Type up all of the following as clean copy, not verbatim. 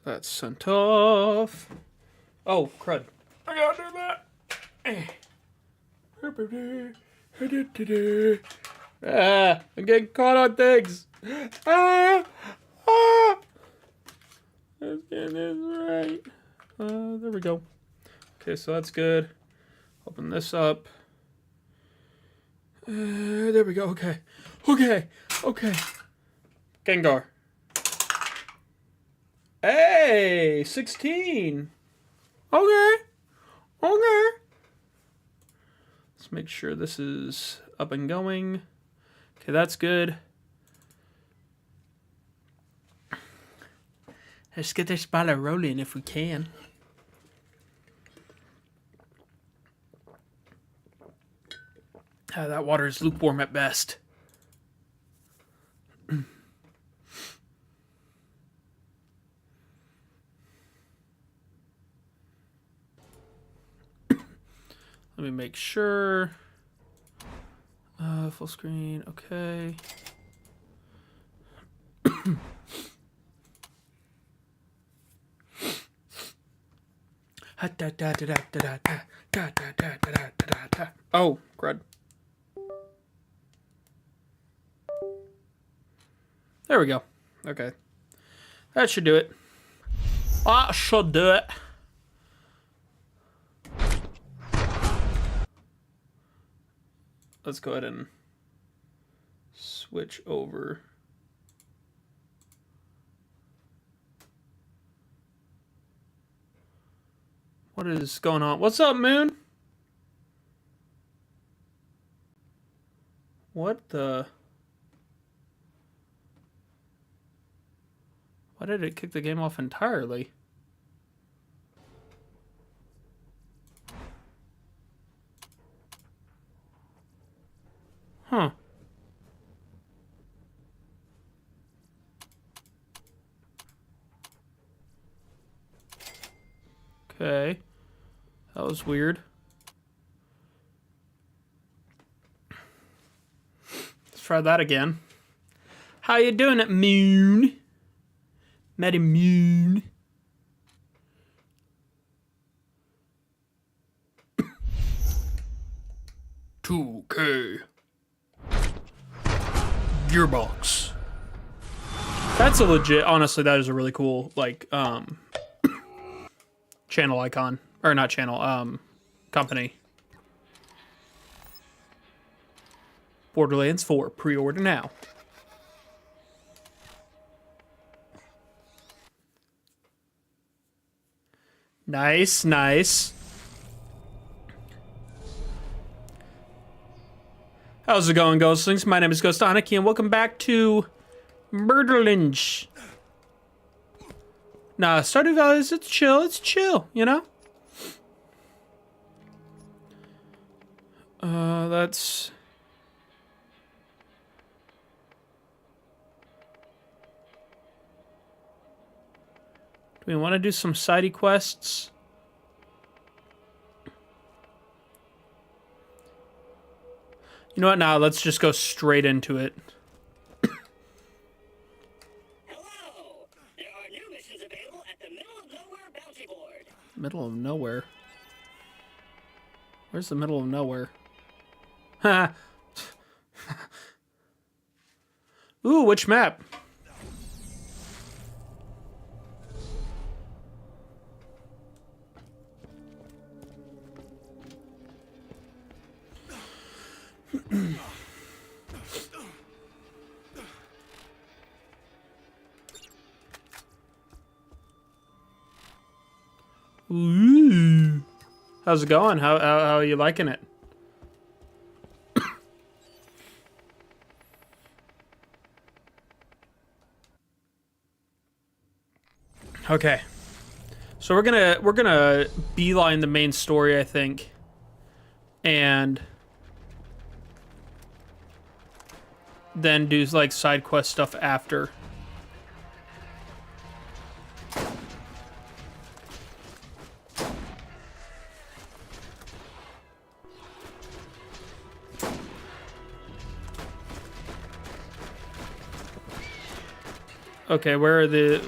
That's sent off. Oh, crud. I gotta do that. I'm getting caught on things. Let's get this right. There we go. Okay, so that's good. Open this up. There we go. Okay. Gengar. Hey, 16. Okay. Let's make sure this is up and going. Okay, that's good. Let's get this ball rolling if we can. That water is lukewarm at best. Let me make sure. Full screen, okay. Oh, crud. There we go. Okay. That should do it. Let's go ahead and switch over. What is going on? What's up, Moon? What the? Why did it kick the game off entirely? Huh. Okay. That was weird. Let's try that again. How you doing it, Moon? Matty Moon. $2K. Gearbox. That's a legit, honestly, that is a really cool, like, channel icon. Or not channel, company. Borderlands 4, pre-order now. Nice. How's it going, Ghostlings? My name is Ghost Aniki, and welcome back to Borderlands. Nah, Stardew Valley, it's chill, you know? That's... Do we want to do some sidey quests? You know what? Now let's just go straight into it. Hello! There are new missions available at the Middle of Nowhere bounty board. Middle of nowhere? Where's the middle of nowhere? Ha! Ooh, which map? Ooh. How's it going? How are you liking it? Okay. So we're gonna beeline the main story, I think. And then do like side quest stuff after. Okay, where are the...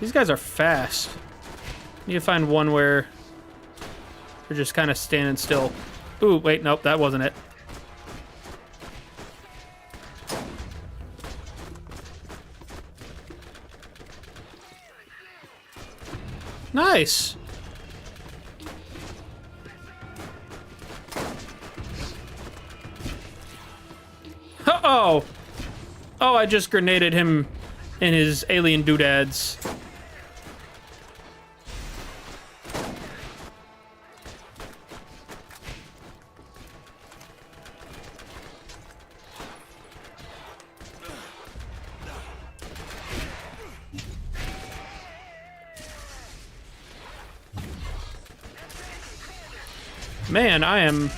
These guys are fast. Need to find one where they're just kind of standing still. Ooh, wait, nope, that wasn't it. Nice. Uh-oh. Oh, I just grenaded him in his alien doodads. Man, I am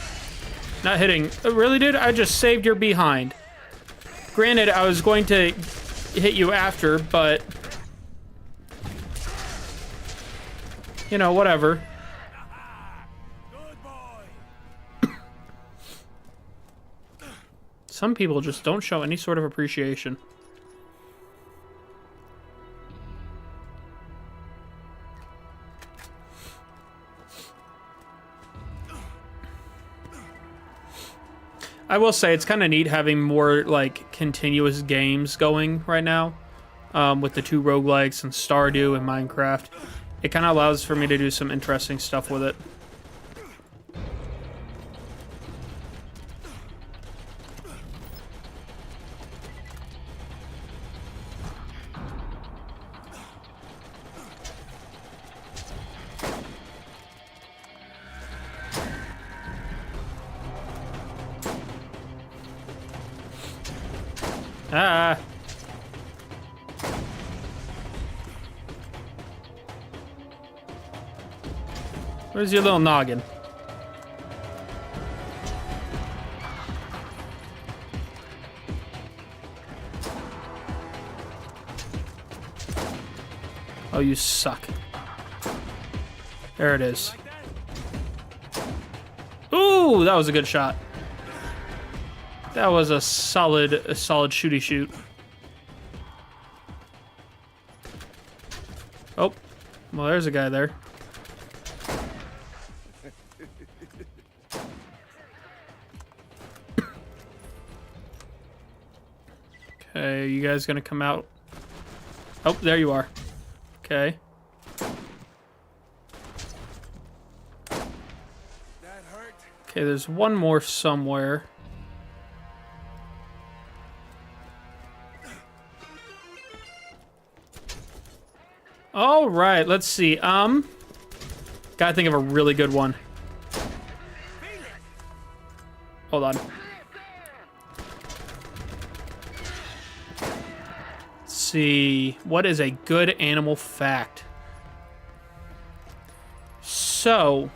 not hitting. Really, dude? I just saved your behind. Granted, I was going to hit you after, but... You know, whatever. Some people just don't show any sort of appreciation. I will say it's kind of neat having more like continuous games going right now, with the two roguelikes and Stardew and Minecraft. It kind of allows for me to do some interesting stuff with it. Ah. Where's your little noggin? Oh, you suck. There it is. Ooh, that was a good shot. That was a solid shooty shoot. Oh, well, there's a guy there. Okay, you guys gonna come out? Oh, there you are. Okay. Okay, there's one more somewhere. All right, let's see. Gotta think of a really good one. Hold on. Let's see. What is a good animal fact? So,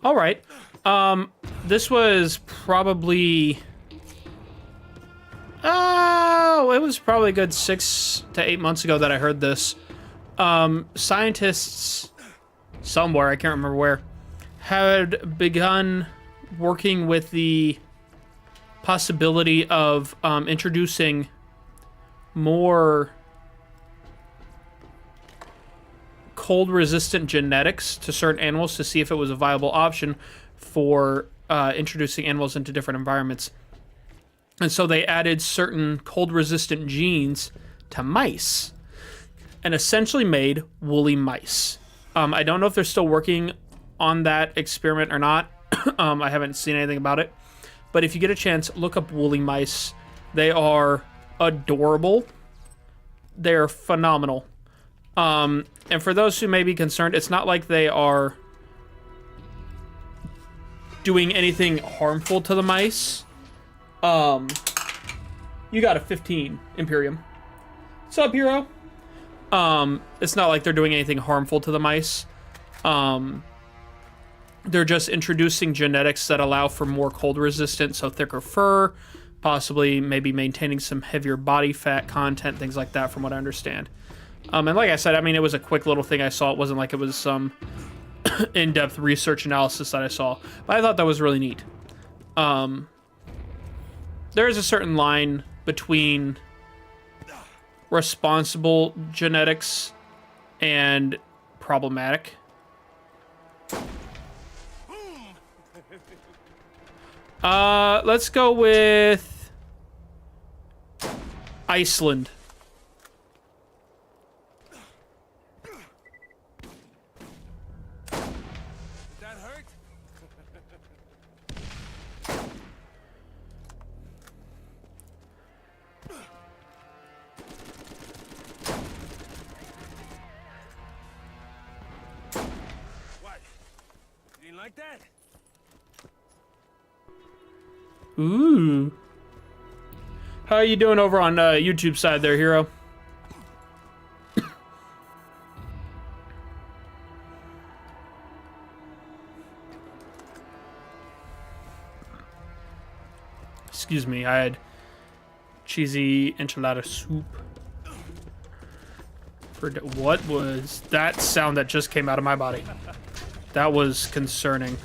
all right. This was probably... Oh, it was probably a good 6 to 8 months ago that I heard this. Scientists somewhere, I can't remember where, had begun working with the possibility of introducing more cold-resistant genetics to certain animals to see if it was a viable option for introducing animals into different environments. And so they added certain cold-resistant genes to mice and essentially made woolly mice. I don't know if they're still working on that experiment or not. I haven't seen anything about it. But if you get a chance, look up woolly mice. They are adorable. They're phenomenal. And for those who may be concerned, it's not like they are doing anything harmful to the mice. You got a 15 Imperium. What's up, hero? It's not like they're doing anything harmful to the mice. They're just introducing genetics that allow for more cold resistance, so thicker fur, possibly maybe maintaining some heavier body fat content, things like that, from what I understand. And like I said, I mean, it was a quick little thing I saw. It wasn't like it was some in-depth research analysis that I saw, but I thought that was really neat. there is a certain line between responsible genetics and problematic. Let's go with Iceland. That hurt? What? You didn't like that? Ooh. How are you doing over on YouTube side there, hero? Excuse me, I had cheesy enchilada soup. What was that sound that just came out of my body? That was concerning.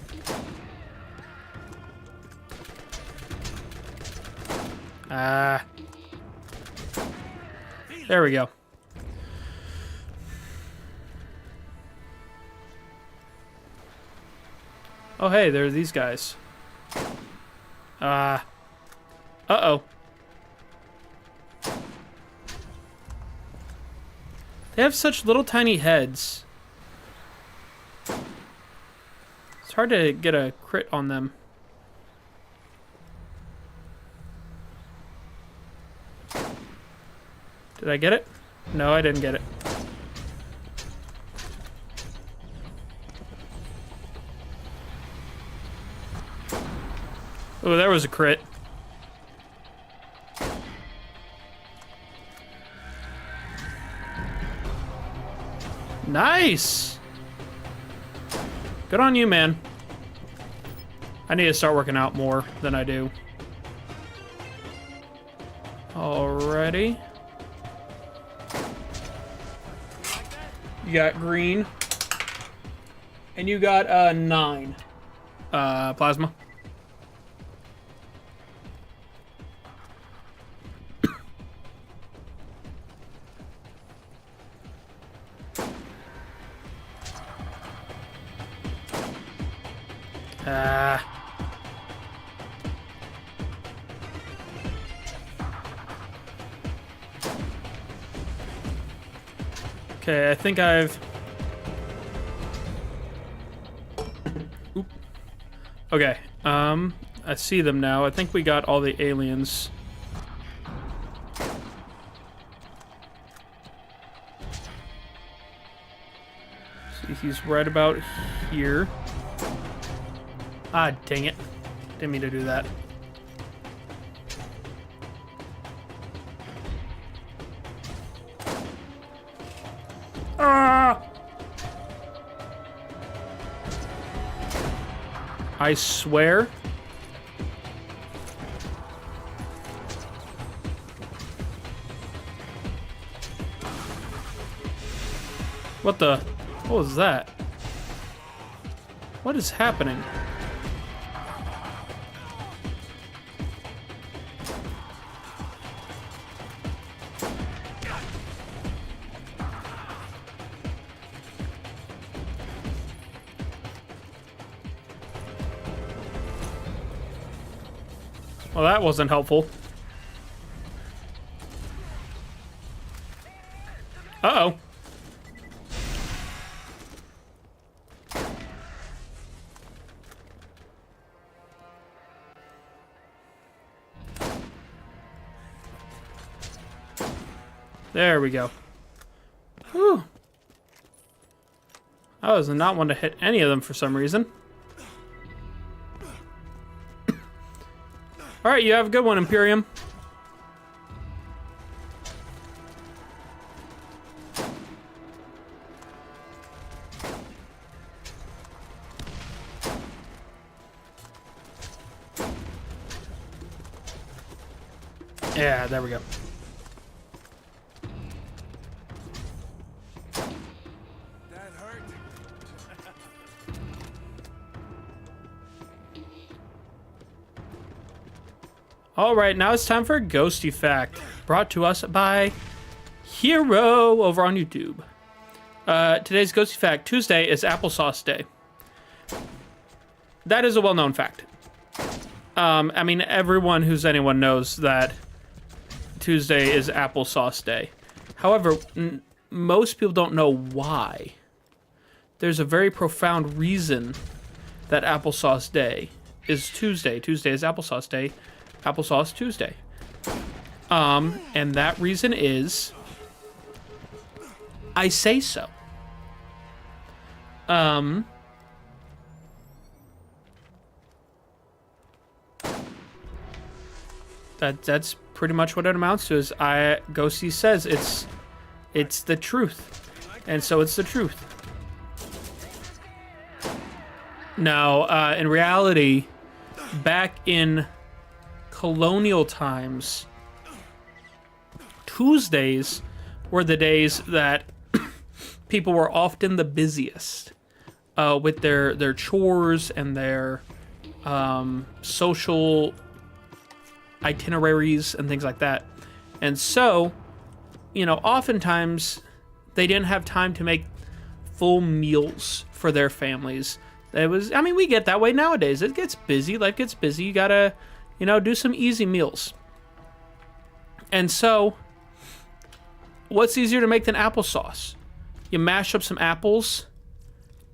There we go. Oh, hey, there are these guys. Uh-oh. They have such little tiny heads. It's hard to get a crit on them. Did I get it? No, I didn't get it. Oh, there was a crit. Nice! Good on you, man. I need to start working out more than I do. Alrighty. You got green. And you got 9 plasma. Okay, I think I've... Oop. Okay, I see them now. I think we got all the aliens. See, he's right about here. Ah, dang it. Didn't mean to do that. Ah! I swear. What the? What was that? What is happening? Well, that wasn't helpful. Uh-oh. There we go. Whew. I was not one to hit any of them for some reason. Alright, you have a good one, Imperium. Yeah, there we go. That hurt? All right, now it's time for a Ghosty Fact, brought to us by Hero over on YouTube. Today's Ghosty Fact: Tuesday is Applesauce Day. That is a well-known fact. I mean, everyone who's anyone knows that Tuesday is Applesauce Day. However, most people don't know why. There's a very profound reason that Applesauce Day is Tuesday. Tuesday is Applesauce Day. Applesauce Tuesday. And that reason is, I say so. That's pretty much what it amounts to. Is Ghosty says it's the truth, and so it's the truth. Now, in reality, back in colonial times, Tuesdays were the days that people were often the busiest with their chores and their social itineraries and things like that. And so, you know, oftentimes they didn't have time to make full meals for their families. I mean, we get that way nowadays. It gets busy, life gets busy. You gotta, you know, do some easy meals. And so, what's easier to make than applesauce? You mash up some apples,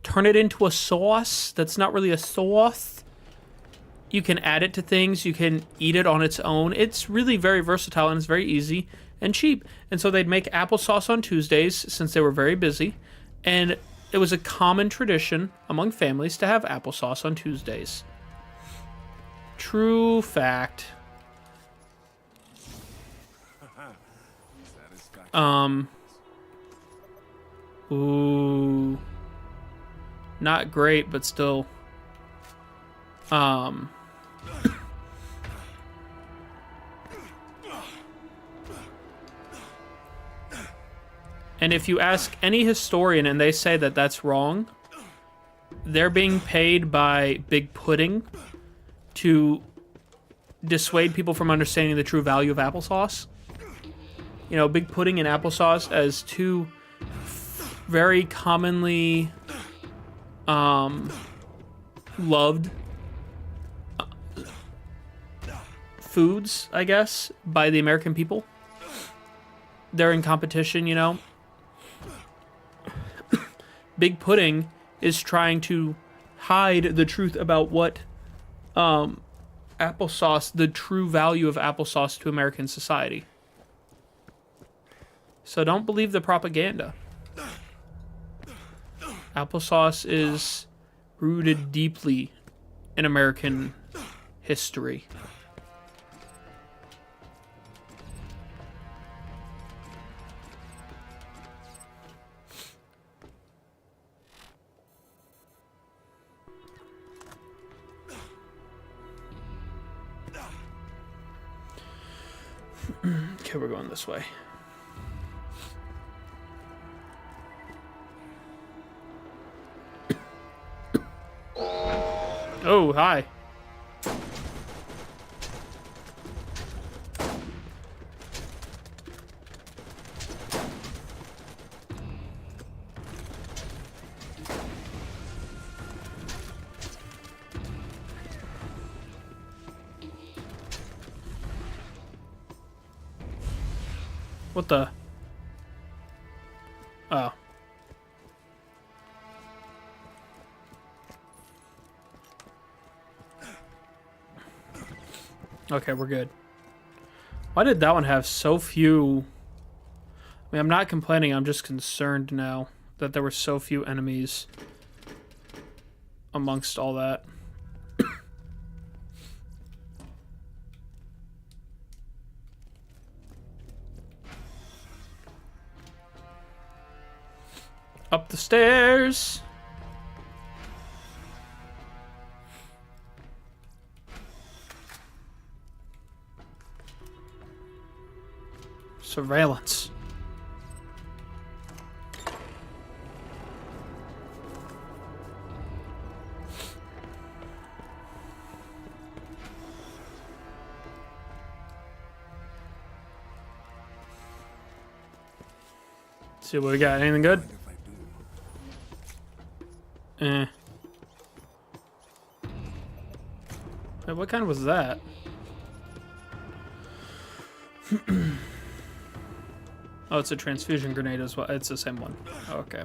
turn it into a sauce that's not really a sauce. You can add it to things. You can eat it on its own. It's really very versatile, and it's very easy and cheap. And so they'd make applesauce on Tuesdays since they were very busy. And it was a common tradition among families to have applesauce on Tuesdays. True fact. Ooh. Not great, but still. And if you ask any historian and they say that that's wrong, they're being paid by Big Pudding to dissuade people from understanding the true value of applesauce. You know, Big Pudding and applesauce as two very commonly loved foods, I guess, by the American people. They're in competition, you know. Big Pudding is trying to hide the truth about what applesauce, the true value of applesauce to American society. So don't believe the propaganda. Applesauce is rooted deeply in American history. Okay, we're going this way. Oh, hi. What the? Oh. Okay, we're good. Why did that one have so few? I mean, I'm not complaining, I'm just concerned now that there were so few enemies amongst all that. Up the stairs. Surveillance. See what we got. Anything good? Mind if I do? Eh. Wait, what kind was that? Oh, it's a transfusion grenade as well. It's the same one. Okay.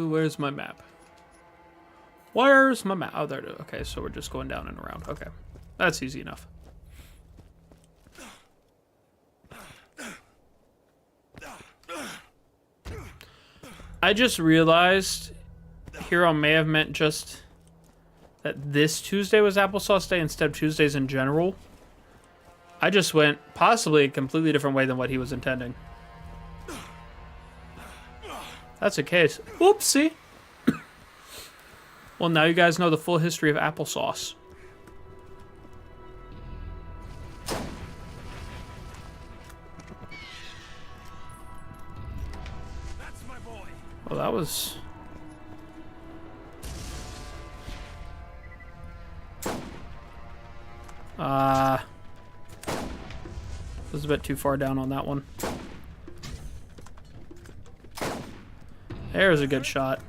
Where's my map? Where's my map? Oh, there it is. Okay, so we're just going down and around. Okay. That's easy enough. I just realized Hero may have meant just that this Tuesday was Applesauce Day instead of Tuesdays in general. I just went possibly a completely different way than what he was intending. That's the case. Oopsie. Well, now you guys know the full history of applesauce. That's my boy. Well, that was... This is a bit too far down on that one. There's a good shot.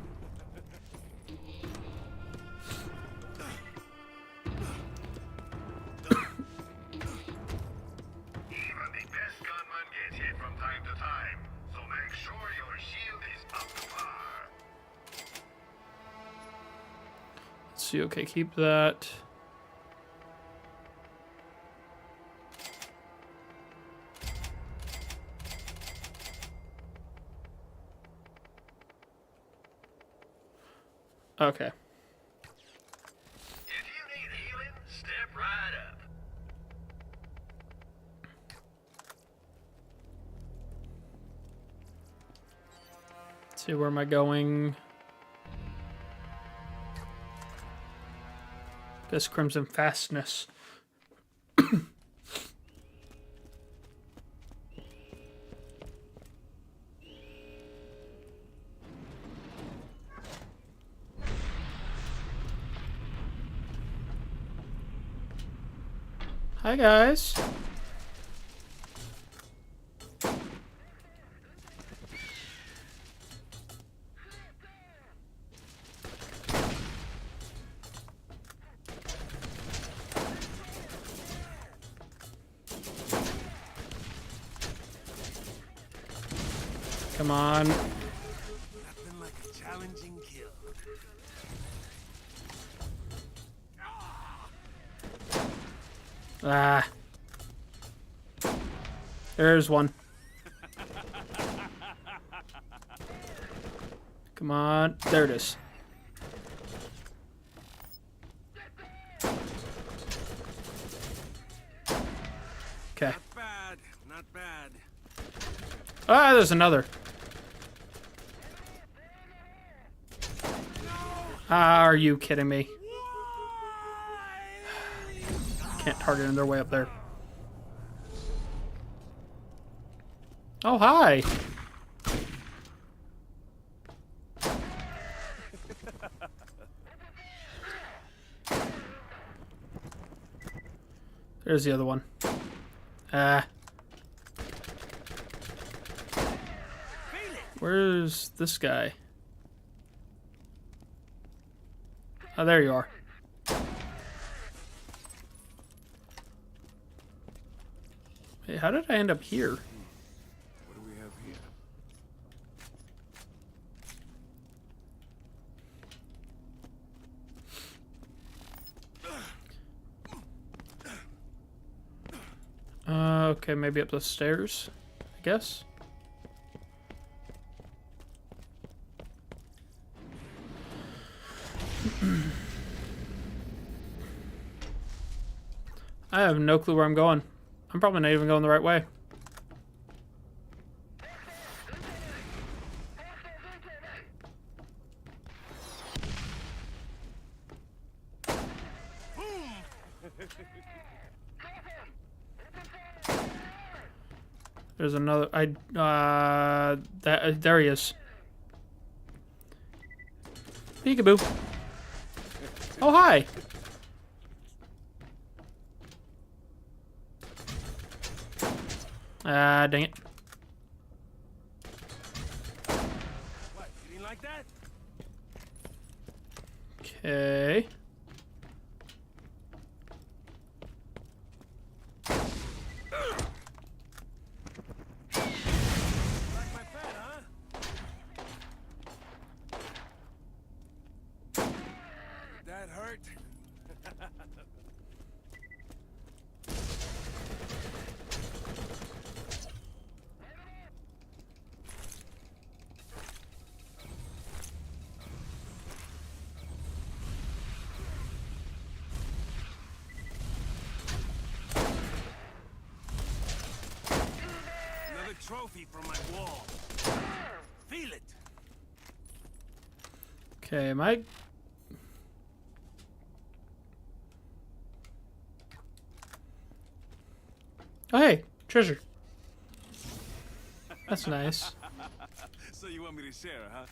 Even the best gunman gets hit from time to time, so make sure your shield is up to par. Let's see, okay, keep that. Okay. If you need healing, step right up. Let's see, where am I going? Guess Crimson Fastness. Hi guys. Come on. Nothing like a challenging kill. Ah. There's one. Come on. There it is. Okay. Not bad. Not bad. Ah, there's another. Ah, are you kidding me? Can't target them. They're way up there. Oh, hi. There's the other one. Ah. Where's this guy? Oh, there you are. Hey, how did I end up here? What do we have here? Okay, maybe up the stairs, I guess. I have no clue where I'm going. I'm probably not even going the right way. There's another. There he is. Peekaboo. Oh, hi. Ah, dang it. What? You didn't like that? Okay. Like my pet, huh? That hurt. Another trophy from my wall. Feel it. Okay, am I... Oh, hey, treasure. That's nice. So you want me to share, huh?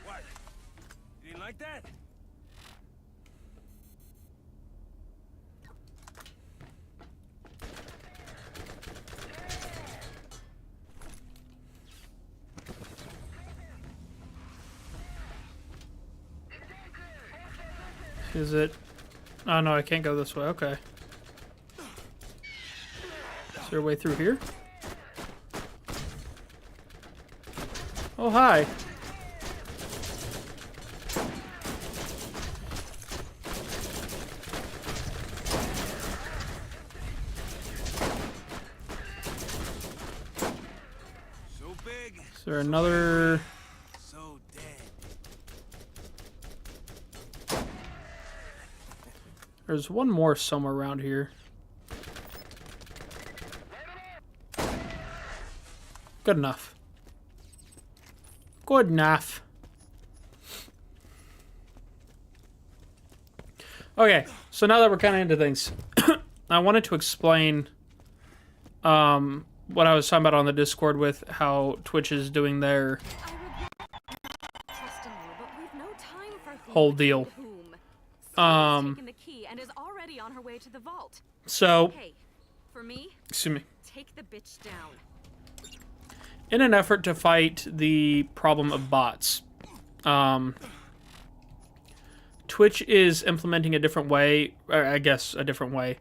What? You didn't like that? Is it... Oh, no, I can't go this way. Okay. Is there a way through here? Oh, hi. So big, Is there another... so dead. There's one more somewhere around here. Good enough. Good enough. Okay, so now that we're kind of into things, I wanted to explain what I was talking about on the Discord with how Twitch is doing their Trusting you, but we've no time for whom whole betrayed deal. whom. Um, Someone's taken the key and is already on her way to the vault. So, Hey, for me, excuse me. take the bitch down. In an effort to fight the problem of bots, Twitch is implementing a different way, or I guess a different way,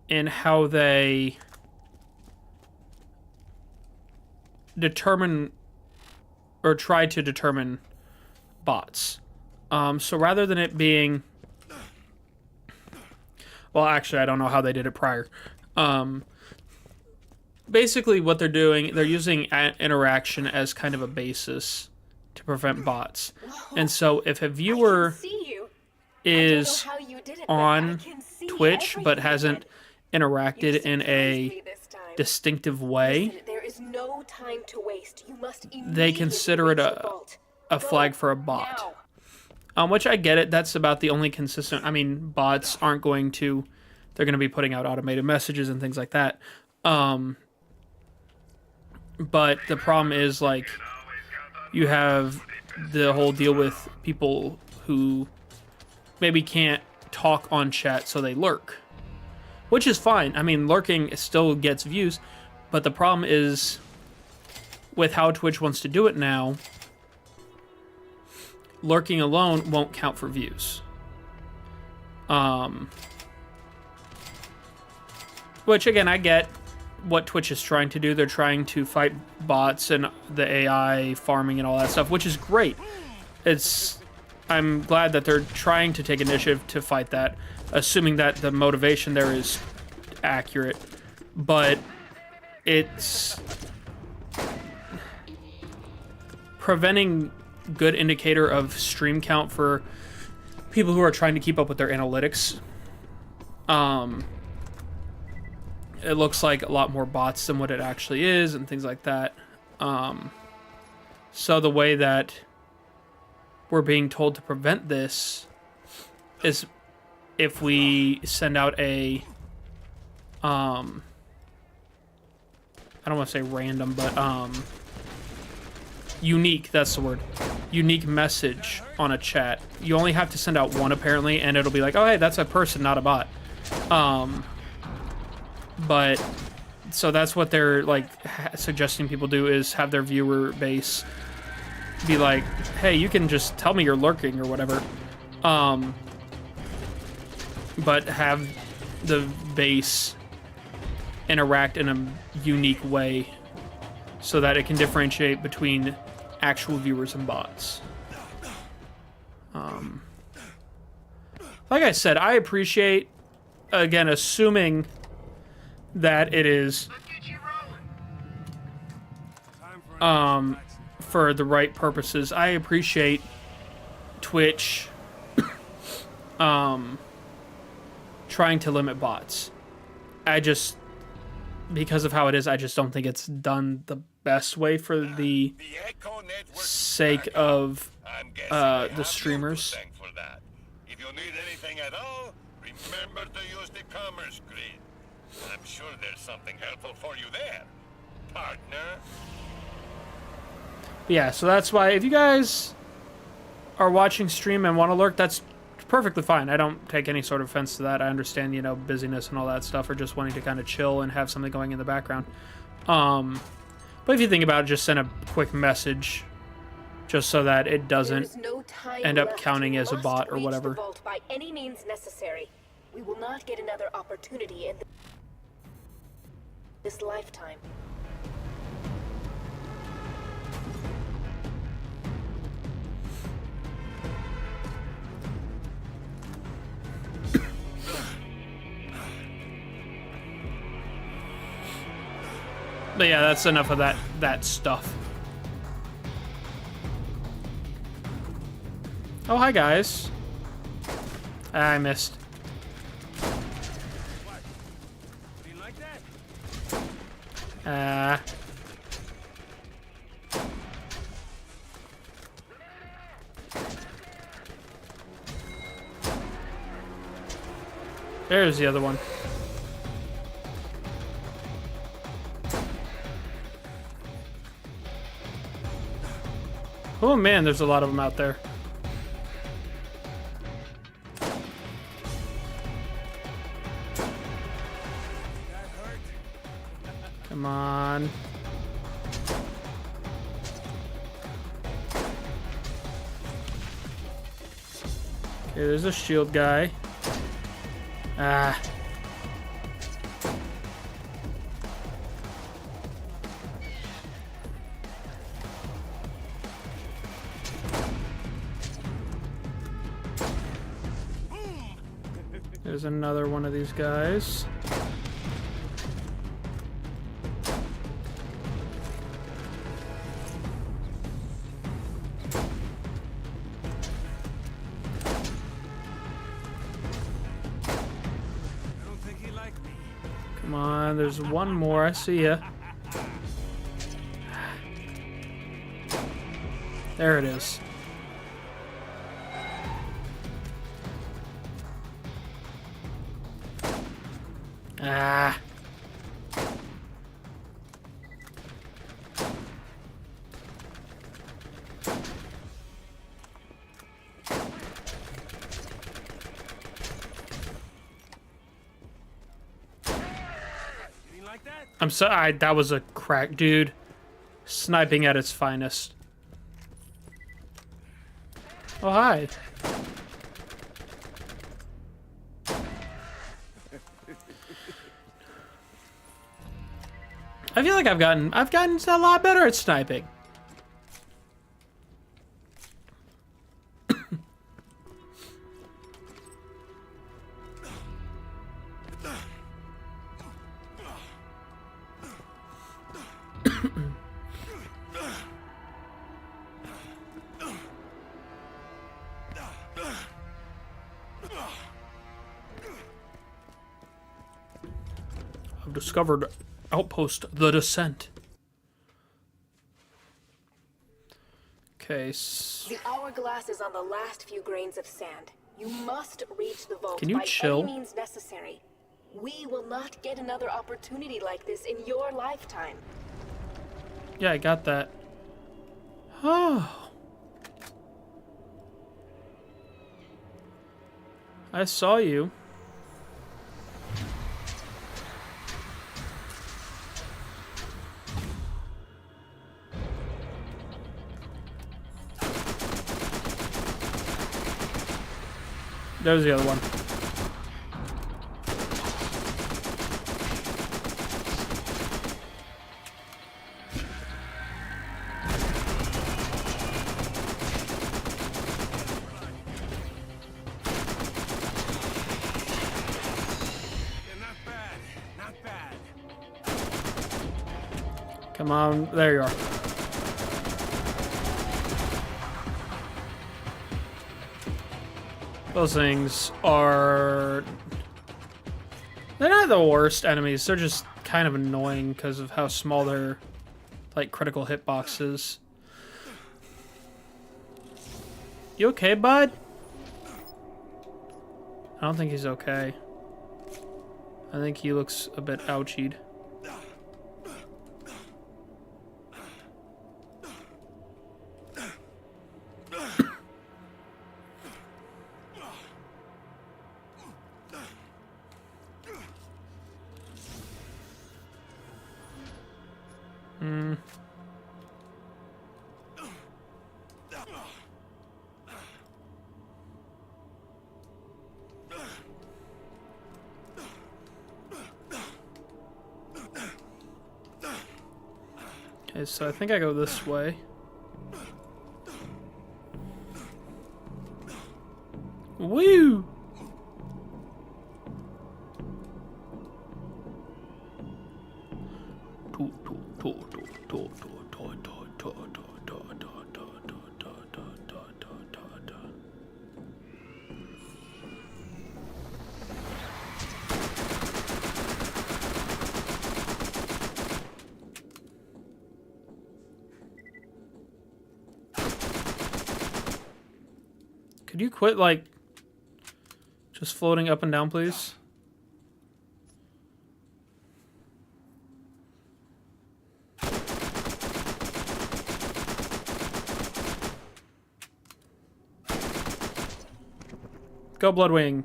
in how they determine or try to determine bots. So rather than it being, well, actually, I don't know how they did it prior. Basically, what they're doing, they're using interaction as kind of a basis to prevent bots. And so if a viewer is on Twitch but hasn't interacted in a distinctive way, There is no time to waste. You must they consider it a flag for a bot. Which I get it. That's about the only consistent. I mean, bots aren't going to. They're going to be putting out automated messages and things like that. But the problem is, like, you have the whole deal with people who maybe can't talk on chat, so they lurk. Which is fine. I mean, lurking still gets views. But the problem is, with how Twitch wants to do it now, lurking alone won't count for views. Which, again, I get what Twitch is trying to do. They're trying to fight bots and the AI farming and all that stuff, which is great. I'm glad that they're trying to take initiative to fight that, assuming that the motivation there is accurate. But it's preventing good indicator of stream count for people who are trying to keep up with their analytics. It looks like a lot more bots than what it actually is and things like that. So the way that we're being told to prevent this is if we send out a I don't want to say random, but unique, that's the word. Unique message on a chat. You only have to send out one apparently, and it'll be like, oh hey, that's a person, not a bot. But so that's what they're like suggesting people do, is have their viewer base be like, hey, you can just tell me you're lurking or whatever. But have the base interact in a unique way so that it can differentiate between actual viewers and bots. Like I said, I appreciate, again, assuming that it is for the right purposes. I appreciate Twitch trying to limit bots. I just, because of how it is, I just don't think it's done the best way for the sake of the streamers. If you need anything at all, remember to use the commerce grid. I'm sure there's something helpful for you there, partner. Yeah, so that's why if you guys are watching stream and want to lurk, that's perfectly fine. I don't take any sort of offense to that. I understand, you know, busyness and all that stuff, or just wanting to kind of chill and have something going in the background. But if you think about it, just send a quick message just so that it doesn't end up counting as a bot or whatever. The vault by any means necessary. We will not get another opportunity in this lifetime. But yeah, that's enough of that stuff. Oh, hi guys. I missed. You like that? There's the other one. Oh man, there's a lot of them out there. Come on. Okay, there's a shield guy. Ah. There's another one of these guys. Come on, there's one more. I see ya. There it is. Ah. I'm sorry, that was a crack, dude. Sniping at its finest. Oh, hi. I feel like I've gotten a lot better at sniping. I've discovered Outpost the Descent. Okay. The hourglass is on the last few grains of sand. You must reach the vault Can you by chill? any means necessary. We will not get another opportunity like this in your lifetime. Yeah, I got that. Oh. I saw you. There's the other one. Yeah, not bad. Not bad. Come on, there you are. Those things are... They're not the worst enemies, they're just kind of annoying because of how small their, like, critical hitboxes. You okay, bud? I don't think he's okay. I think he looks a bit ouchied. Okay, so I think I go this way. Woo! Could you quit, like, just floating up and down, please? Go, Bloodwing.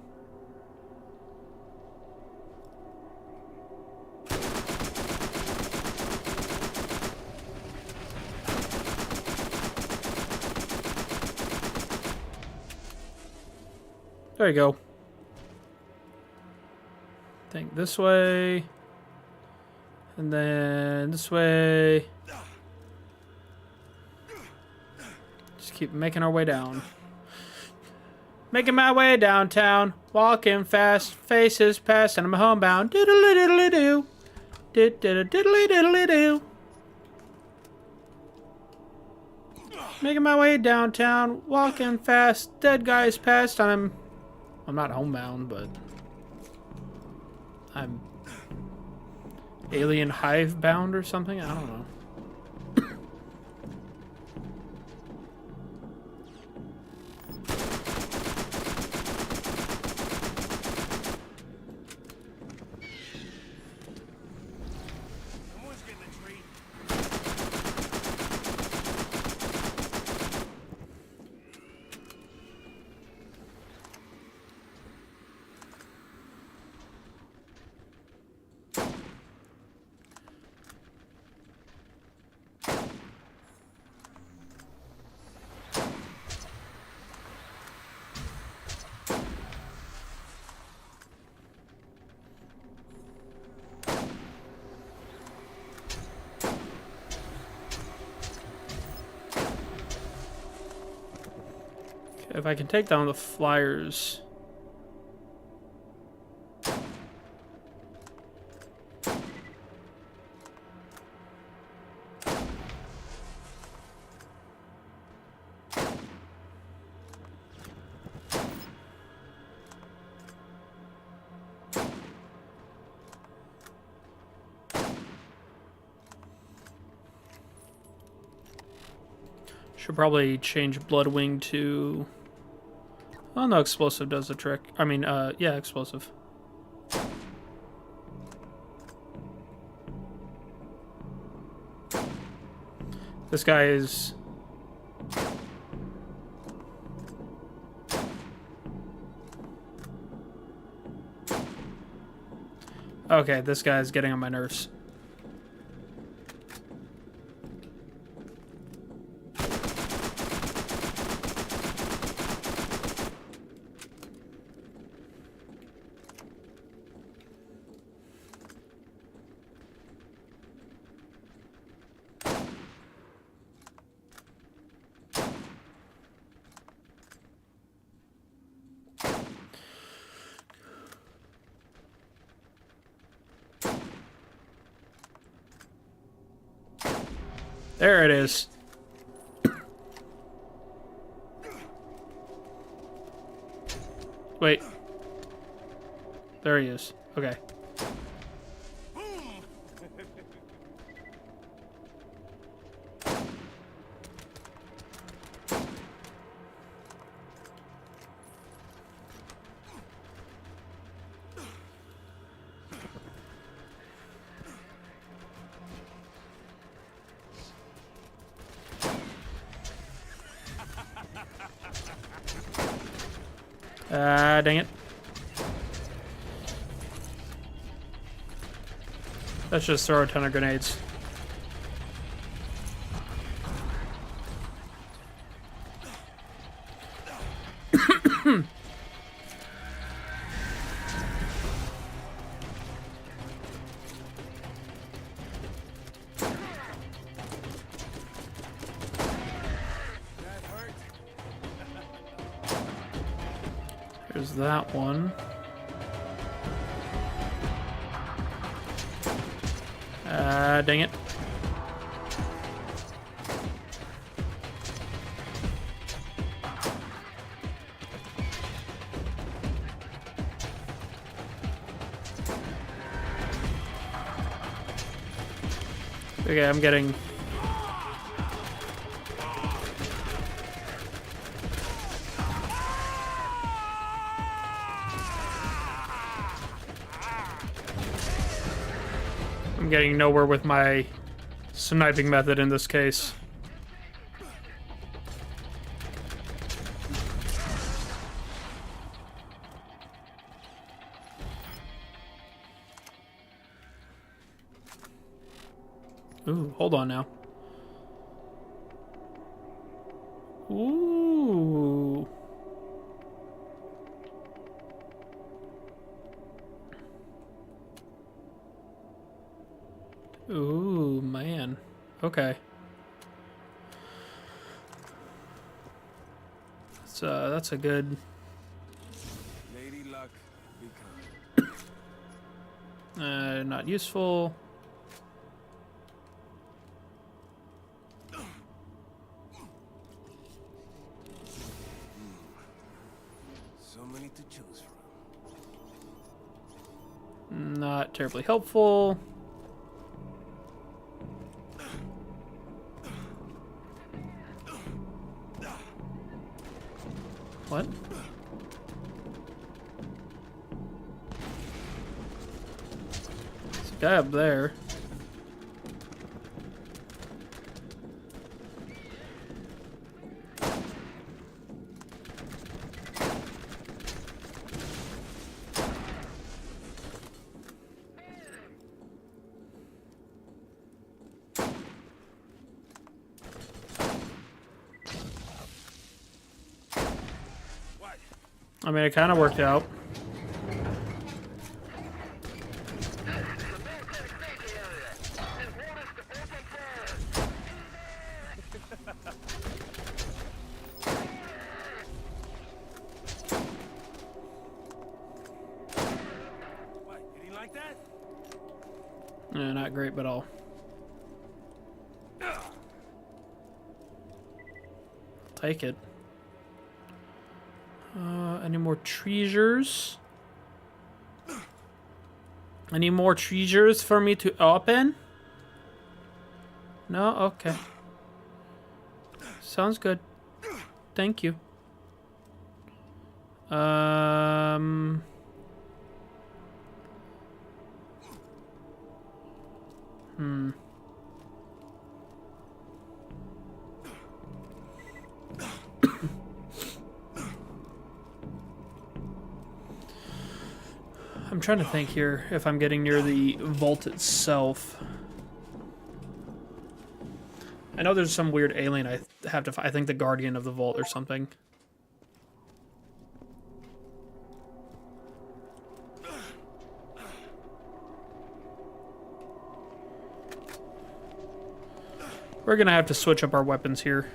There you go. Think this way. And then this way. Just keep making our way down. Making my way downtown. Walking fast. Faces past and I'm homebound. Diddly diddly doo. Diddly diddly doo. Making my way downtown. Walking fast. Dead guys past. I'm not homebound, but I'm alien hive bound or something. I don't know. Someone's getting a treat. If I can take down the flyers. Should probably change Bloodwing to... Well, no, explosive does the trick. I mean, yeah, explosive. This guy is... Okay, this guy's getting on my nerves. There it is. Wait. There he is. Okay. Dang it. Let's just throw a ton of grenades. There's that one. Dang it. Okay, I'm getting... I'm getting nowhere with my sniping method in this case. Ooh, hold on now. Ooh. Ooh, man. Okay. That's a good... Lady Luck, be kind. Not useful. So many to choose from. Not terribly helpful. What? There's a guy up there. I mean, it kind of worked out. What, you didn't like that? Yeah, not great, but I'll take it. Any more treasures? Any more treasures for me to open? No? Okay. Sounds good. Thank you. Um. Hmm. I'm trying to think here if I'm getting near the vault itself. I know there's some weird alien I have to I think the guardian of the vault or something. We're gonna have to switch up our weapons here.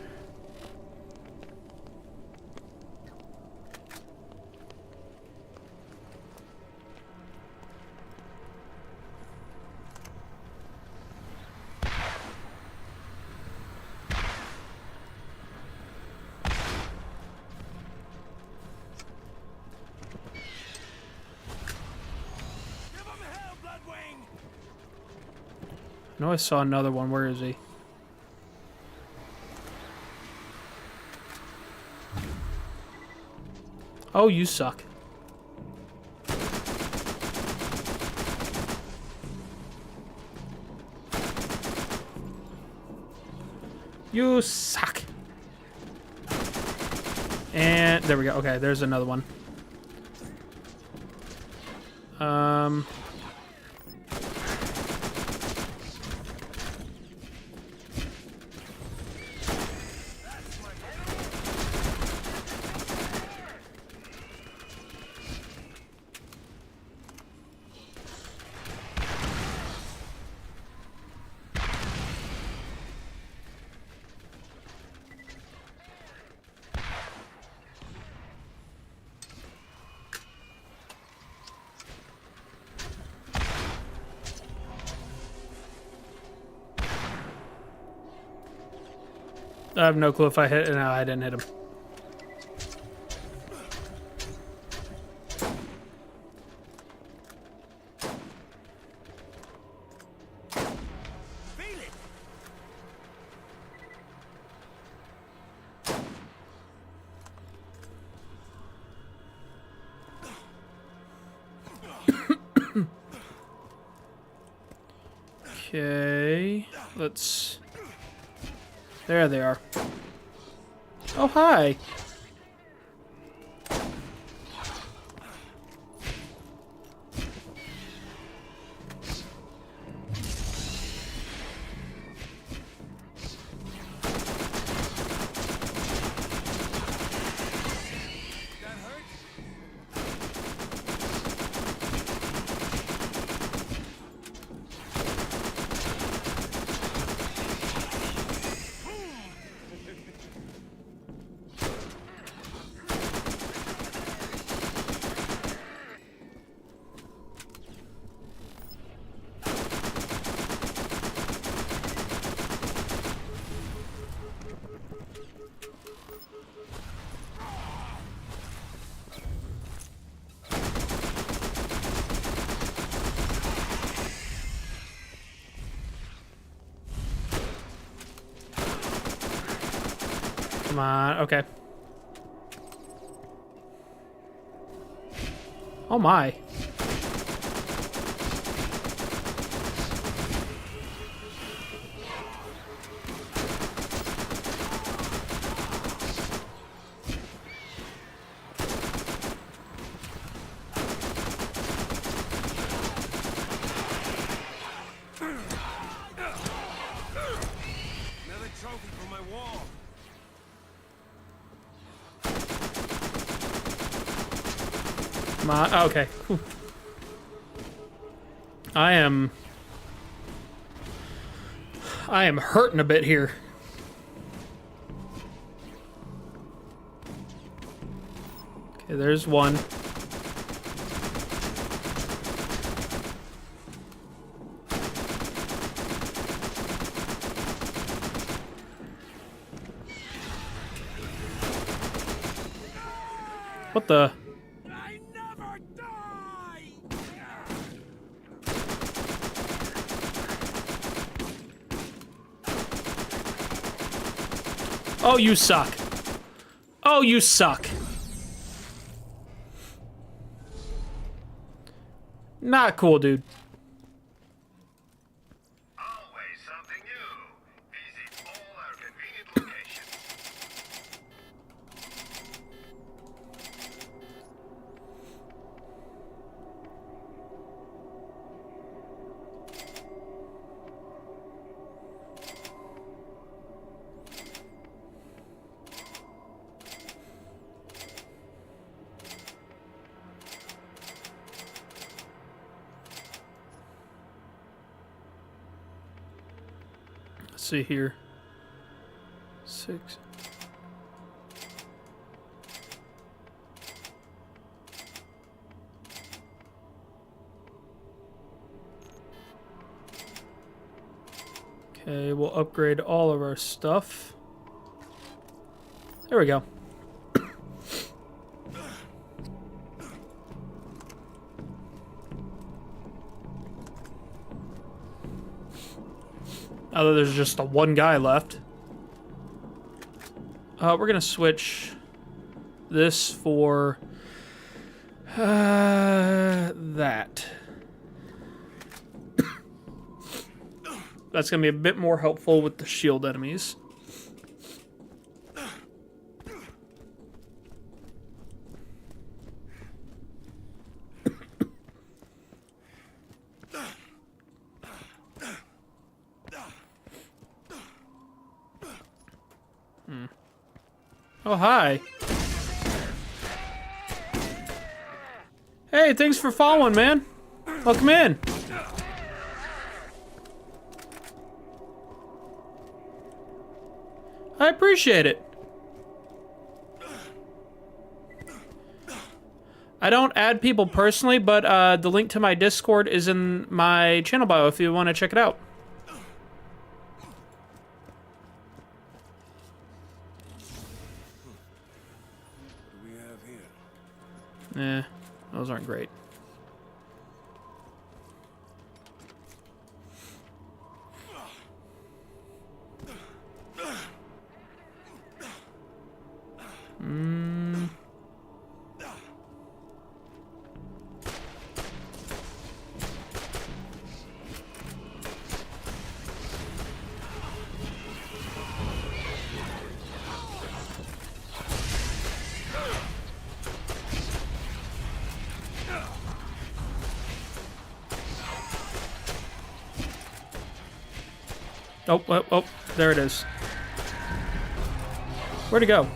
Give him hell, Bloodwing! I know I saw another one. Where is he? Oh, you suck. You suck. And there we go. Okay, there's another one. I have no clue if I hit. No, I didn't hit him. Feel it! Okay, let's... There they are. Oh, hi. That hurt? Come on. Okay. Oh, my. Another trophy for my wall. Come on. Oh, okay. Whew. I am hurting a bit here. Okay, there's one. What the? I never die! Oh, you suck. Oh, you suck. Not cool, dude. Always something new. Visit all our convenient locations. Let's see here. 6. Okay, we'll upgrade all of our stuff. There we go. Now that there's just the one guy left. We're gonna switch this for that. That's gonna be a bit more helpful with the shield enemies. Oh, hi. Hey, thanks for following, man. Welcome in. I appreciate it. I don't add people personally, but the link to my Discord is in my channel bio if you want to check it out. What do we have here? Those aren't great. Oh, there it is. Where'd it go?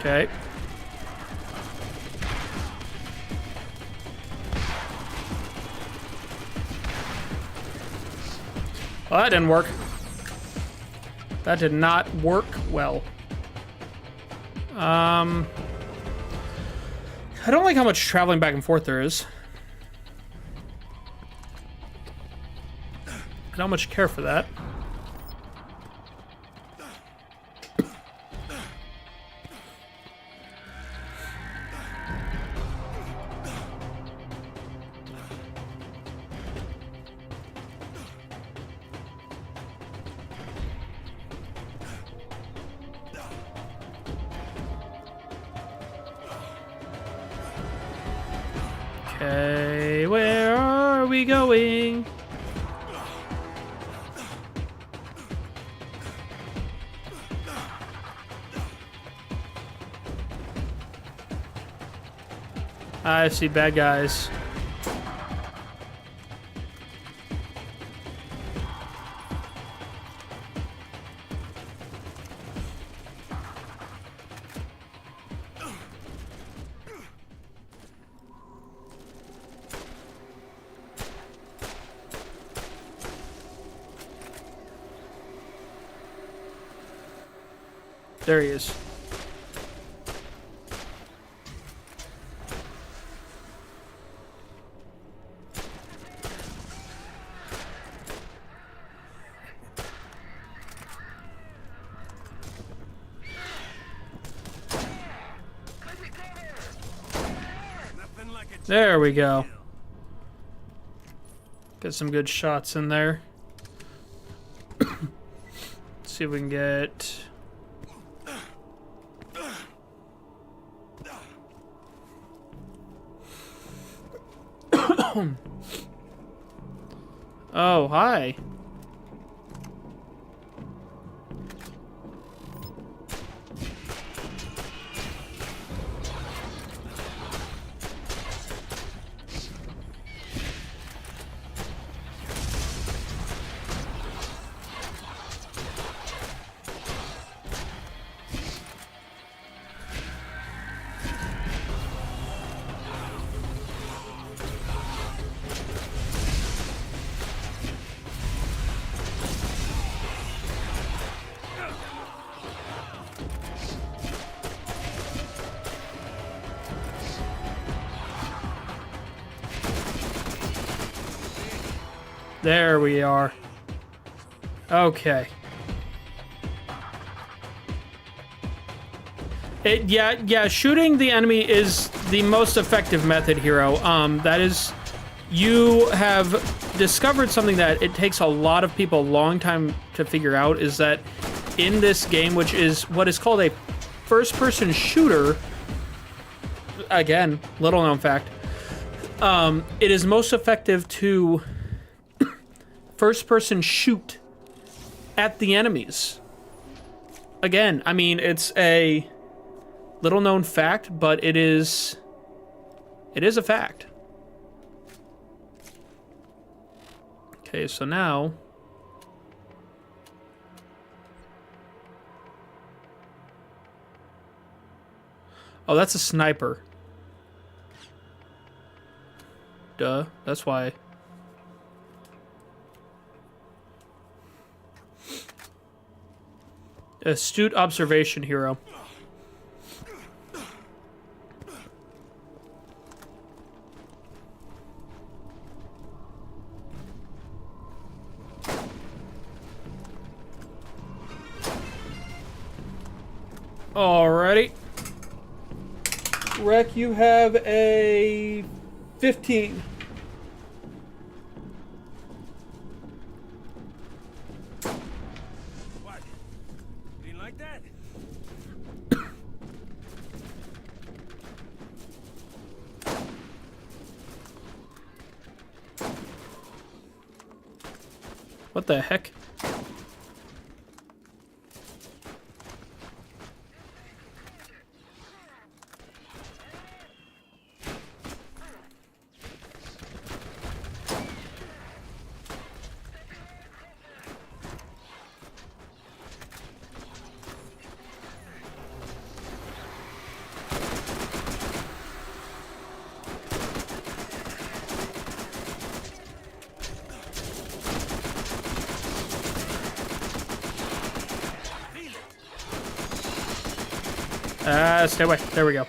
Okay. Well, that didn't work. That did not work well. I don't like how much traveling back and forth there is. I don't much care for that. Okay, where are we going? I see bad guys. There he is. There we go. Get some good shots in there. See if we can get... Oh, hi. There we are. Okay. Yeah, shooting the enemy is the most effective method, Hero. That is, you have discovered something that it takes a lot of people a long time to figure out, is that in this game, which is what is called a first-person shooter, again, little-known fact, it is most effective to first-person shoot at the enemies. Again, I mean, it's a little-known fact, but it is a fact. Okay, so now... Oh, that's a sniper. Duh, that's why... Astute observation, Hero. Alrighty. Rec, you have a 15. What? You didn't like that? What the heck? Stay away. There we go.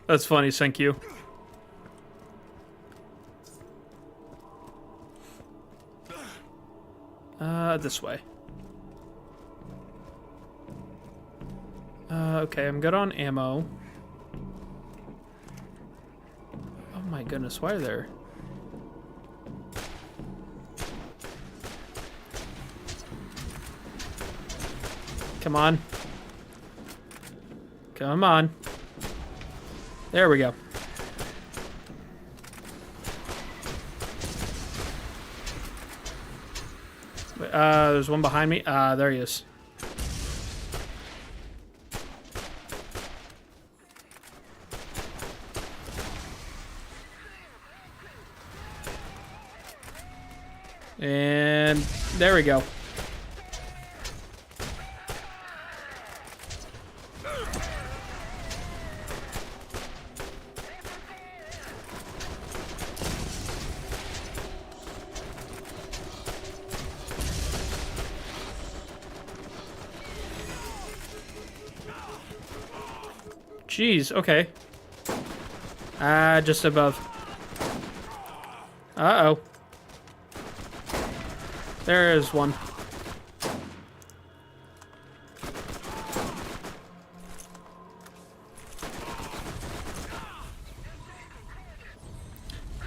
That's funny, thank you. This way. Okay, I'm good on ammo. Oh my goodness, why are there? Come on. Come on. There we go. There's one behind me. There he is. And there we go. Jeez, okay. Ah, just above. Uh-oh. There is one.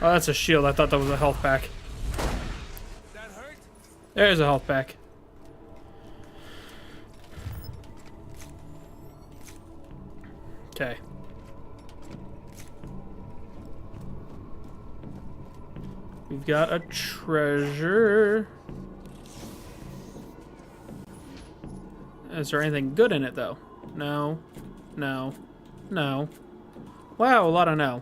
Oh, that's a shield. I thought that was a health pack. That hurt? There's a health pack. Okay. We've got a treasure. Is there anything good in it, though? No. No. No. Wow, a lot of no.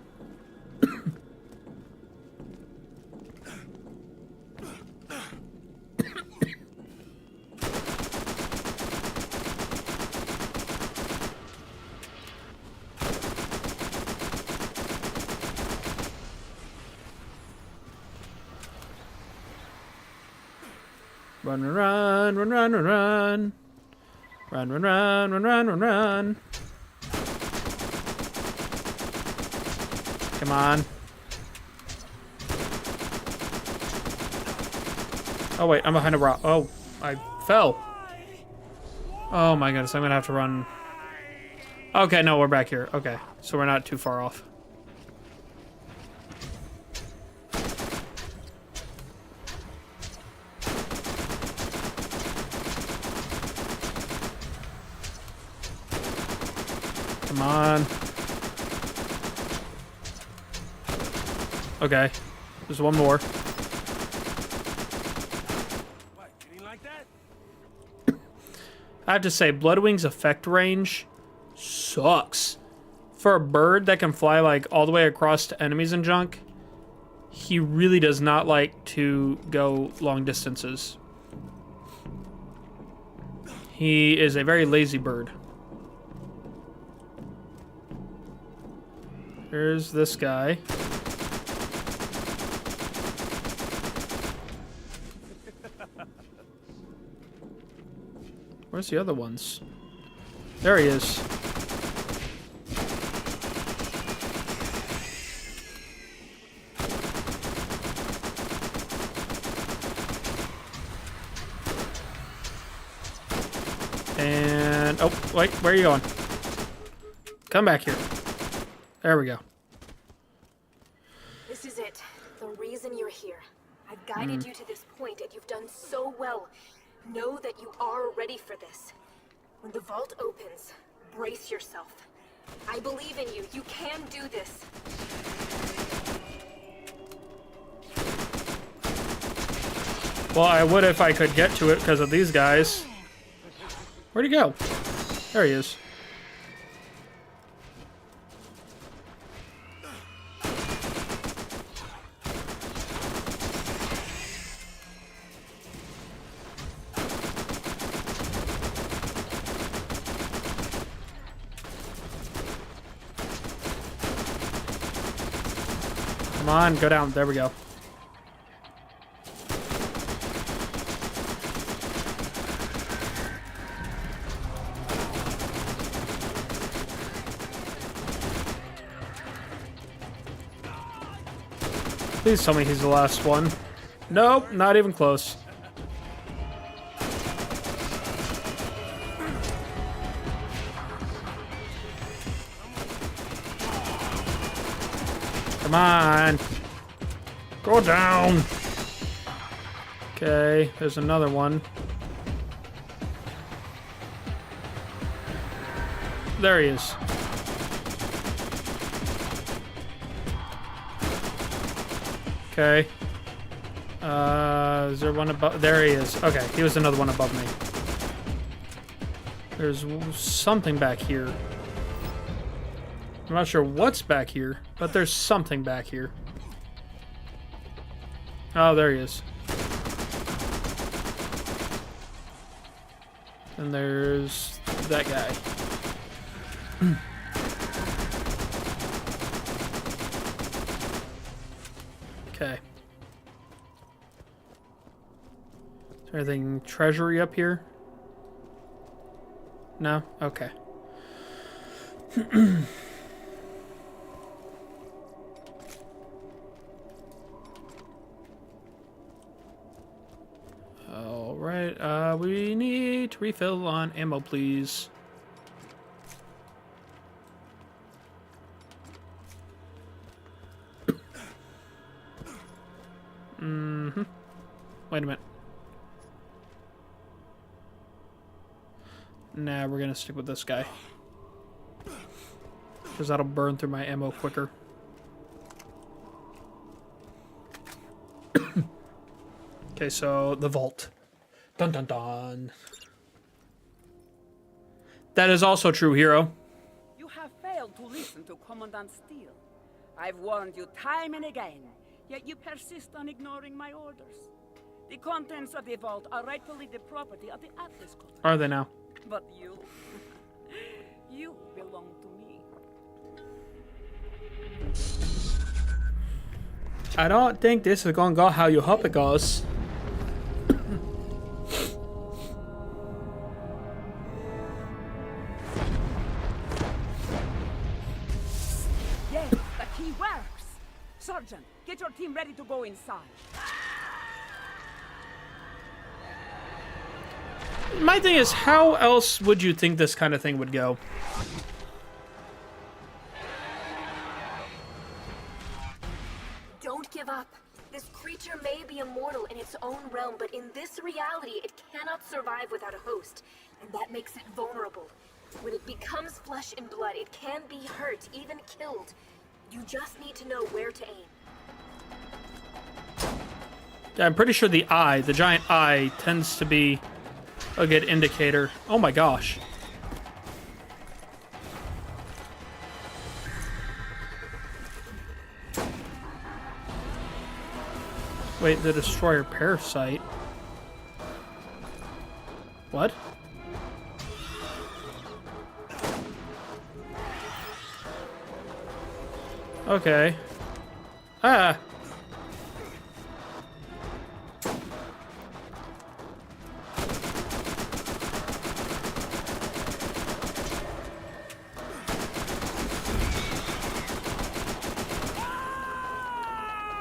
Run, run, run, run, run, run. Run, run, run, run, run, run, run. Come on. Oh, wait, I'm behind a rock. Oh, I fell. Oh my goodness, I'm gonna have to run. Okay, no, we're back here. Okay, so we're not too far off. Come on. Okay. There's one more. What, you didn't like that? I have to say, Bloodwing's effect range sucks. For a bird that can fly like all the way across to enemies and junk, he really does not like to go long distances. He is a very lazy bird. Here's this guy. Where's the other ones? There he is. And oh, wait, where are you going? Come back here. There we go. This is it. The reason you're here. I've guided you to this point, and you've done so well. Know that you are ready for this. When the vault opens, brace yourself. I believe in you. You can do this. Well, I would if I could get to it because of these guys. Where'd he go? There he is. Come on, go down. There we go. Please tell me he's the last one. Nope, not even close. Come on. Go down. Okay, there's another one. There he is. Okay. Is there one above? There he is. Okay, he was another one above me. There's something back here. I'm not sure what's back here, but there's something back here. Oh, there he is. And there's that guy. Okay. Is there anything treasury up here? No? Okay. refill on ammo, please. Mm-hmm. Wait a minute. Nah, we're gonna stick with this guy. Because that'll burn through my ammo quicker. Okay, so the vault. Dun dun dun. That is also true, hero. You have failed to listen to Commandant Steele. I've warned you time and again, yet you persist on ignoring my orders. The contents of the vault are rightfully the property of the Atlas Company. Are they now? But you... you belong to me. I don't think this is gonna go how you hope it goes. Yes, the key works. Sergeant, get your team ready to go inside. My thing is, how else would you think this kind of thing would go? Don't give up. This creature may be immortal in its own realm, but in this reality, it cannot survive without a host, and that makes it vulnerable. When it becomes flesh and blood, it can be hurt, even killed. You just need to know where to aim. Yeah, I'm pretty sure the eye, the giant eye, tends to be a good indicator. Oh my gosh. Wait, the destroyer parasite. What? Okay. Ah.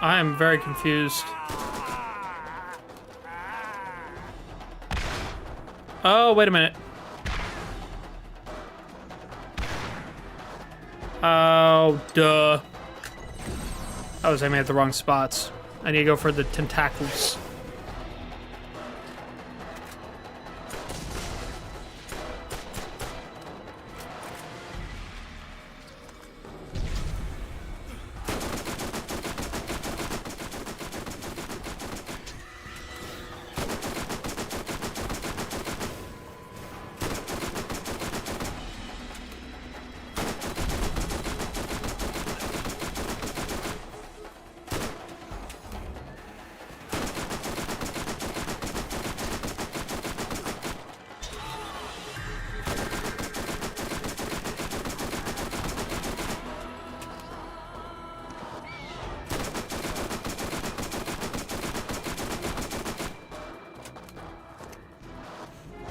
I am very confused. Oh, wait a minute. Oh, duh. I was aiming at the wrong spots. I need to go for the tentacles.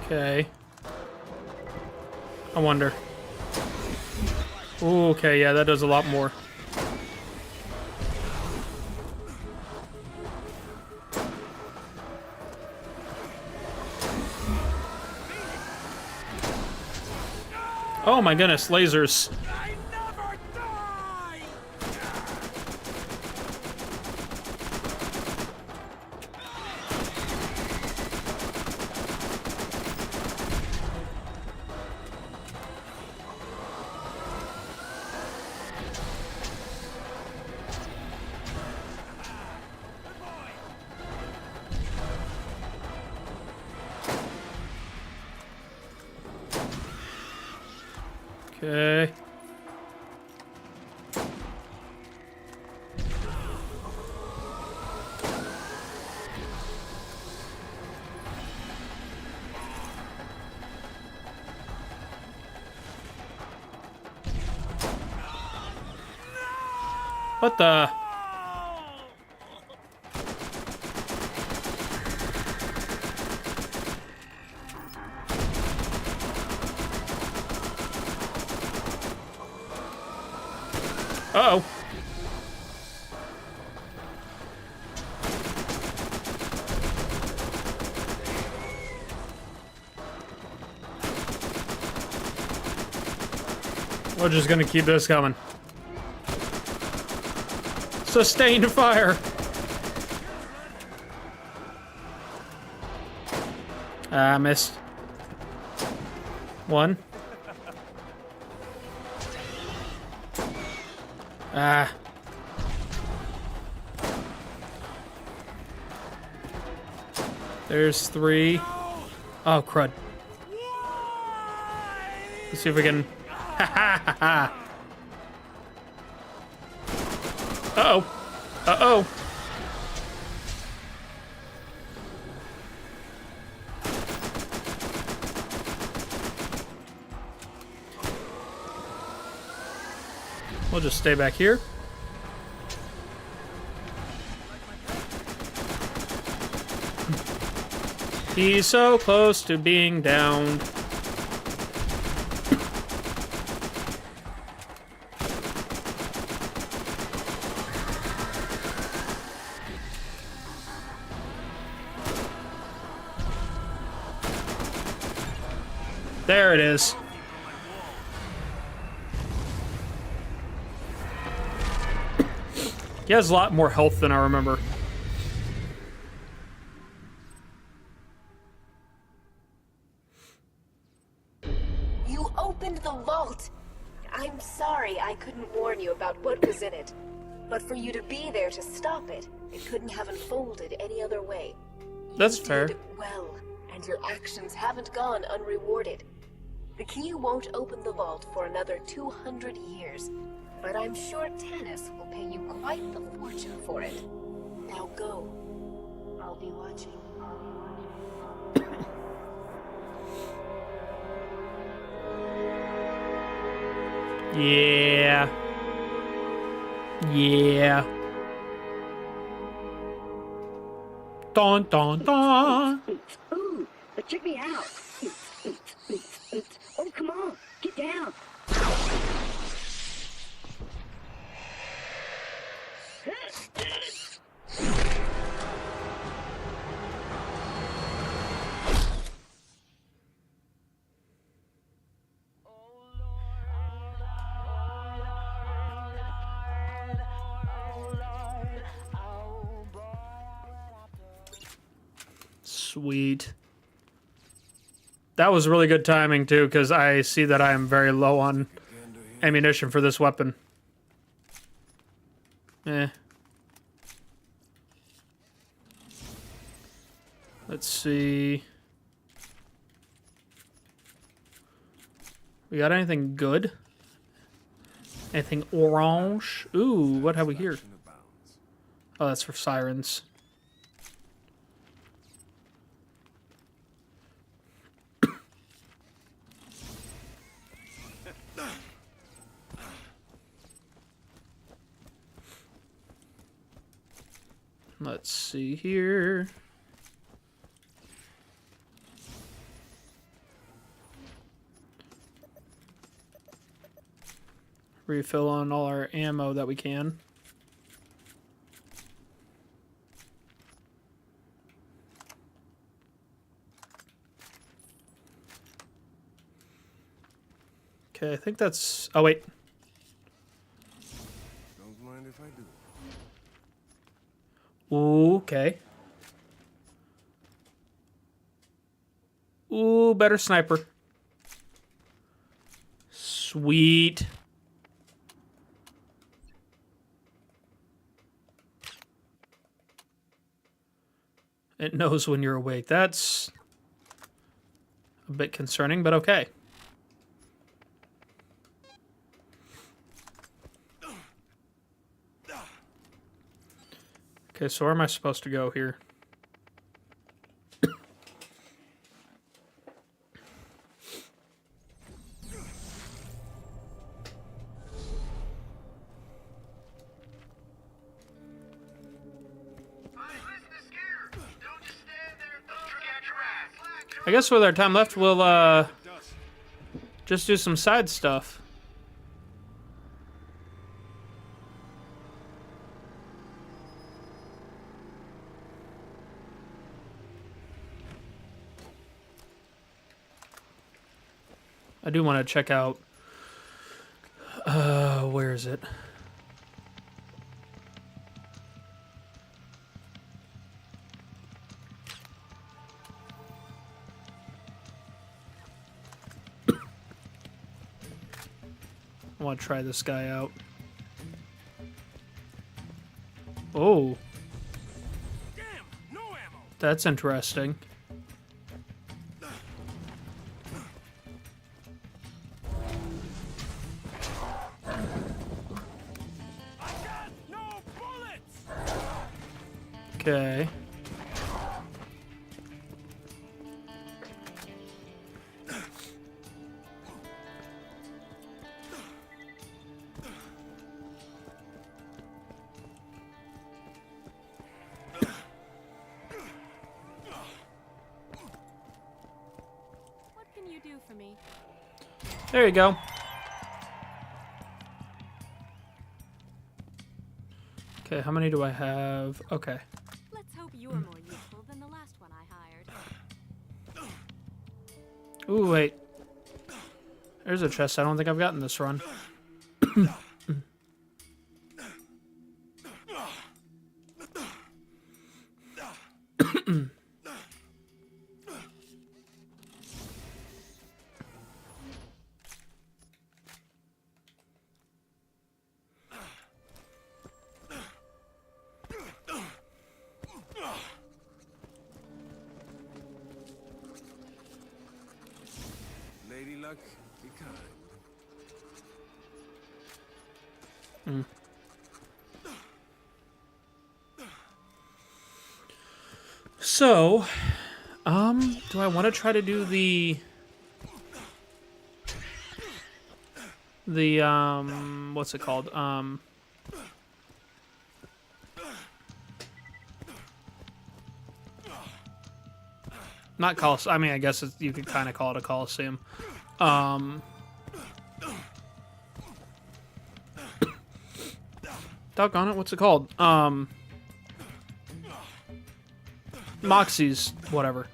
Okay. I wonder. Ooh, okay, yeah, that does a lot more. Oh my goodness, lasers. I never die! Okay. What the? Uh-oh. We're just gonna keep this coming. Sustained fire. Ah, missed. One. Ah. There's 3. Oh, crud. Let's see if we can... Ha ha ha ha. Uh-oh. Uh-oh. We'll just stay back here. He's so close to being downed. There it is. He has a lot more health than I remember. You opened the vault! I'm sorry I couldn't warn you about what was in it. But for you to be there to stop it, it couldn't have unfolded any other way. That's You fair. did well, and your actions haven't gone unrewarded. The key won't open the vault for another 200 years, but I'm sure Tanis will pay you quite the fortune for it. Now go. I'll be watching. Yeah. Yeah. Dun dun dun. Ooh, but check me out. Oh, come on, get down. Sweet. That was really good timing, too, because I see that I am very low on ammunition for this weapon. Eh. Let's see. We got anything good? Anything orange? Ooh, what have we here? Oh, that's for sirens. Let's see here. Refill on all our ammo that we can. Okay, I think that's... Oh, wait. Don't mind if I do. Ooh, okay. Ooh, better sniper. Sweet. It knows when you're awake. That's a bit concerning, but okay. Okay, so where am I supposed to go here? I guess with our time left, we'll just do some side stuff. I do want to check out is it? I want to try this guy out. Oh, Damn, no ammo. that's interesting. I got no bullets. Okay. What can you do for me? There you go. Okay, how many do I have? Okay. Let's hope you're more useful than the last one I hired. Ooh, wait. There's a chest I don't think I've gotten this run. Lady Luck, be kind. So, do I want to try to do the what's it called? Not Coliseum. I mean, I guess you could kind of call it a Coliseum. Doggone it, what's it called? Moxie's, whatever.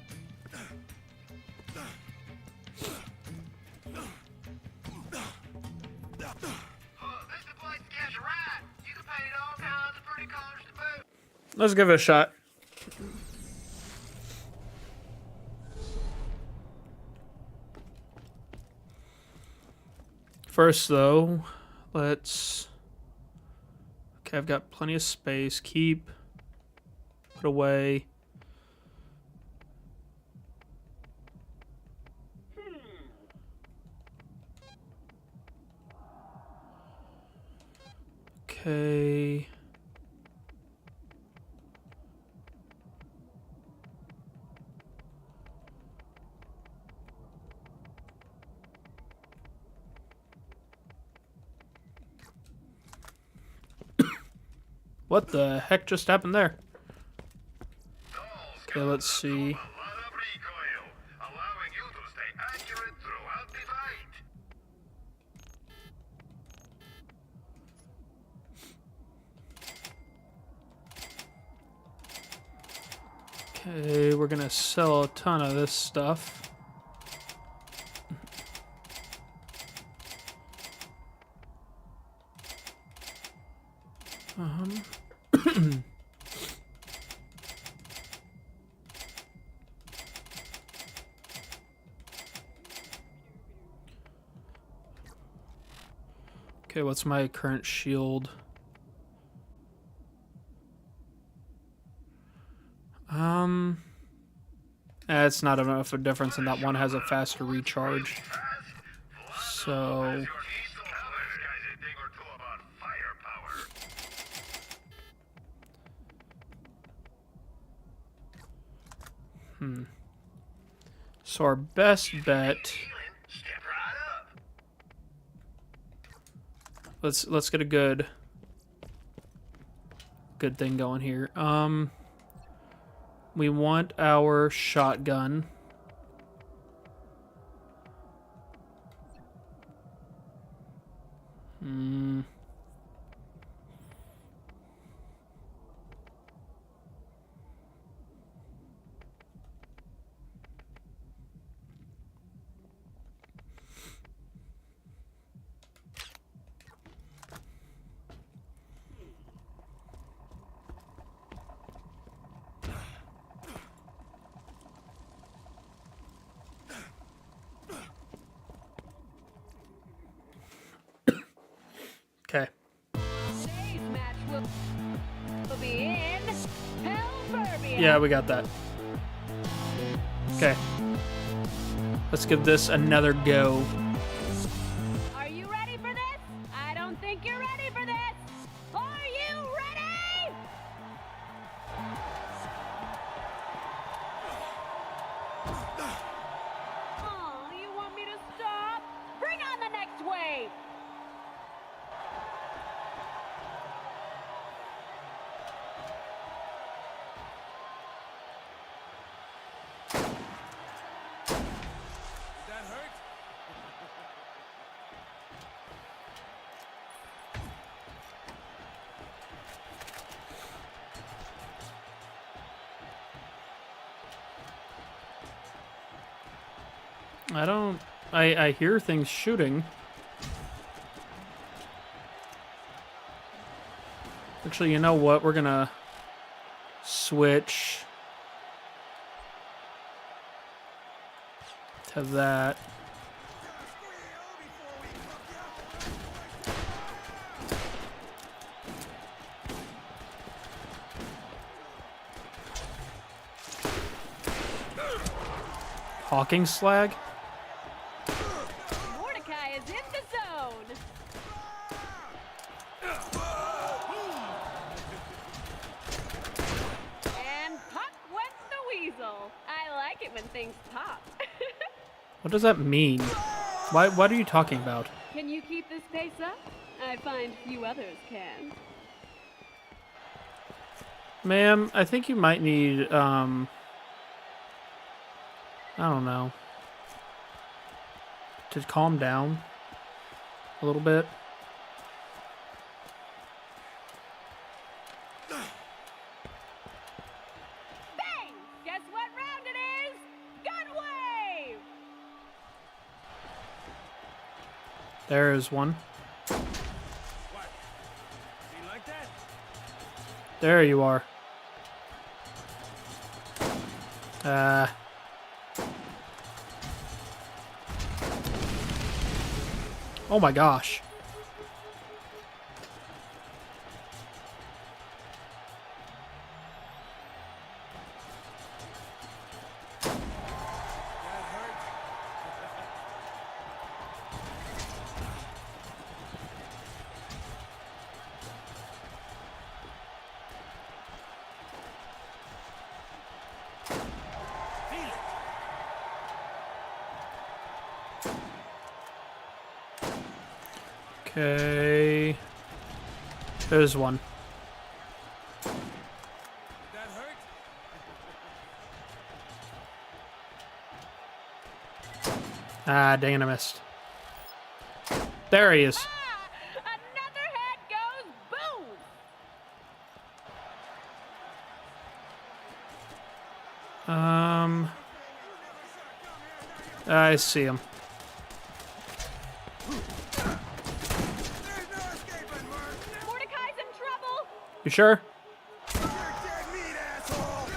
Let's give it a shot. First, though, let's... Okay, I've got plenty of space. Keep. Put away. Okay. What the heck just happened there? Okay, let's see. Okay, we're gonna sell a ton of this stuff. Okay, what's my current shield? It's not enough of a difference, and that one has a faster recharge. So... So our best bet... Let's get a good thing going here. We want our shotgun. Okay. Today's match will be in Helverbia. Yeah, we got that. Okay. Let's give this another go. Are you ready for this? I don't think you're ready for this. Are you ready? Oh, you want me to stop? Bring on the next wave. Did that hurt? I hear things shooting. Actually, you know what? We're gonna switch to that. Hawking slag? Mordecai is in the zone. And pop went the weasel. I like it when things pop. What does that mean? What are you talking about? Can you keep this pace up? I find few others can. Ma'am, I think you might need, I don't know, to calm down a little bit. Bang! Guess what round it is? Gun wave! There is one. What? You like that? There you are. Oh my gosh. That hurt? Feel it. Okay. There's one. Did that hurt? Ah, dang it, I missed. There he is. Ah! Another head goes boom! I see him. There's no escaping, Mark. Mordecai's in trouble! You sure? You're dead meat, asshole.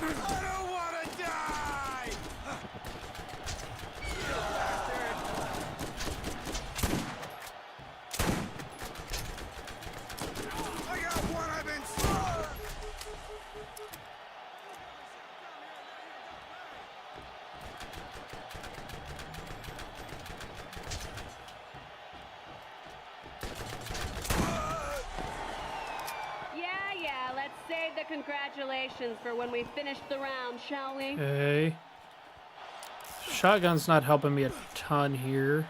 I don't want to die. Bastard. I got one. I've been slow. Yeah, let's save the congratulations for when we finish the round, shall we? Okay. Shotgun's not helping me a ton here.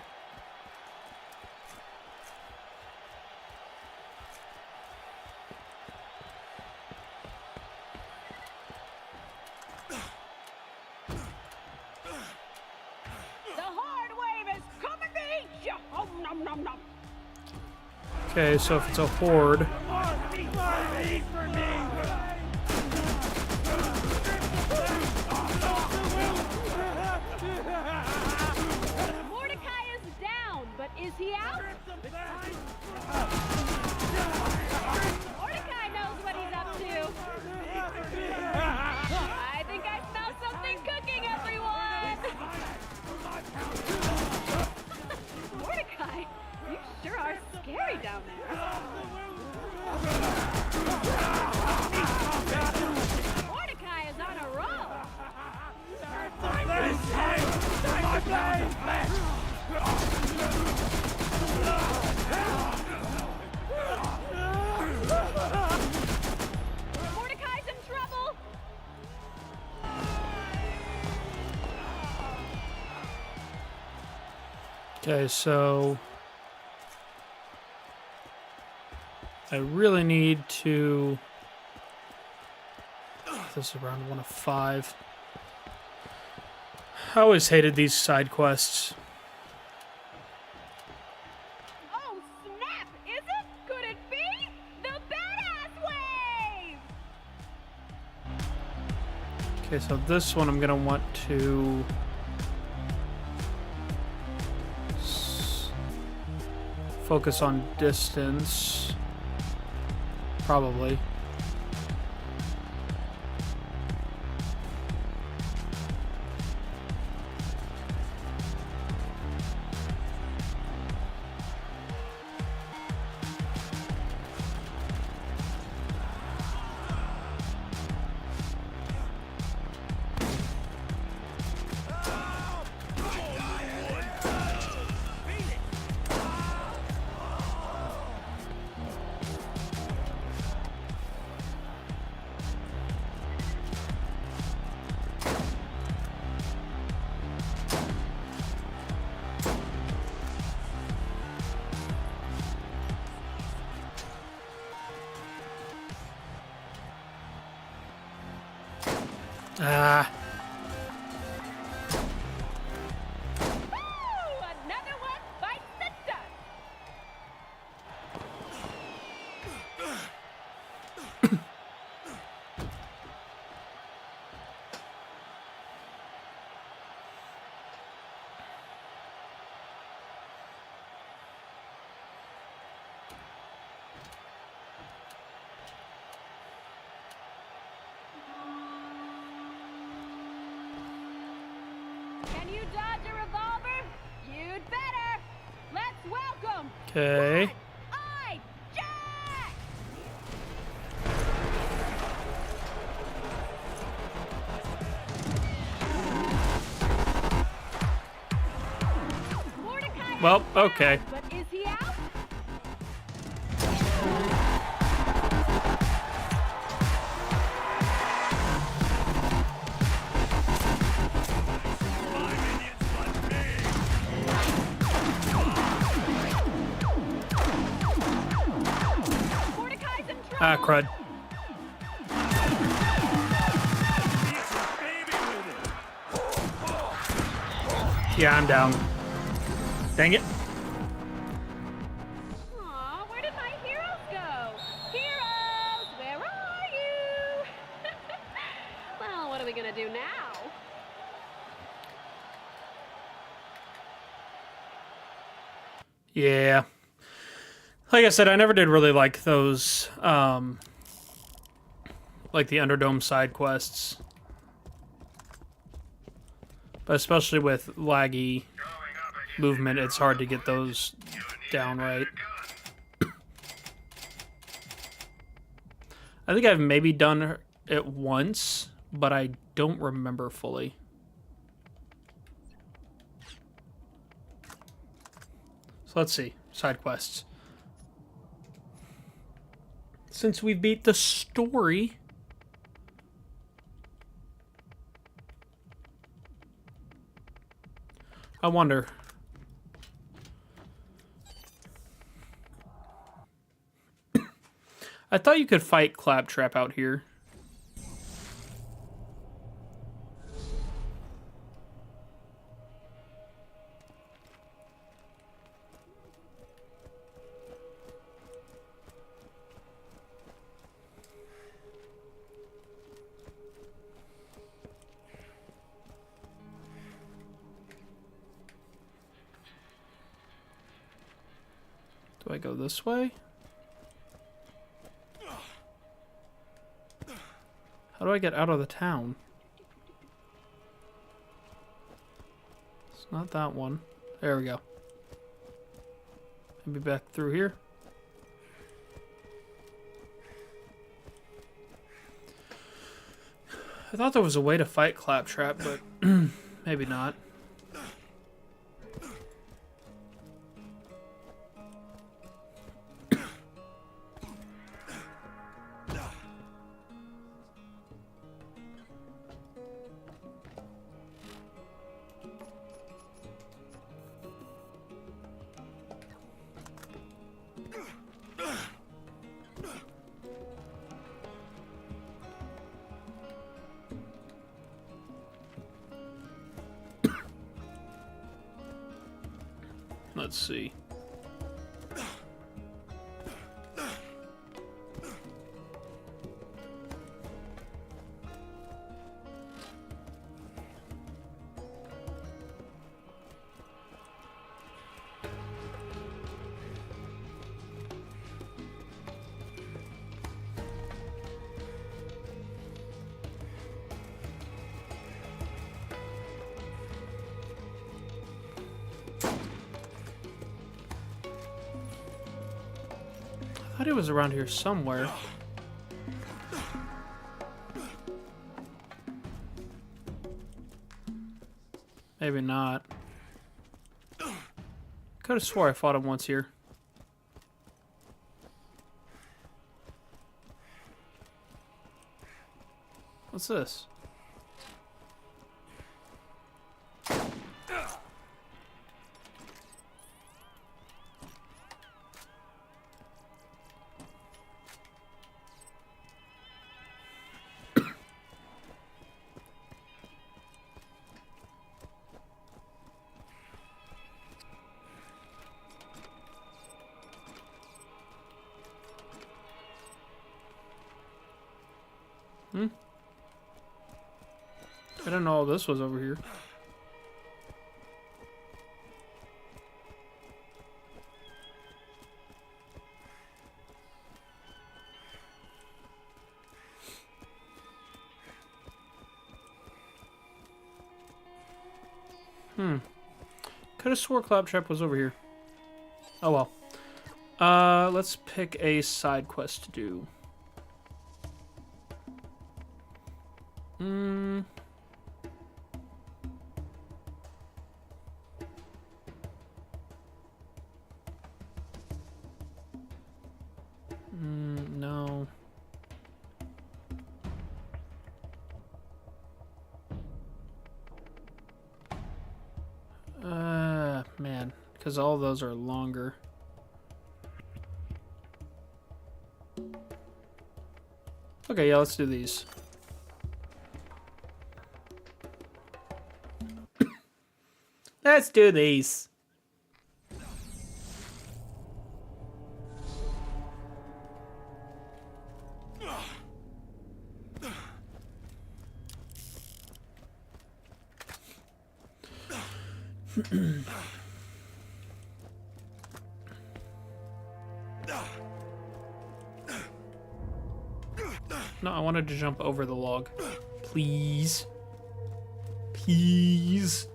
The hard wave is coming to eat you! Oh, nom nom nom! Okay, so if it's a horde, Mordecai is down, but is he out? Mordecai knows what he's up to. I think I smell something cooking, everyone! Mordecai, you sure are are scary down there. Mordecai is on a roll. Mordecai's in trouble. Okay, so I really need to. This is round 1 of 5. I always hated these side quests. Oh, snap! Is it? Could it be? The badass wave! Okay, so this one I'm gonna want to focus on distance, probably. Ah. Woo! Another one bites the dust. Can you dodge a revolver? You'd better. Let's welcome Okay. Eye Jack! Mordecai Well, is down, okay. But is he out? Mordecai's in trouble. Ah, crud. Yeah, I'm down. Dang it. Aw, where did my heroes go? Heroes, where are you? Well, what are we gonna do now? Yeah. Like I said, I never did really like those, like the Underdome side quests. But especially with laggy movement, it's hard to get those down right. I think I've maybe done it once, but I don't remember fully. So let's see. Side quests. Since we beat the story, I wonder. I thought you could fight Claptrap out here. Do I go this way? How do I get out of the town? It's not that one. There we go. Maybe back through here. I thought there was a way to fight Claptrap, but maybe not. Let's see. I thought it was around here somewhere. Maybe not. Could have swore I fought him once here. What's this? I didn't know all this was over here. Could have swore Claptrap was over here. Oh well. Let's pick a side quest to do. No. Man, because all those are longer. Okay, yeah, let's do these. Let's do these. No, I wanted to jump over the log. Please. Please.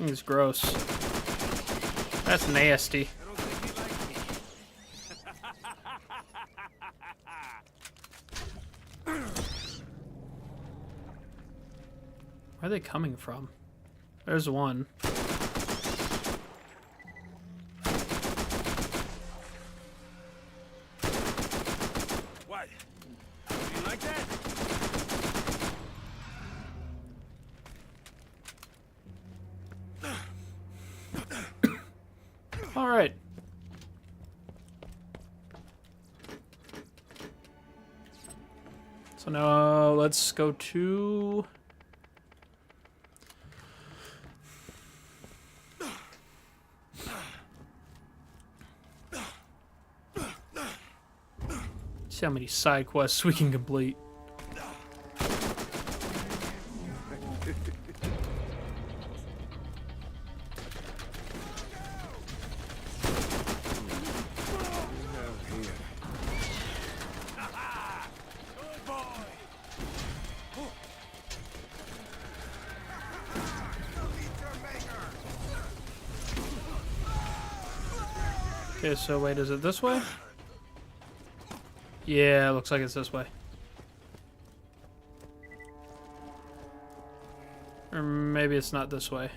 It's gross. That's nasty. Where are they coming from? There's one. What? You like that? All right, So now let's go to... see how many side quests we can complete. Okay, so wait, is it this way? Yeah, it looks like it's this way. Or maybe it's not this way.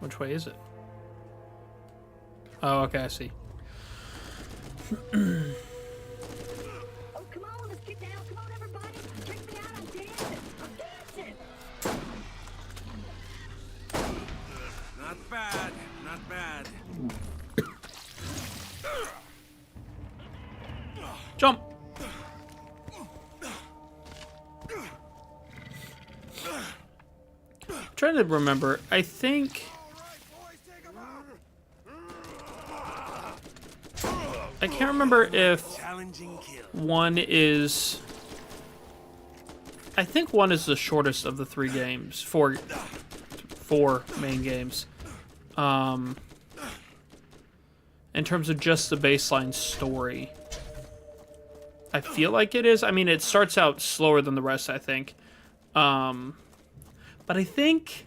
Which way is it? Oh, okay, I see. Oh, come on, let's get down. Come on, everybody. Check me out. I'm dancing. I'm dancing. Not bad, not bad. Jump! I'm trying to remember. I think... I can't remember if Challenging kill. one is... I think one is the shortest of the 3 games. Four main games. In terms of just the baseline story. I feel like it is. I mean, it starts out slower than the rest, I think. But I think...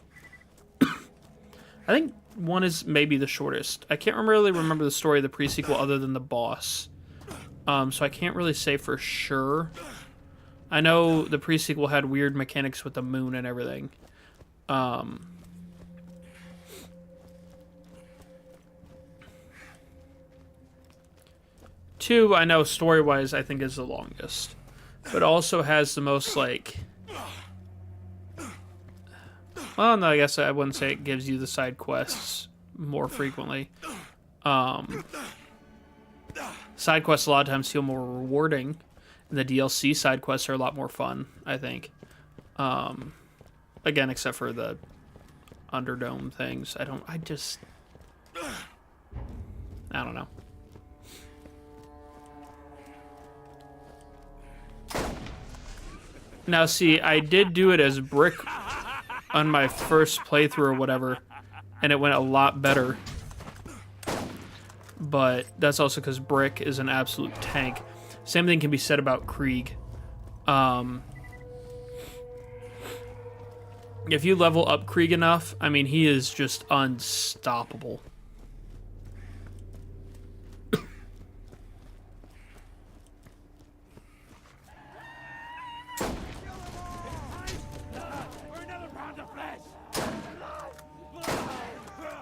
I think one is maybe the shortest. I can't really remember the story of the pre-sequel other than the boss. So I can't really say for sure. I know the pre-sequel had weird mechanics with the moon and everything. 2, I know story-wise, I think is the longest. But also has the most, like... Well, no, I guess I wouldn't say it gives you the side quests more frequently. Side quests a lot of times feel more rewarding, and the DLC side quests are a lot more fun, I think. Again, except for the Underdome things. I don't know. Now, see, I did do it as Brick on my first playthrough or whatever, and it went a lot better. But that's also because Brick is an absolute tank. Same thing can be said about Krieg. If you level up Krieg enough, I mean, he is just unstoppable.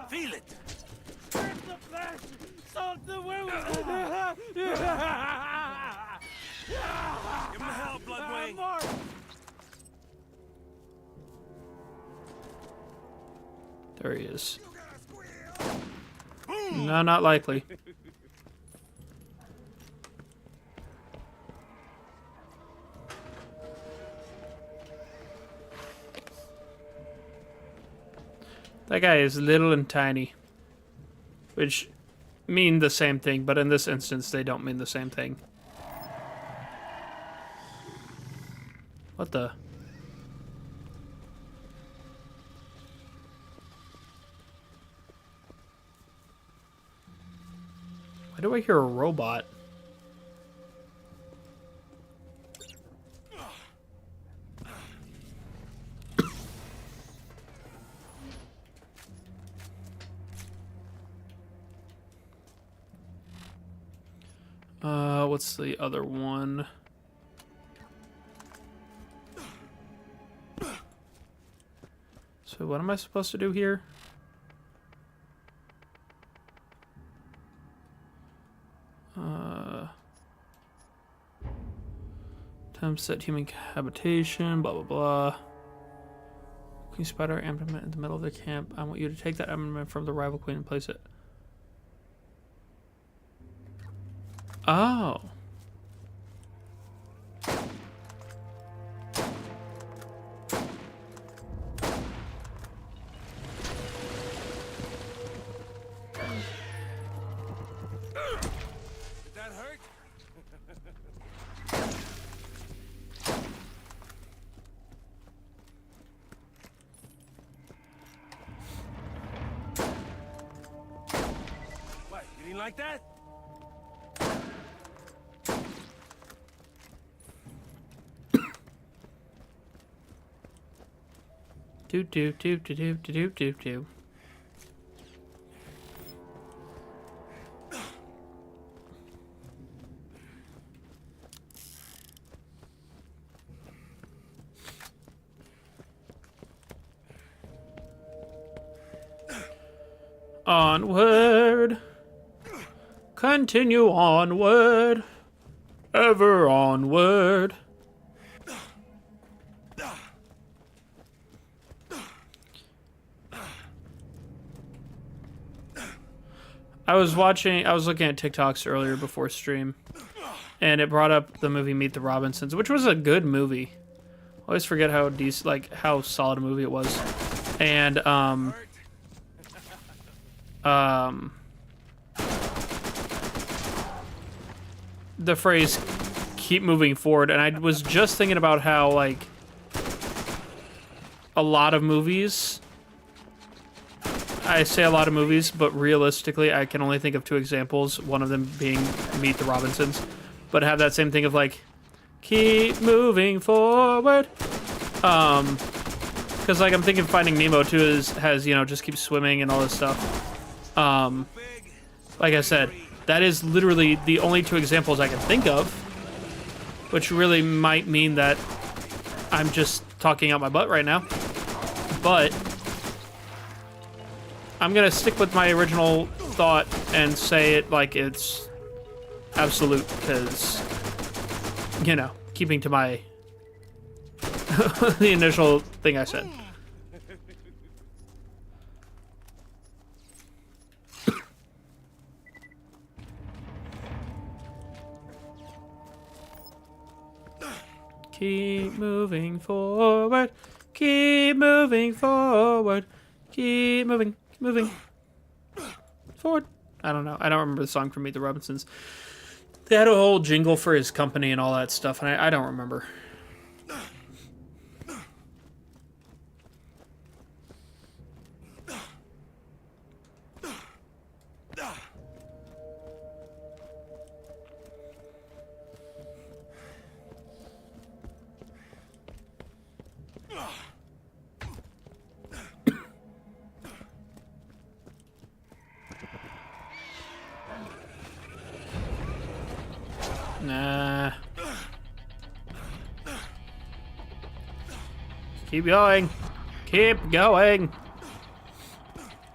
Feel it. Give him hell, Bloodwing. There he is. No, not likely. That guy is little and tiny, which mean the same thing, but in this instance, they don't mean the same thing. What the? Why do I hear a robot? What's the other one? So what am I supposed to do here? Attempts at human habitation, blah, blah, blah. Queen Spider implement in the middle of the camp. I want you to take that implement from the rival queen and place it. Oh. Did that hurt? What? You didn't like that? Do do do do do do do do do. Onward, continue onward, ever onward. I was looking at TikToks earlier before stream, and it brought up the movie Meet the Robinsons, which was a good movie. I always forget how decent, like how solid a movie it was, and the phrase "keep moving forward," and I was just thinking about how like a lot of movies. I say a lot of movies, but realistically, I can only think of two examples. One of them being Meet the Robinsons, but have that same thing of like, keep moving forward. Because like I'm thinking Finding Nemo too has you know just keep swimming and all this stuff. Like I said, that is literally the only two examples I can think of, which really might mean that I'm just talking out my butt right now, but. I'm gonna stick with my original thought and say it like it's absolute, because, you know, keeping to my the initial thing I said. Keep moving forward. Keep moving forward. Keep moving forward. I don't know. I don't remember the song from Meet the Robinsons. They had a whole jingle for his company and all that stuff, and I don't remember. Nah. Keep going. Keep going.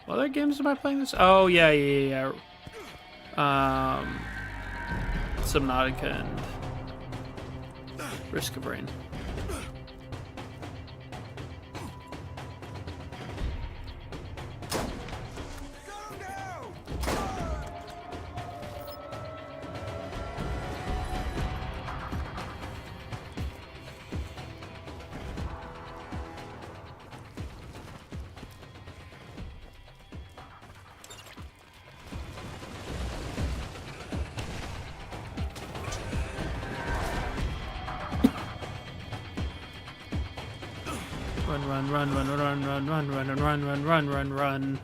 What other games am I playing this? Oh, yeah. Subnautica and Risk of Rain. Run.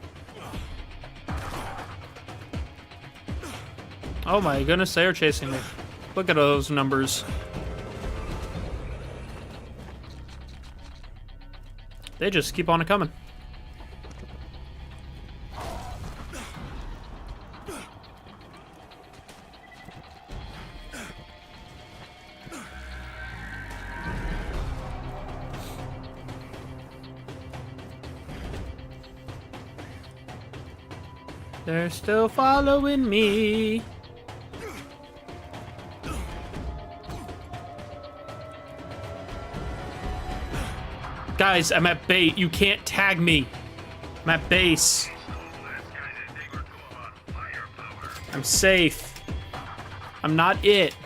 Oh my goodness, they are chasing me. Look at those numbers. They just keep on coming. They're still following me. Guys, I'm at bait. You can't tag me. I'm at base. I'm safe. I'm not it.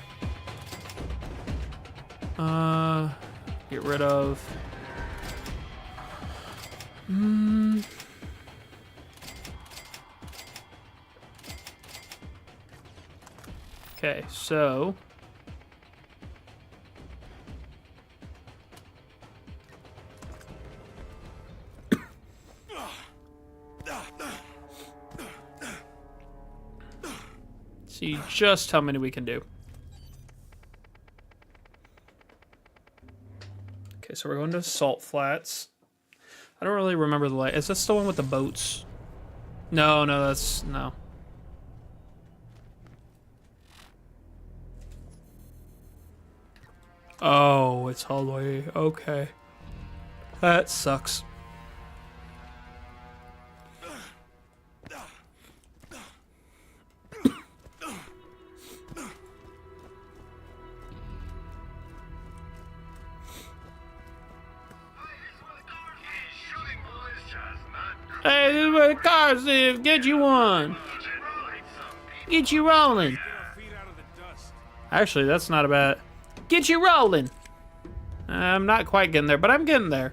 Get rid of... Okay, so... see just how many we can do. Okay, so we're going to Salt Flats. I don't really remember the light. Is this the one with the boats? No, that's... no. Oh, it's all the way... okay. That sucks. Hey, this is where the cars live. Get you one. Get you rolling. Actually, that's not a bad... get you rolling. I'm not quite getting there, but I'm getting there.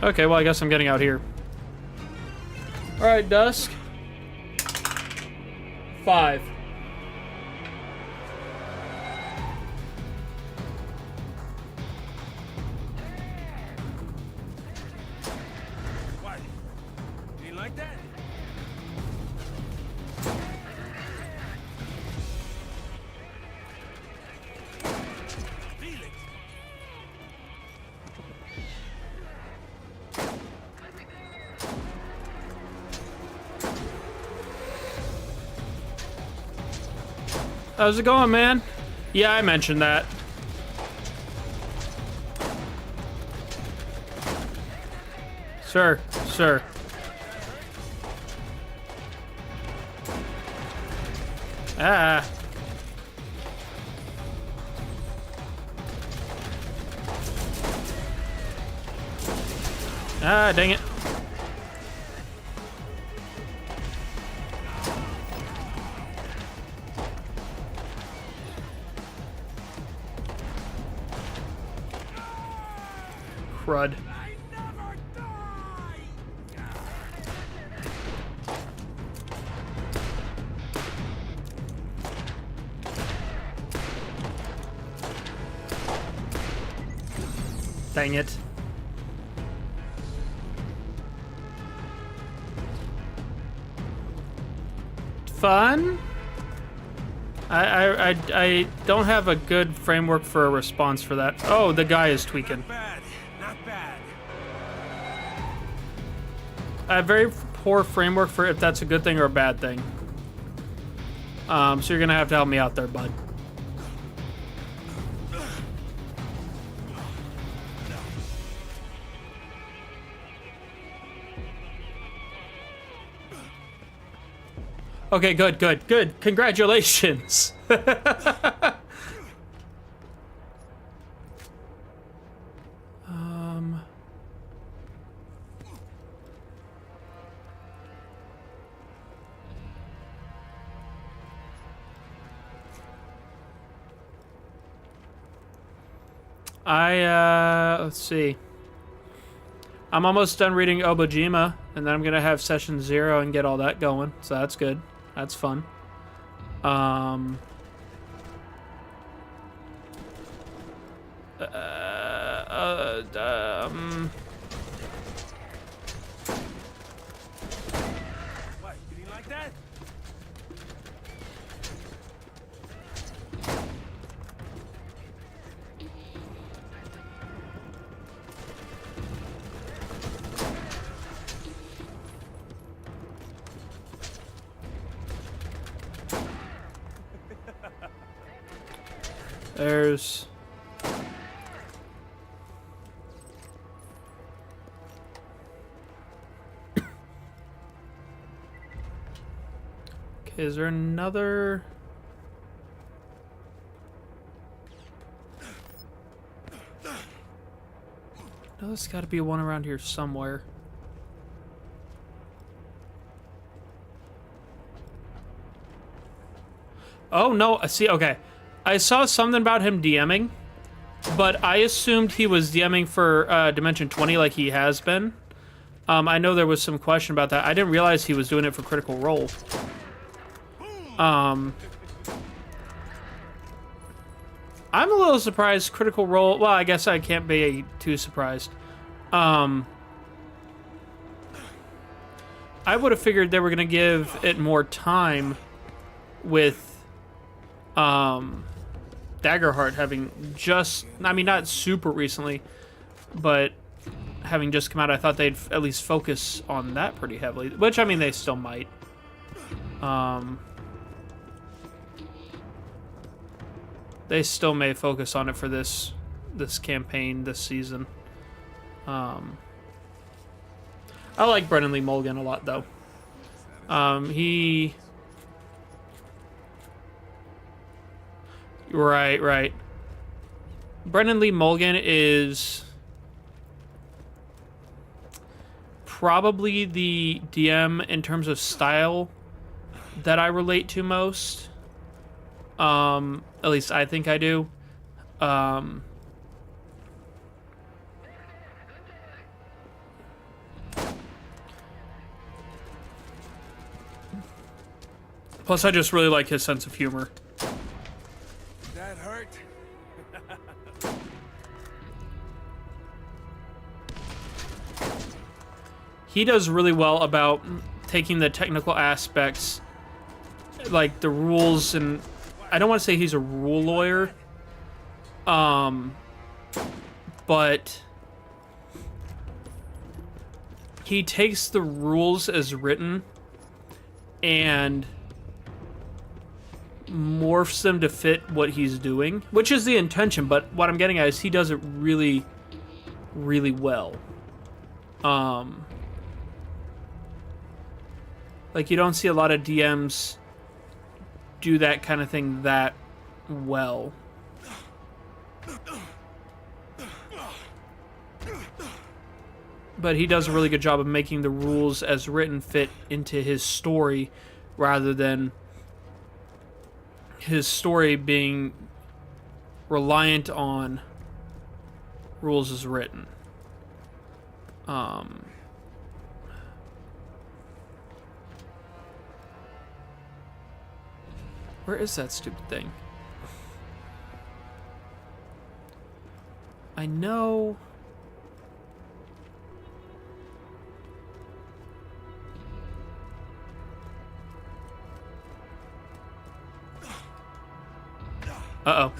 Okay, well, I guess I'm getting out here. Alright, Dusk. 5. What? You didn't like that? Feel it. How's it going, man? Yeah, I mentioned that. Sir. Ah. Ah, dang it. Crud. Dang it. Fun? I don't have a good framework for a response for that. Oh, the guy is tweaking. Bad. Not bad. I have very poor framework for if that's a good thing or a bad thing. So you're gonna have to help me out there, bud. Okay, good. Congratulations. Let's see. I'm almost done reading Obojima, and then I'm gonna have session 0 and get all that going. So that's good. That's fun. What? You didn't like that? There's... Okay, is there another? No, there's got to be one around here somewhere. Oh, no. See, okay. I saw something about him DMing, but I assumed he was DMing for Dimension 20 like he has been. I know there was some question about that. I didn't realize he was doing it for Critical Role. I'm a little surprised Critical Role... Well, I guess I can't be too surprised. I would have figured they were going to give it more time with Daggerheart having just... I mean, not super recently, but having just come out, I thought they'd at least focus on that pretty heavily. Which, I mean, they still might. They still may focus on it for this campaign, this season. I like Brennan Lee Mulligan a lot, though. Right. Brennan Lee Mulligan is probably the DM in terms of style that I relate to most. At least I think I do. Plus, I just really like his sense of humor. That hurt? He does really well about taking the technical aspects, like the rules, and I don't want to say he's a rule lawyer, but he takes the rules as written and morphs them to fit what he's doing, which is the intention, but what I'm getting at is he does it really, really well. Like, you don't see a lot of DMs do that kind of thing that well. But he does a really good job of making the rules as written fit into his story, rather than his story being reliant on rules as written. Where is that stupid thing? I know... Uh-oh.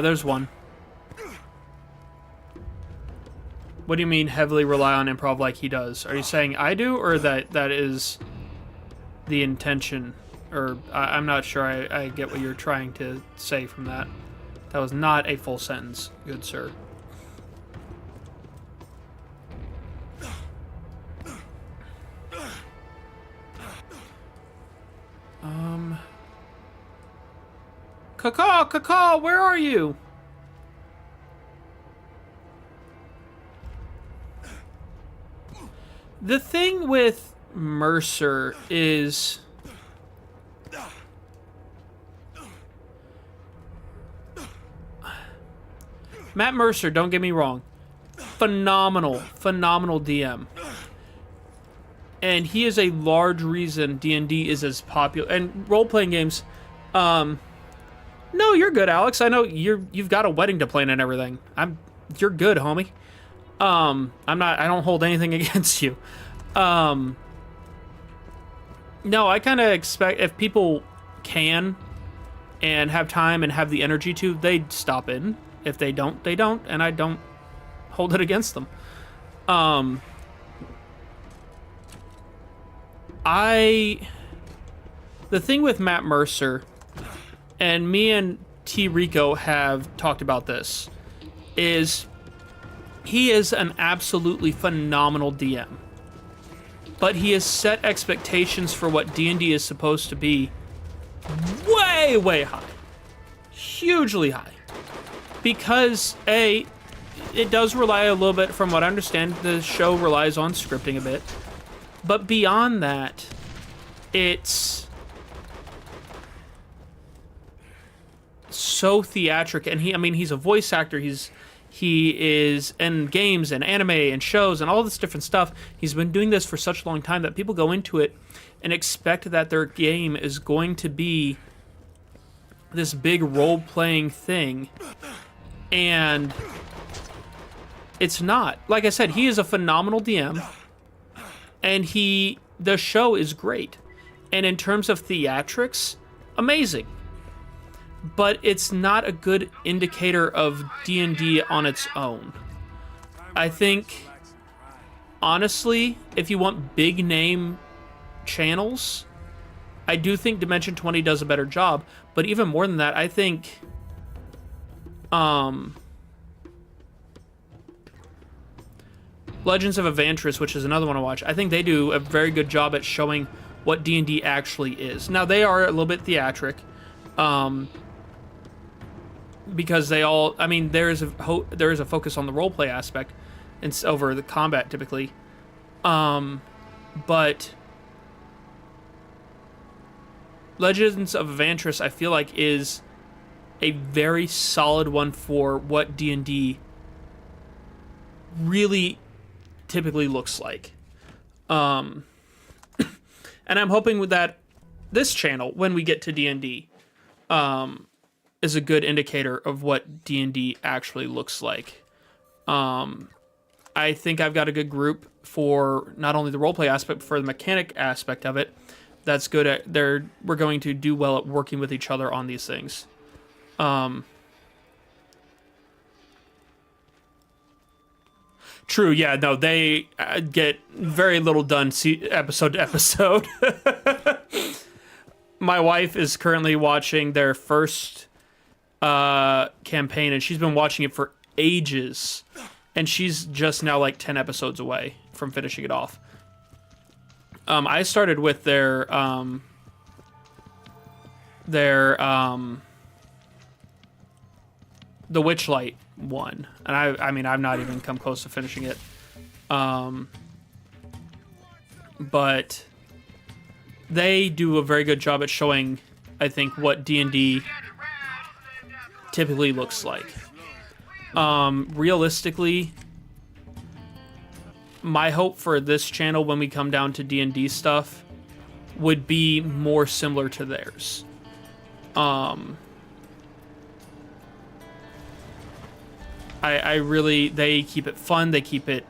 There's one. What do you mean heavily rely on improv like he does? Are you saying I do, or that is the intention? Or I'm not sure I get what you're trying to say from that. That was not a full sentence, good sir. Caw, where are you? The thing with Mercer is... Matt Mercer, don't get me wrong. Phenomenal DM. And he is a large reason D&D is as popular. And role-playing games... No, you're good, Alex. I know you've got a wedding to plan and everything. You're good, homie. I don't hold anything against you. No, I kind of expect if people can and have time and have the energy to, they'd stop in. If they don't, they don't, and I don't hold it against them. The thing with Matt Mercer, and me and T. Rico have talked about this, is he is an absolutely phenomenal DM. But he has set expectations for what D&D is supposed to be way, way high. Hugely high. Because, A, it does rely a little bit, from what I understand, the show relies on scripting a bit. But beyond that, it's so theatric. And he's a voice actor. He is in games and anime and shows and all this different stuff. He's been doing this for such a long time that people go into it and expect that their game is going to be this big role-playing thing. And it's not. Like I said, he is a phenomenal DM. And the show is great. And in terms of theatrics, amazing. But it's not a good indicator of D&D on its own. I think, honestly, if you want big name channels, I do think Dimension 20 does a better job. But even more than that, I think Legends of Evantris, which is another one to watch, I think they do a very good job at showing what D&D actually is. Now, they are a little bit theatric. Because they all, there is a focus on the roleplay aspect, and over the combat typically, but Legends of Evantris, I feel like, is a very solid one for what D&D really typically looks like, and I'm hoping with that this channel, when we get to D&D, is a good indicator of what D&D actually looks like. I think I've got a good group for not only the roleplay aspect, but for the mechanic aspect of it. That's good at we're going to do well at working with each other on these things. True, yeah, no, they get very little done episode to episode. My wife is currently watching their first campaign, and she's been watching it for ages, and she's just now like 10 episodes away from finishing it off. I started with their the Witchlight one, and I've not even come close to finishing it, but they do a very good job at showing, I think, what D&D typically looks like. Realistically, my hope for this channel when we come down to D&D stuff would be more similar to theirs. I really, they keep it fun, they keep it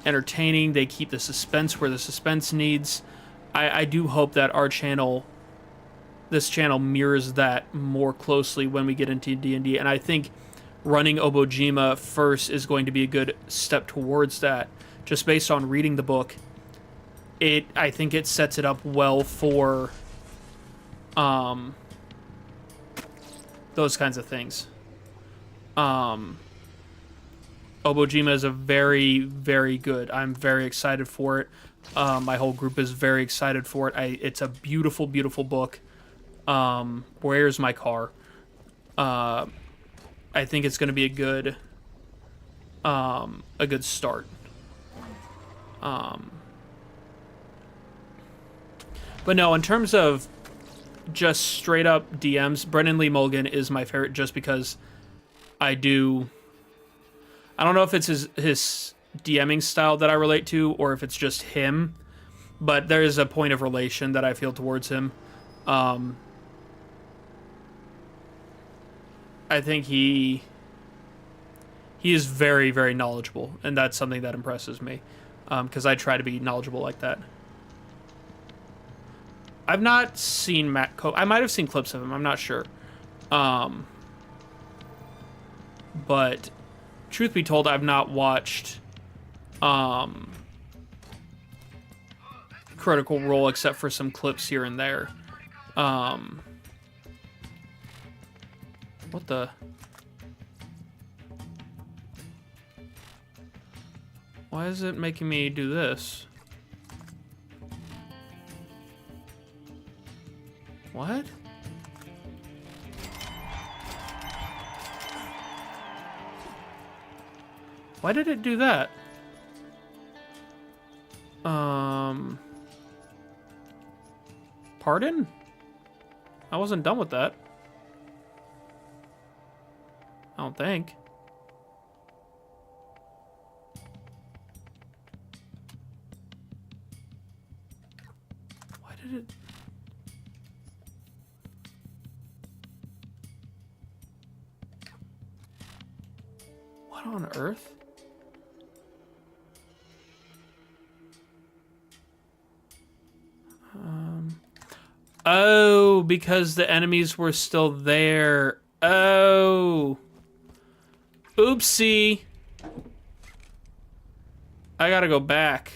entertaining, they keep the suspense where the suspense needs. I do hope that this channel mirrors that more closely when we get into D&D, and I think running Obojima first is going to be a good step towards that, just based on reading the book. I think it sets it up well for those kinds of things. Obojima is a very, very good. I'm very excited for it. My whole group is very excited for it. It's a beautiful, beautiful book. Where's my car? I think it's going to be a good start. But no, in terms of just straight up DMs, Brendan Lee Mulligan is my favorite, just because I don't know if it's his DMing style that I relate to, or if it's just him, but there is a point of relation that I feel towards him. I think he is very, very knowledgeable, and that's something that impresses me, because I try to be knowledgeable like that. I've not seen Matt Cope. I might have seen clips of him. I'm not sure. But truth be told, I've not watched Critical Role except for some clips here and there. What the? Why is it making me do this? What? Why did it do that? Pardon? I wasn't done with that. I don't think. Why did it... What on earth? Oh, because the enemies were still there. Oh. Oopsie. I gotta go back.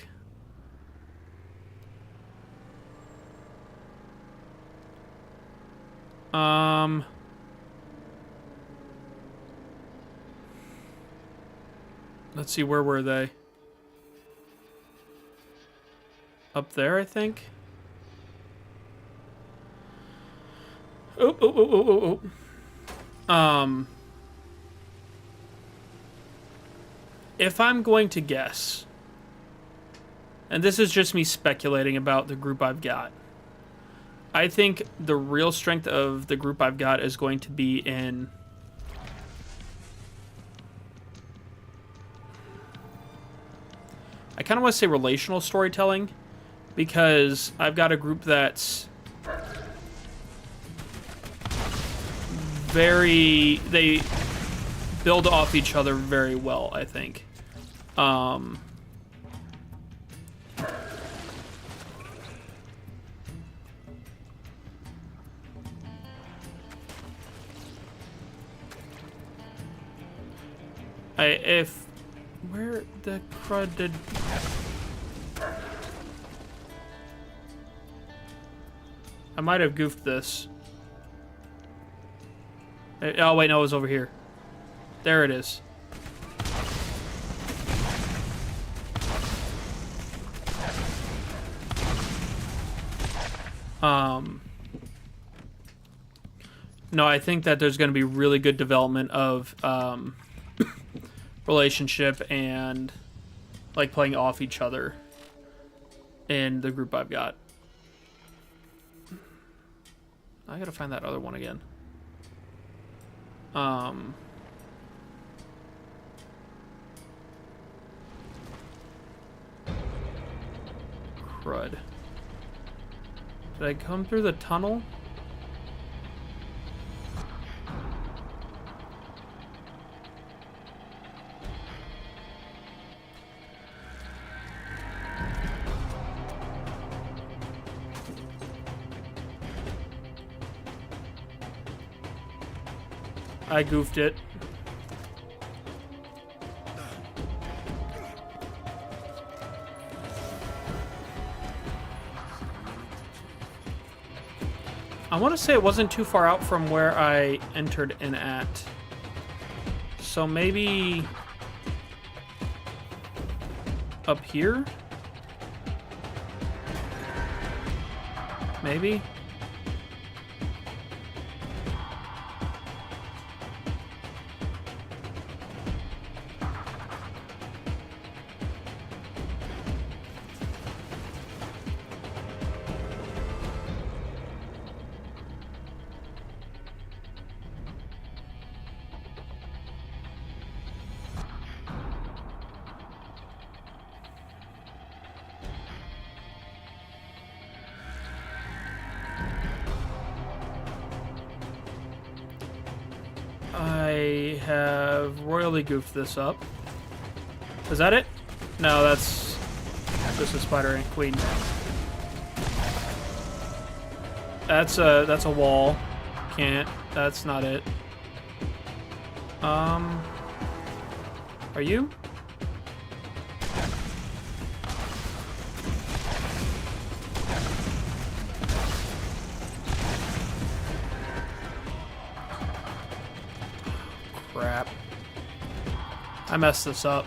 Let's see, where were they? Up there, I think. Oh. If I'm going to guess, and this is just me speculating about the group I've got, I think the real strength of the group I've got is going to be in... I kind of want to say relational storytelling, because I've got a group that's they build off each other very well, I think. Where the crud did... I might have goofed this. Oh, wait, no, it was over here. There it is. No, I think that there's going to be really good development of relationship and like playing off each other in the group I've got. I gotta find that other one again. Crud. Did I come through the tunnel? I goofed it. I want to say it wasn't too far out from where I entered in at. So maybe up here? Maybe? I have royally goofed this up. Is that it? No, that's just a spider ant queen. That's a wall. Can't. That's not it. Are you? Crap. I messed this up.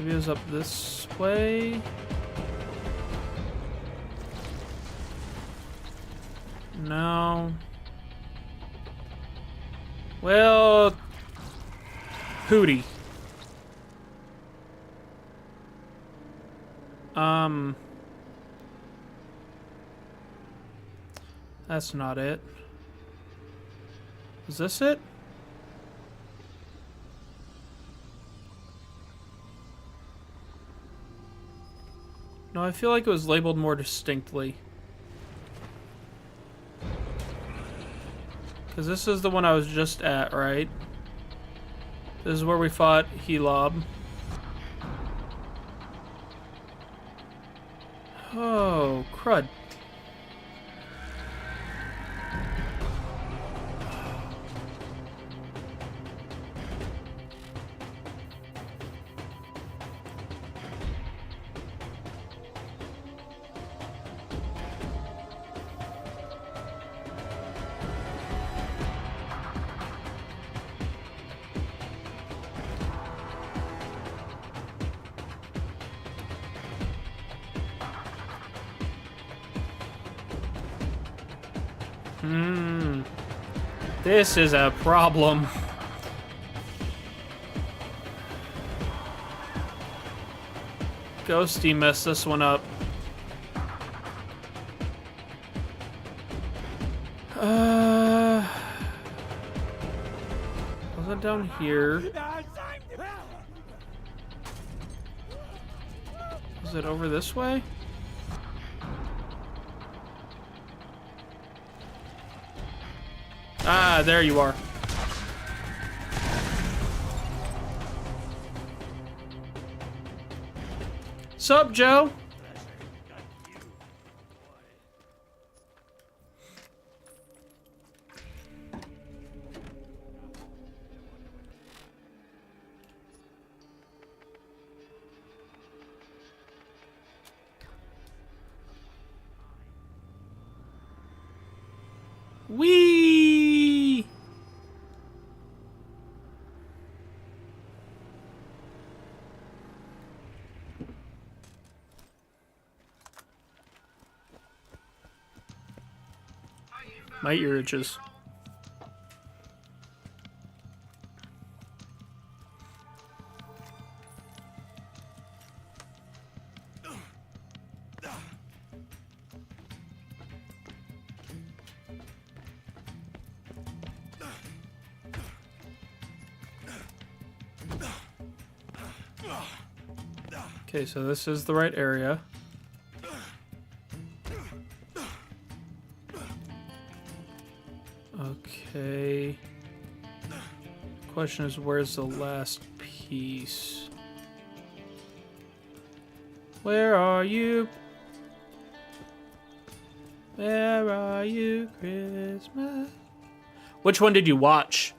Maybe it was up this way. No. Well, Hootie. That's not it. Is this it? No, I feel like it was labeled more distinctly. Because this is the one I was just at, right? This is where we fought Helob. Oh, crud. This is a problem. Ghosty messed this one up. Was it down here? Is it over this way? Ah, there you are. Sup, Joe? Whee! My ear itches. Okay, so this is the right area. Okay. Question is, where's the last piece? Where are you? Where are you, Christmas? Which one did you watch?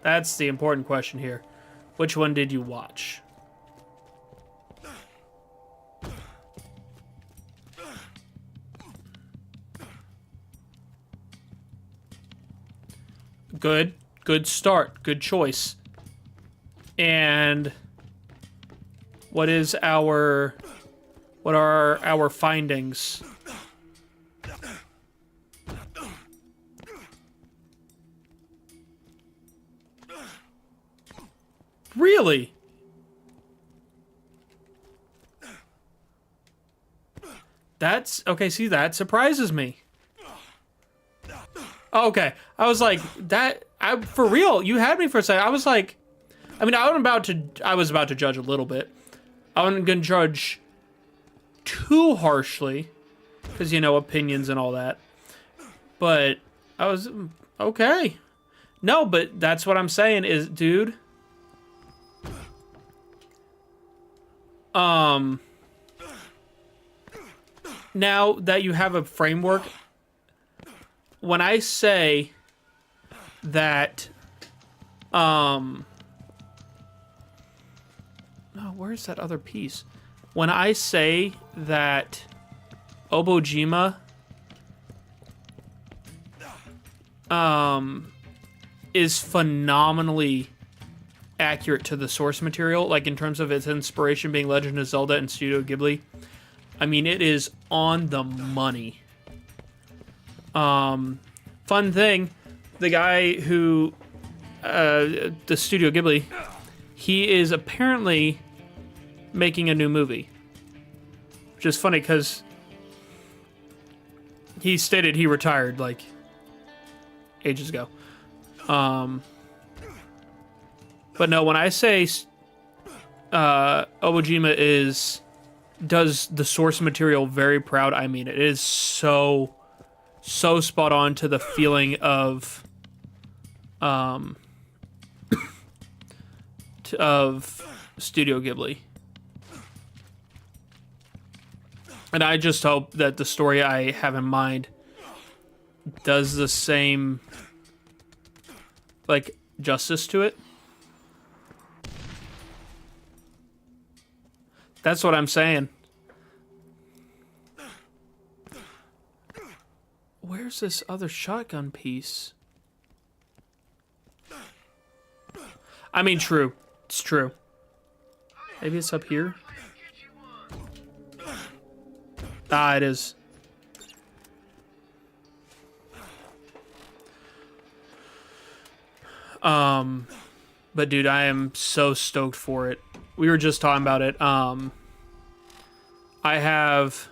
That's the important question here. Which one did you watch? Good start. Good choice. And what are our findings? Really? That's okay, see, that surprises me. Oh, okay. I was like, for real, you had me for a second. I was like, I mean, I was about to judge a little bit. I wasn't gonna judge too harshly, because, you know, opinions and all that. But I was, okay. No, but that's what I'm saying is, dude. Now that you have a framework, when I say that, no, where's that other piece? When I say that Obojima, is phenomenally accurate to the source material, like in terms of its inspiration being Legend of Zelda and Studio Ghibli. I mean, it is on the money. Fun thing, the guy who, the Studio Ghibli, he is apparently making a new movie. Which is funny because he stated he retired like ages ago. But no, when I say Ojima does the source material very proud, I mean it is so spot on to the feeling of Studio Ghibli. And I just hope that the story I have in mind does the same, like, justice to it. That's what I'm saying. Where's this other shotgun piece? I mean, true. It's true. Maybe it's up here? Ah, it is. But dude, I am so stoked for it. We were just talking about it. I have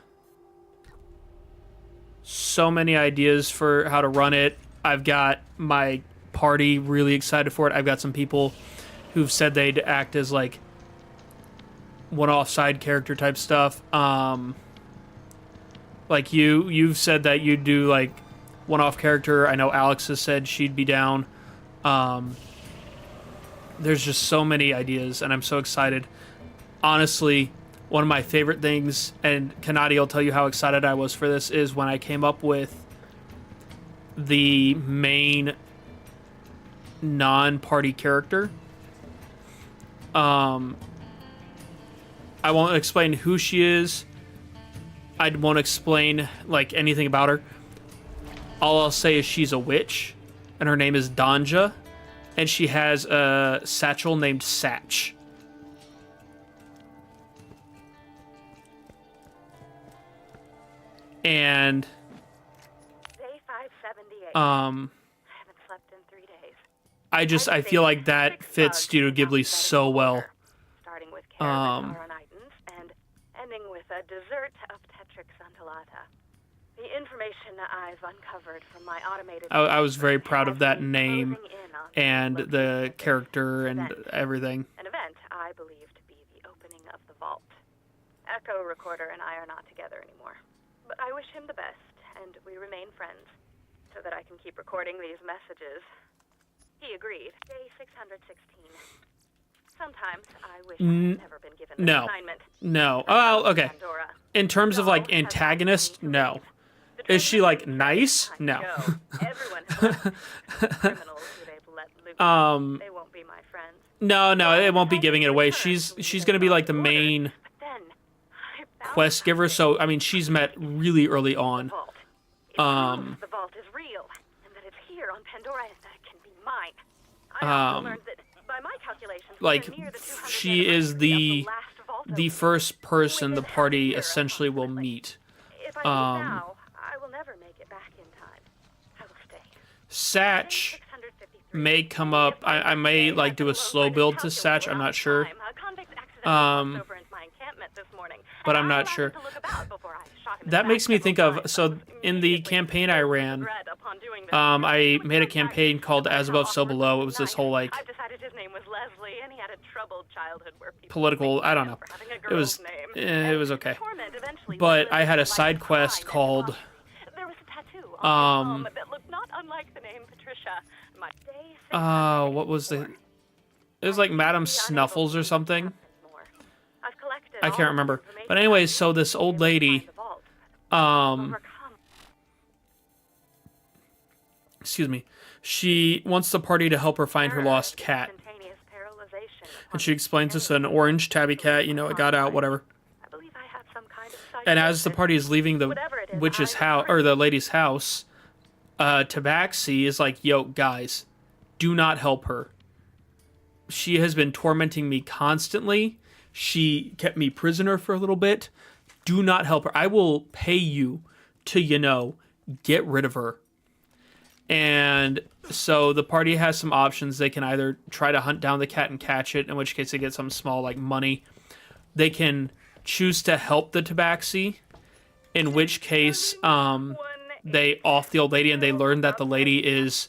so many ideas for how to run it. I've got my party really excited for it. I've got some people who've said they'd act as like one-off side character type stuff. Like you've said that you'd do like one-off character. I know Alex has said she'd be down. There's just so many ideas, and I'm so excited. Honestly, one of my favorite things, and Kanadi will tell you how excited I was for this, is when I came up with the main non-party character. I won't explain who she is. I won't explain like anything about her. All I'll say is she's a witch, and her name is Danja, and she has a satchel named Satch. And Day 578. I haven't slept in 3 days. I feel like that fits Studio Ghibli so well. Starting with Caravan and ending with a dessert of Tetrix Antellata. The information I've uncovered from my automated... I was very proud of that name and the character and everything. An event I believe to be the opening of the vault. Echo Recorder and I are not together anymore. But I wish him the best, and we remain friends, so that I can keep recording these messages. He agreed. Day 616. Sometimes I wish I had never been given this assignment. No. Oh, okay. In terms of, like, antagonist, no. Is she, like, nice? No. Everyone has criminals who they've let loose. They won't be my friends. No, it won't be giving it away. She's gonna be, like, the main quest giver, so, I mean, she's met really early on. The vault is real, and that it's here on Pandora, and that it can be mine. I also learned that, by my calculations, like, she is the first person the party essentially will meet. If I leave now, I will never make it back in time. I will stay. Satch may come up. I may, like, do a slow build to Satch. I'm not sure. But I'm not sure. That makes me think of, so in the campaign I ran, I made a campaign called As Above, So Below. It was this whole, like, political, I don't know. It was okay. But I had a side quest called, what was the, it was like Madam Snuffles or something. I can't remember. But anyways, so this old lady, excuse me, she wants the party to help her find her lost cat. And she explains it's an orange tabby cat, you know, it got out, whatever. And as the party is leaving the witch's house, or the lady's house, Tabaxi is like, yo, guys, do not help her. she has been tormenting me constantly. She kept me prisoner for a little bit. Do not help her. I will pay you to, get rid of her. And so the party has some options. They can either try to hunt down the cat and catch it, in which case they get some small, like, money. They can choose to help the tabaxi, in which case they off the old lady, and they learn that the lady is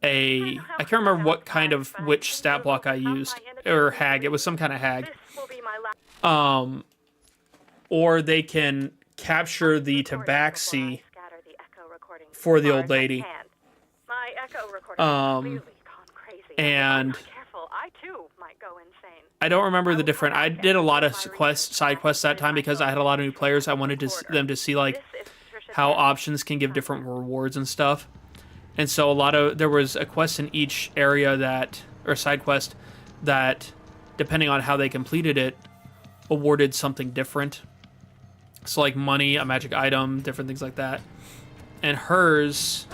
I can't remember what kind of which stat block I used, or hag. It was some kind of hag. Or they can capture the tabaxi for the old lady. And I don't remember the different. I did a lot of side quests that time because I had a lot of new players. I wanted them to see like how options can give different rewards and stuff. And so there was a quest in each area or side quest that, depending on how they completed it, awarded something different. So like money, a magic item, different things like that. And hers,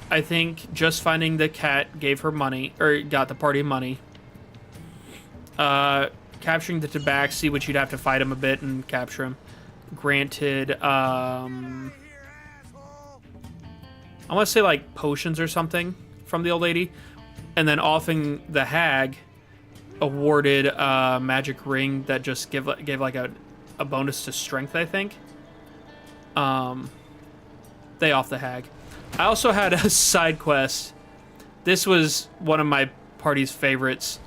I think just finding the cat gave her money, or got the party money. Capturing the tabaxi, which you'd have to fight him a bit and capture him, granted, I want to say like potions or something from the old lady. And then offing the hag awarded a magic ring that just gave like a bonus to strength, I think. They off the hag. I also had a side quest. This was one of my party's favorites.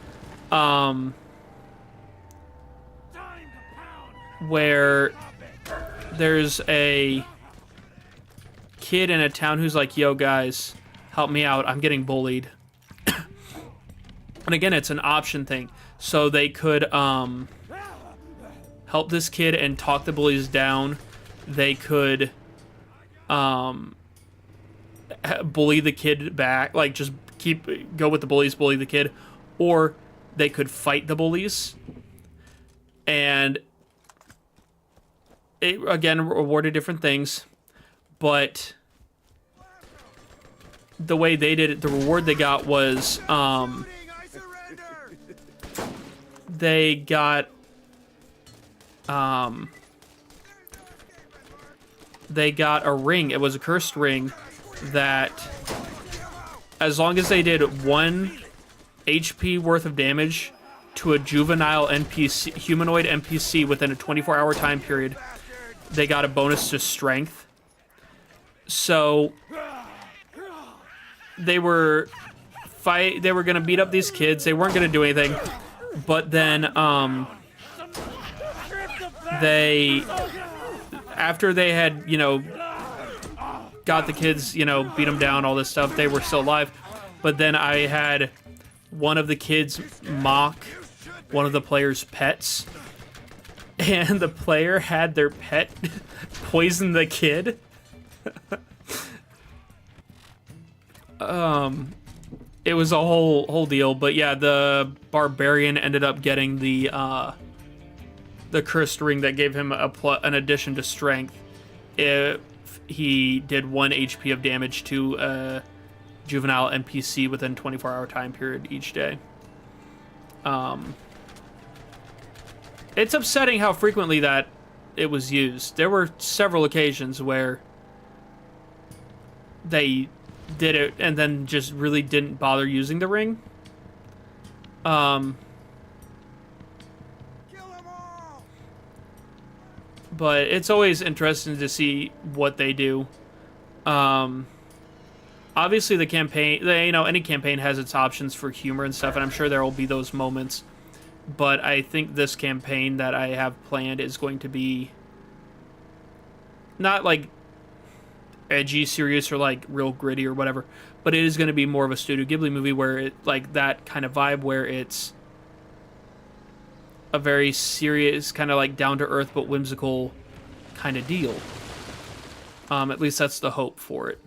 Where there's a kid in a town who's like, yo guys, help me out, I'm getting bullied. And again, it's an option thing. So they could help this kid and talk the bullies down. They could bully the kid back, like just go with the bullies, bully the kid, or they could fight the bullies. And it again rewarded different things, but the way they did it, the reward they got was they got a ring. It was a cursed ring that, as long as they did 1 HP worth of damage to a juvenile NPC, humanoid NPC within a 24-hour time period, they got a bonus to strength. So they were gonna beat up these kids. They weren't gonna do anything, but then after they had got the kids, beat them down, all this stuff, they were still alive. But then I had one of the kids mock one of the player's pets, and the player had their pet poison the kid. It was a whole deal, but yeah, the barbarian ended up getting the cursed ring that gave him an addition to strength if he did 1 HP of damage to a juvenile NPC within 24-hour time period each day. It's upsetting how frequently that it was used. There were several occasions where they did it and then just really didn't bother using the ring. But it's always interesting to see what they do. Obviously the campaign, any campaign has its options for humor and stuff, and I'm sure there will be those moments. But I think this campaign that I have planned is going to be not like edgy, serious, or like real gritty or whatever, but it is going to be more of a Studio Ghibli movie where it like that kind of vibe where it's a very serious, kind of like down to earth but whimsical kind of deal. At least that's the hope for it.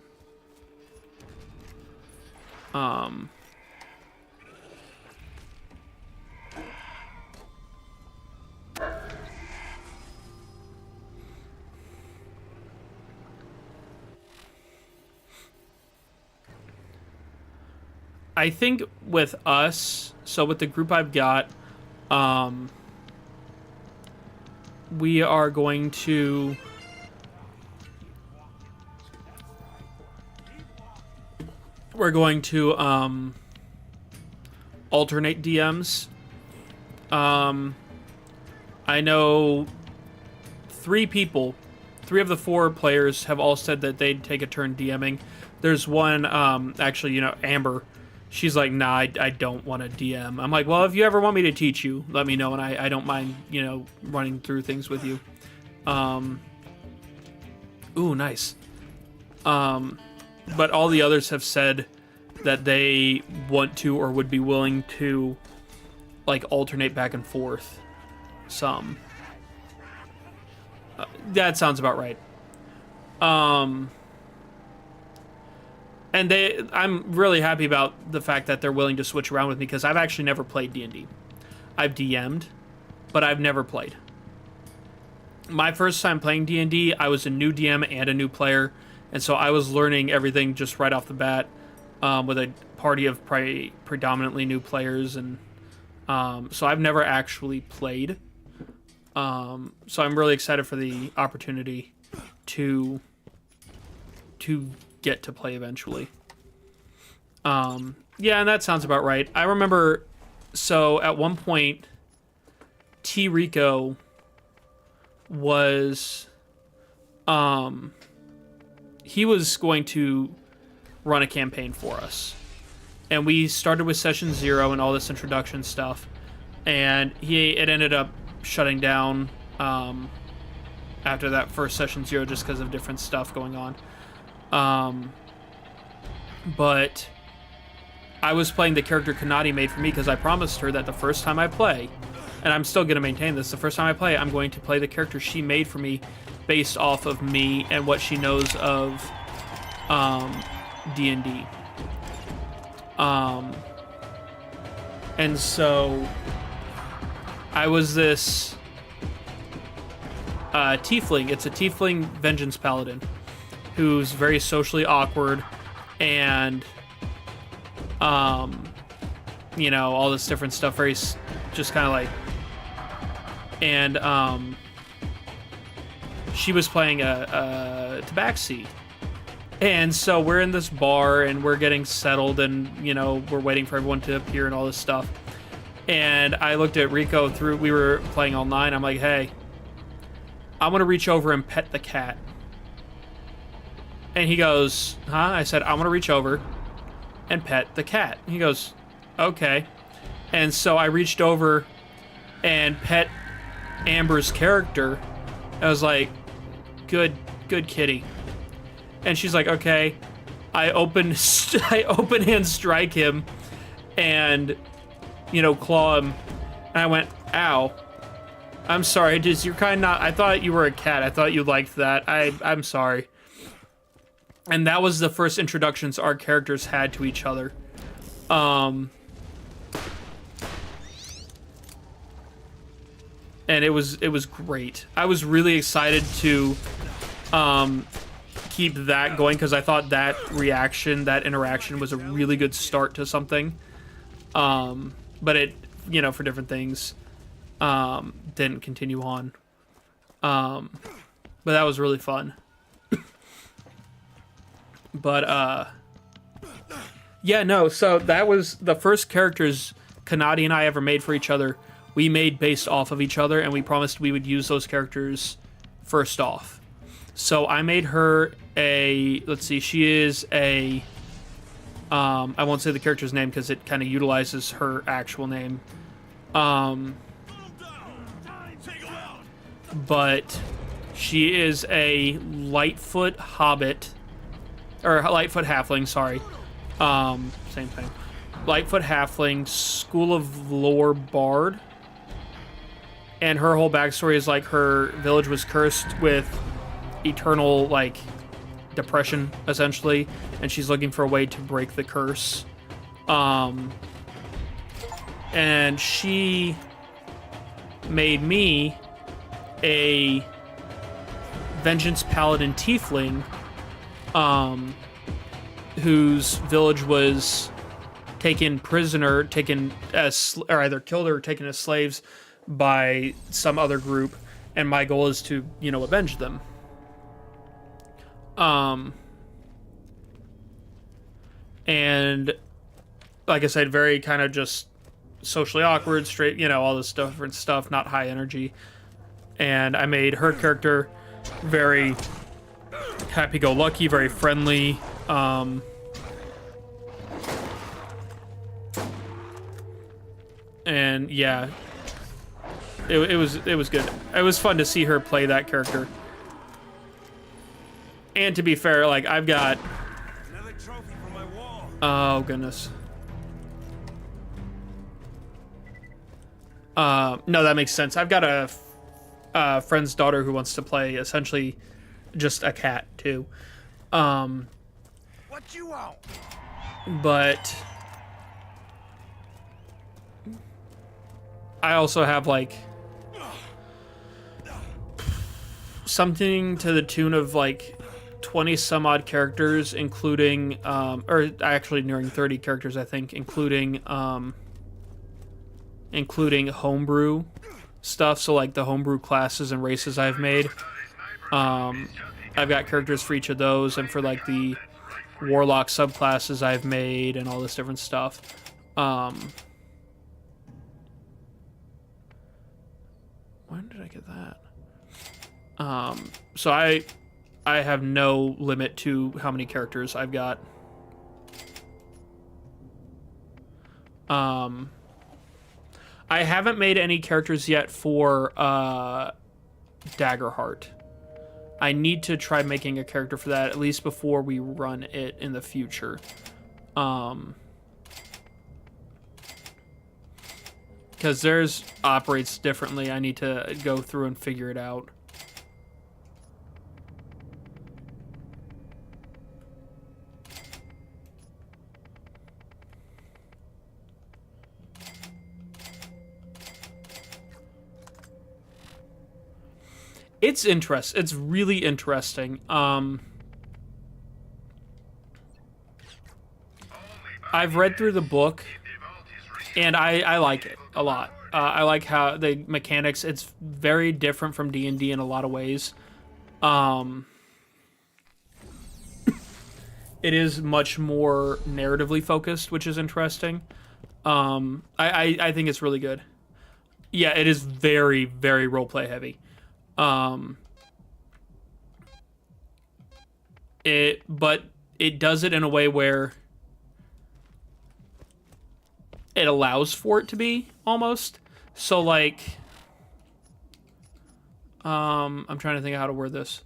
I think with us, So with the group I've got, we are going to alternate DMs. I know 3 people, 3 of the 4 players have all said that they'd take a turn DMing. There's one, actually, Amber. She's like, nah, I don't want to DM. I'm like, well, if you ever want me to teach you, let me know, and I don't mind, running through things with you. Ooh, nice. But all the others have said that they want to or would be willing to, like, alternate back and forth some. That sounds about right. And I'm really happy about the fact that they're willing to switch around with me, because I've actually never played D&D. I've DM'd, but I've never played. My first time playing D&D, I was a new DM and a new player, and so I was learning everything just right off the bat, with a party of predominantly new players, and so I've never actually played. So I'm really excited for the opportunity to get to play eventually. Yeah, and that sounds about right. I remember, so at one point, T. Rico was, he was going to run a campaign for us. And we started with session 0 and all this introduction stuff. And it ended up shutting down after that first session 0 just because of different stuff going on. But I was playing the character Kanati made for me because I promised her that the first time I play, and I'm still going to maintain this, the first time I play, I'm going to play the character she made for me based off of me and what she knows of D&D. And so I was this tiefling. It's a tiefling vengeance paladin who's very socially awkward and all this different stuff, very just kind of like, and she was playing a tabaxi. And so we're in this bar and we're getting settled and, we're waiting for everyone to appear and all this stuff. And I looked at Rico we were playing all 9. I'm like, hey, I want to reach over and pet the cat. And he goes, huh? I said, I want to reach over and pet the cat. He goes, okay. And so I reached over and pet Amber's character. I was like, good kitty. And she's like, okay. I open hand strike him and, claw him. And I went, ow. I'm sorry. You're kind of not, I thought you were a cat. I thought you liked that. I'm sorry. And that was the first introductions our characters had to each other. And it was great. I was really excited to keep that going because I thought that interaction was a really good start to something. But it, for different things, didn't continue on. But that was really fun. But, yeah, no, so that was the first characters Kanati and I ever made for each other. We made based off of each other, and we promised we would use those characters first off. So I made her she is I won't say the character's name because it kind of utilizes her actual name. But she is a Lightfoot Hobbit, or Lightfoot Halfling, sorry. Same thing. Lightfoot Halfling, School of Lore Bard. And her whole backstory is like her village was cursed with eternal, depression, essentially. And she's looking for a way to break the curse. And she made me a Vengeance Paladin Tiefling, whose village was taken prisoner, taken as, or either killed or taken as slaves by some other group, and my goal is to, you know, avenge them. And like I said, very kind of just socially awkward, straight, you know, all this different stuff, not high energy. And I made her character very happy-go-lucky, very friendly. And yeah, it was good. It was fun to see her play that character. And to be fair, like I've got, Another trophy for my wall. oh goodness. No, that makes sense. I've got a friend's daughter who wants to play essentially just a cat too. What you want? But I also have like something to the tune of like 20 some odd characters, including or actually nearing 30 characters, I think, including homebrew stuff. So like the homebrew classes and races I've made. I've got characters for each of those, and for like the warlock subclasses I've made and all this different stuff. When did I get that? So I have no limit to how many characters I've got. I haven't made any characters yet for Daggerheart. I need to try making a character for that, at least before we run it in the future. Because theirs operates differently. I need to go through and figure it out. It's interesting. It's really interesting. I've read through the book, and I like it a lot. I like how the mechanics. It's very different from D&D in a lot of ways. It is much more narratively focused, which is interesting. I think it's really good. Yeah, it is very, very roleplay heavy. But it does it in a way where it allows for it to be, almost. So like, I'm trying to think of how to word this.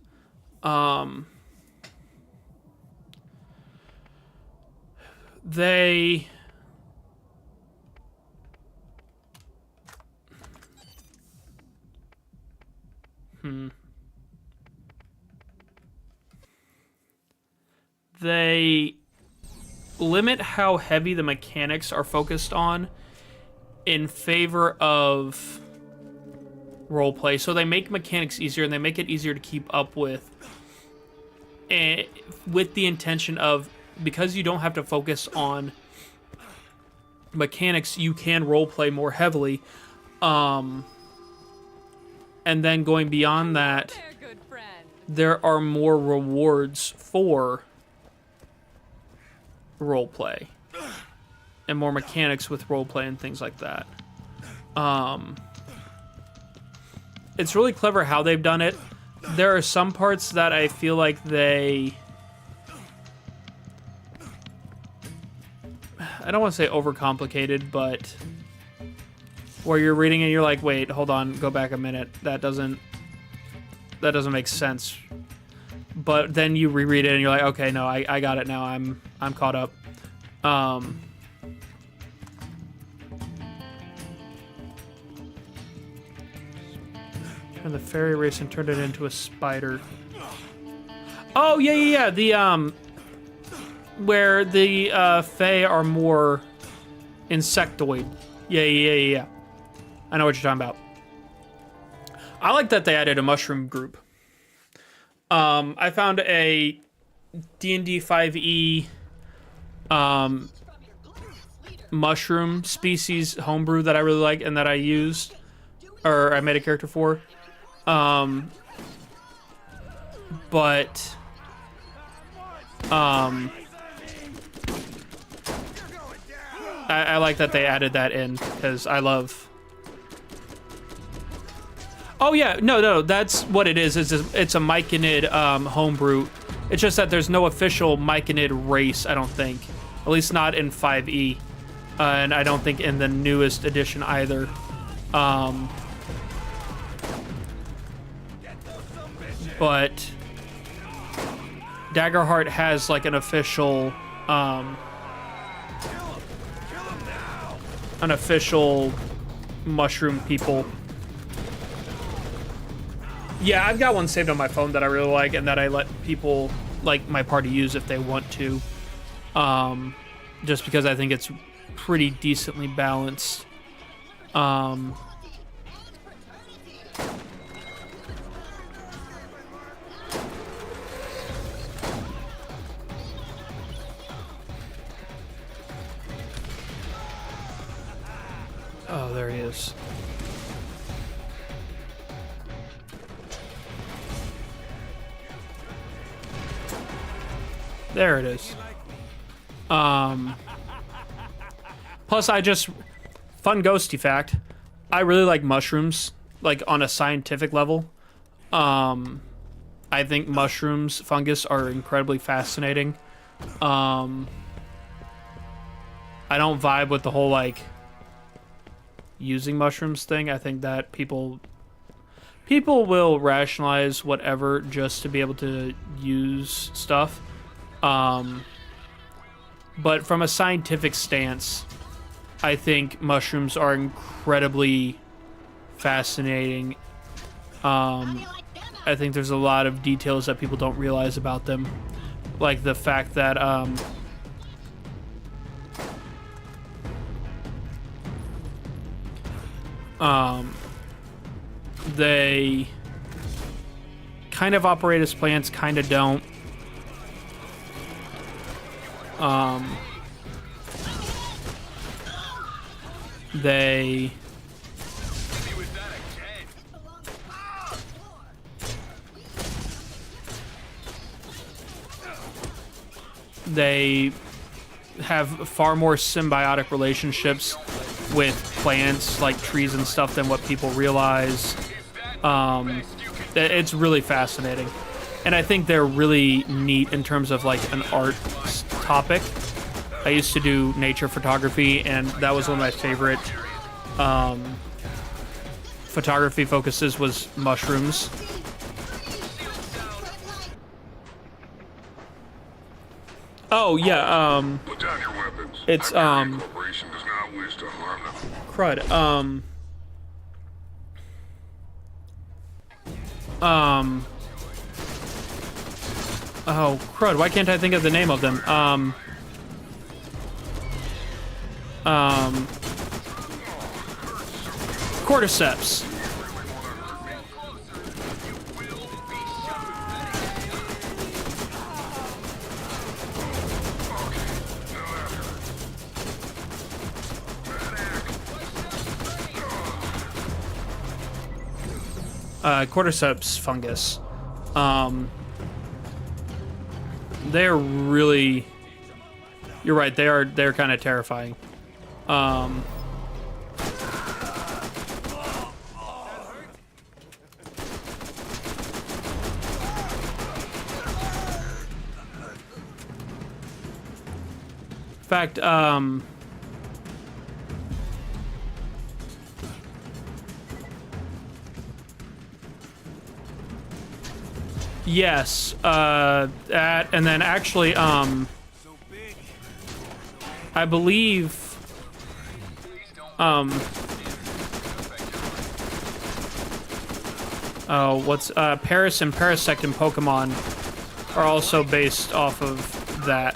They limit how heavy the mechanics are focused on in favor of roleplay. So they make mechanics easier, and they make it easier to keep up with. And with the intention of, because you don't have to focus on mechanics, you can roleplay more heavily. And then going beyond that, there are more rewards for roleplay and more mechanics with roleplay and things like that. It's really clever how they've done it. There are some parts that I feel like I don't want to say overcomplicated, but where you're reading and you're like, wait, hold on, go back a minute. That doesn't make sense. But then you reread it and you're like, okay, no, I got it now. I'm caught up. Turn the fairy race and turned it into a spider. Oh yeah. The where the Fae are more insectoid. Yeah. I know what you're talking about. I like that they added a mushroom group. I found a D&D 5e mushroom species homebrew that I really like and that I used, or I made a character for. But I like that they added that in because I love. Oh yeah, no, that's what it is. It's a Myconid homebrew. It's just that there's no official Myconid race, I don't think. At least not in 5e. And I don't think in the newest edition either. But Daggerheart has like an official mushroom people. Yeah, I've got one saved on my phone that I really like and that I let people, like my party, use if they want to. Just because I think it's pretty decently balanced. Oh, there he is. There it is. Plus, fun ghosty fact, I really like mushrooms, like on a scientific level. I think mushrooms, fungus, are incredibly fascinating. I don't vibe with the whole, like, using mushrooms thing. I think that people will rationalize whatever just to be able to use stuff. But from a scientific stance, I think mushrooms are incredibly fascinating. I think there's a lot of details that people don't realize about them. Like the fact that, they kind of operate as plants, kind of don't. They have far more symbiotic relationships with plants, like trees and stuff, than what people realize. It's really fascinating. And I think they're really neat in terms of like an art topic. I used to do nature photography, and that was one of my favorite photography focuses was mushrooms. Oh yeah, Put down your weapons. It's Corporation does not wish to harm them. crud. Oh crud, why can't I think of the name of them? Cordyceps. Cordyceps fungus. They're really... You're right, they're kind of terrifying. In fact, yes, that, and then actually, I believe, oh, what's, Paris and Parasect in Pokemon are also based off of that.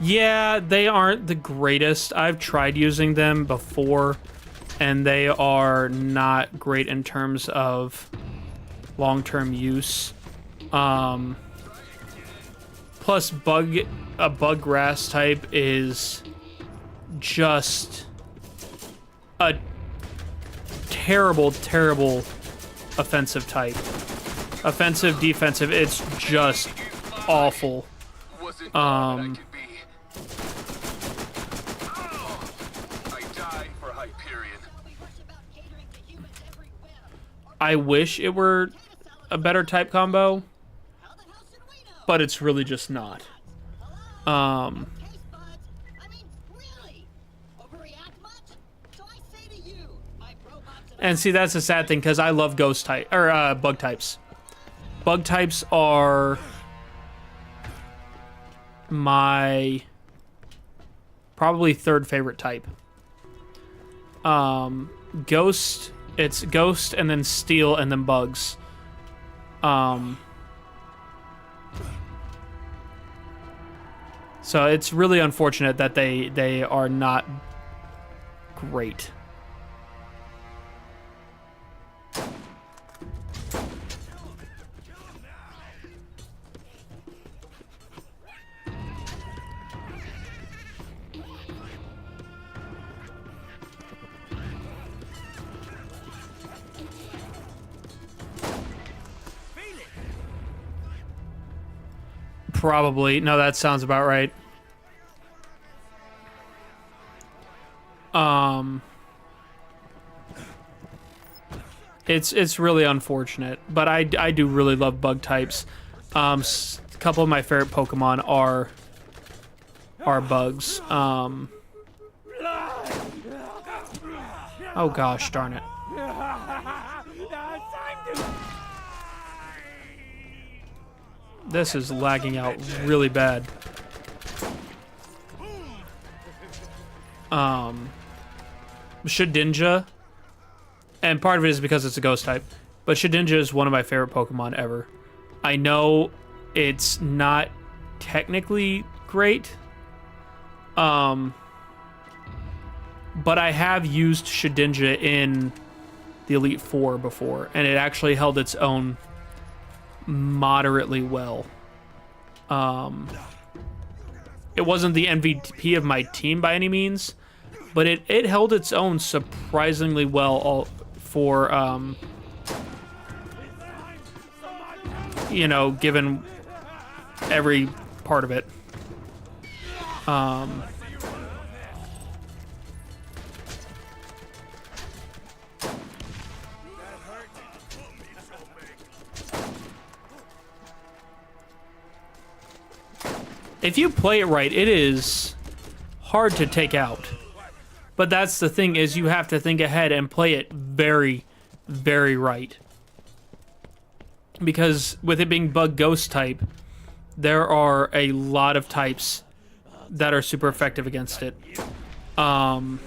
Yeah, they aren't the greatest. I've tried using them before, and they are not great in terms of long-term use. Plus, a bug grass type is just a terrible, terrible offensive type. Offensive, defensive, it's just awful. I die for Hyperion. I wish it were a better type combo, but it's really just not. And see, that's the sad thing, because I love ghost type or bug types. Bug types are my probably third favorite type. Ghost, it's ghost and then steel and then bugs. So it's really unfortunate that they are not great. Probably. No, that sounds about right. It's really unfortunate, but I do really love bug types. A couple of my favorite Pokemon are bugs. Oh gosh, darn it. This is lagging out really bad. Shedinja, and part of it is because it's a ghost type, but Shedinja is one of my favorite Pokemon ever. I know it's not technically great, but I have used Shedinja in the Elite Four before, and it actually held its own moderately well. It wasn't the MVP of my team by any means, but it held its own surprisingly well for you know, given every part of it. If you play it right, it is hard to take out. But that's the thing, is you have to think ahead and play it very, very right. Because with it being bug ghost type, there are a lot of types that are super effective against it. And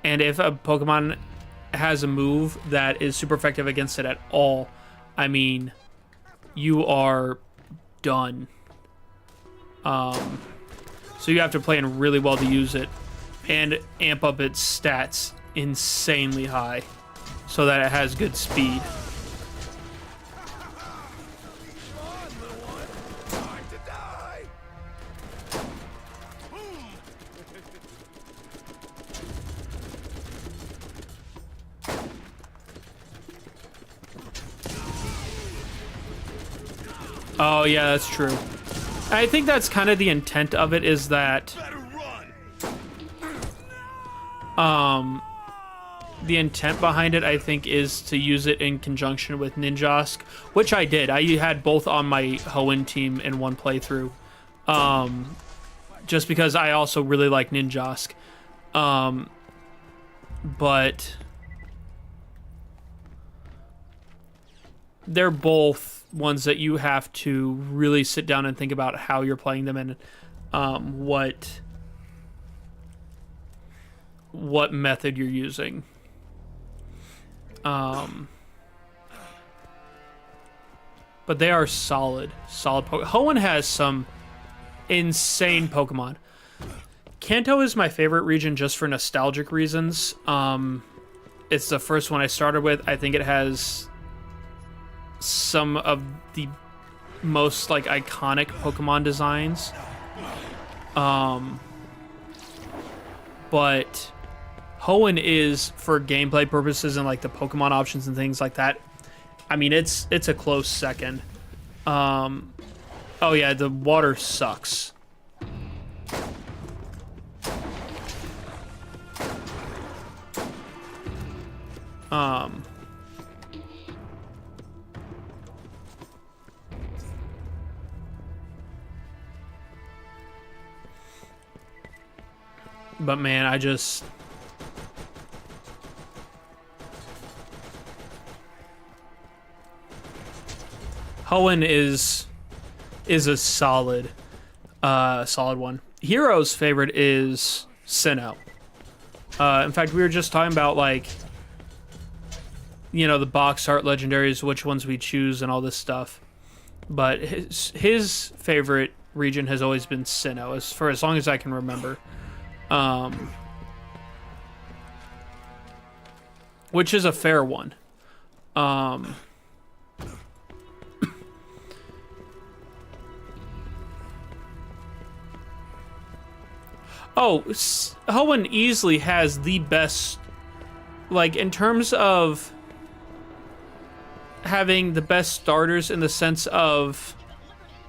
if a Pokemon has a move that is super effective against it at all, I mean, you are done. So you have to play in really well to use it and amp up its stats insanely high so that it has good speed. Oh yeah, that's true. I think that's kind of the intent of it, is that the intent behind it, I think, is to use it in conjunction with Ninjask, which I did. I had both on my Hoenn team in one playthrough, just because I also really like Ninjask. But they're both ones that you have to really sit down and think about how you're playing them and what method you're using. But they are solid. Hoenn has some insane Pokemon. Kanto is my favorite region just for nostalgic reasons. It's the first one I started with. I think it has some of the most like iconic Pokemon designs. But Hoenn is, for gameplay purposes and like the Pokemon options and things like that, I mean, it's a close second. Oh yeah, the water sucks. But man, I just... Hoenn is a solid one. Hero's favorite is Sinnoh. In fact, we were just talking about, like, you know, the box art legendaries, which ones we choose and all this stuff. But his favorite region has always been Sinnoh, for as long as I can remember. Which is a fair one. Oh, Hoenn easily has the best, like, in terms of having the best starters in the sense of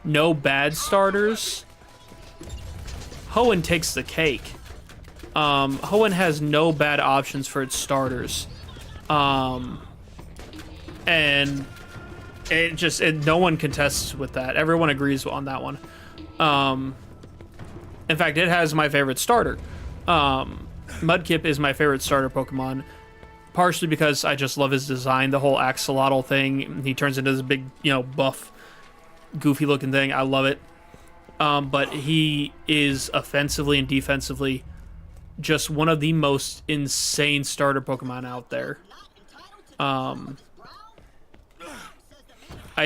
no bad starters. Hoenn takes the cake. Hoenn has no bad options for its starters. And no one contests with that. Everyone agrees on that one. In fact, it has my favorite starter. Mudkip is my favorite starter Pokemon, partially because I just love his design, the whole axolotl thing. He turns into this big, you know, buff, goofy-looking thing. I love it. But he is offensively and defensively just one of the most insane starter Pokemon out there. I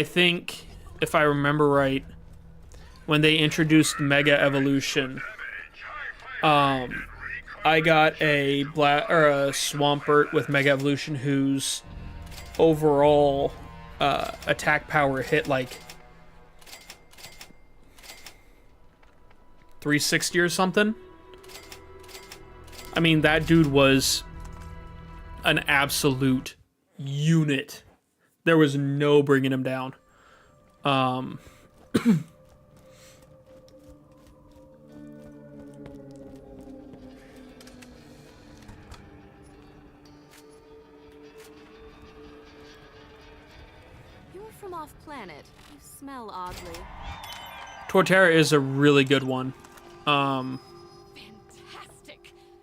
think, if I remember right, when they introduced Mega Evolution, I got a Swampert with Mega Evolution whose overall attack power hit like 360 or something. I mean, that dude was an absolute unit. There was no bringing him down. You're from off planet. You smell oddly. Torterra is a really good one. Fantastic.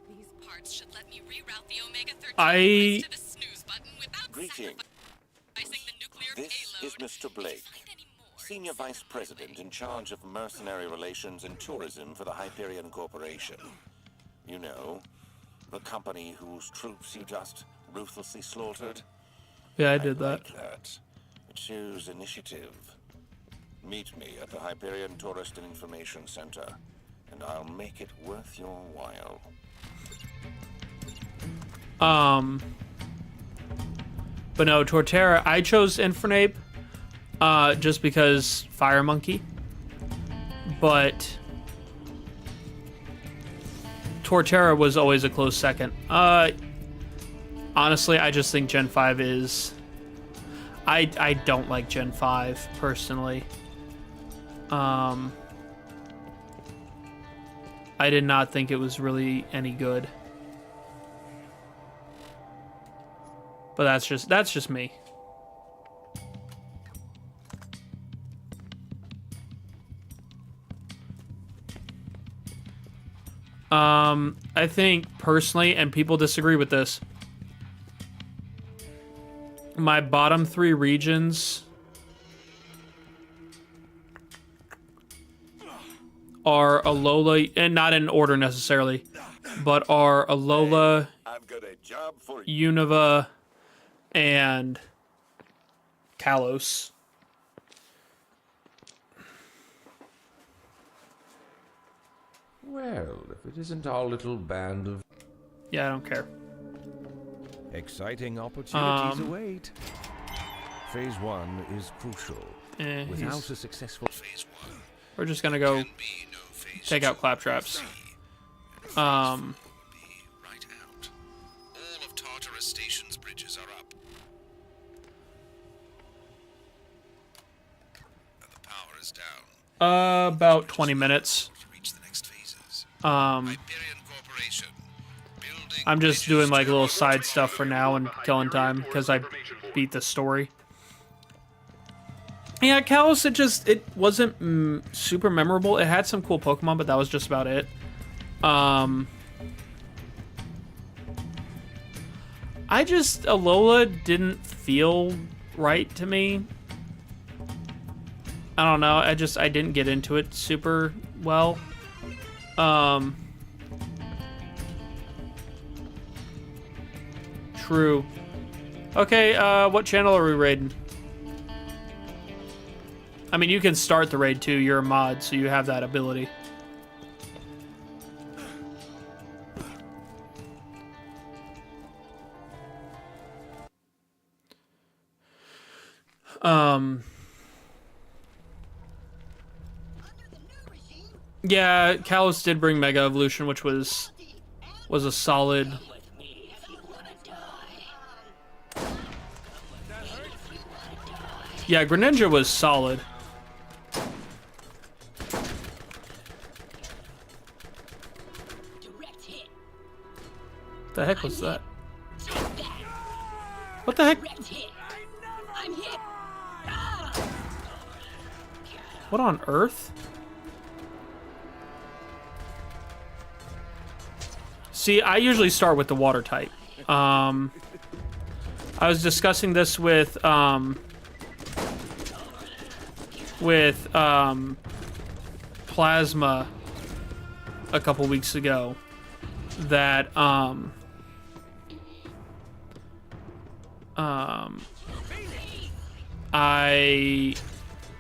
These parts should let me reroute the Omega 13 I- to the snooze button without Greetings. sacrificing the nuclear This is payload. Mr. Blake, Senior Vice President in charge of mercenary relations and tourism for the Hyperion Corporation. You know, the company whose troops you just ruthlessly slaughtered. Yeah, I did that. Like that. It shows initiative. Meet me at the Hyperion Tourist and Information Center, and I'll make it worth your while. But no, Torterra, I chose Infernape, just because Fire Monkey. But Torterra was always a close second. Honestly, I just think Gen 5 is... I don't like Gen 5, personally. I did not think it was really any good. But that's just me. I think personally, and people disagree with this, my bottom 3 regions are Alola, and not in order necessarily, but are Alola, I've got a job for you. Unova, and Kalos. Well, if it isn't our little band of... Yeah, I don't care. Exciting opportunities await. Phase 1 is crucial. Without a successful Phase 1, we're just gonna go take out claptraps. Right out. All of Tartarus Station's bridges are up. And the power is down. About 20 minutes. To reach the next phases. I'm just doing like little side stuff for now and killing time because I beat the story. Yeah, Kalos, it wasn't super memorable. It had some cool Pokemon, but that was just about it. Alola didn't feel right to me. I don't know. I didn't get into it super well. True. Okay, what channel are we raiding? I mean, you can start the raid too. You're a mod, so you have that ability. Yeah, Kalos did bring Mega Evolution, which was a solid. Yeah, Greninja was solid. The heck was that? What the heck? What on earth? See, I usually start with the water type. I was discussing this with Plasma a couple weeks ago that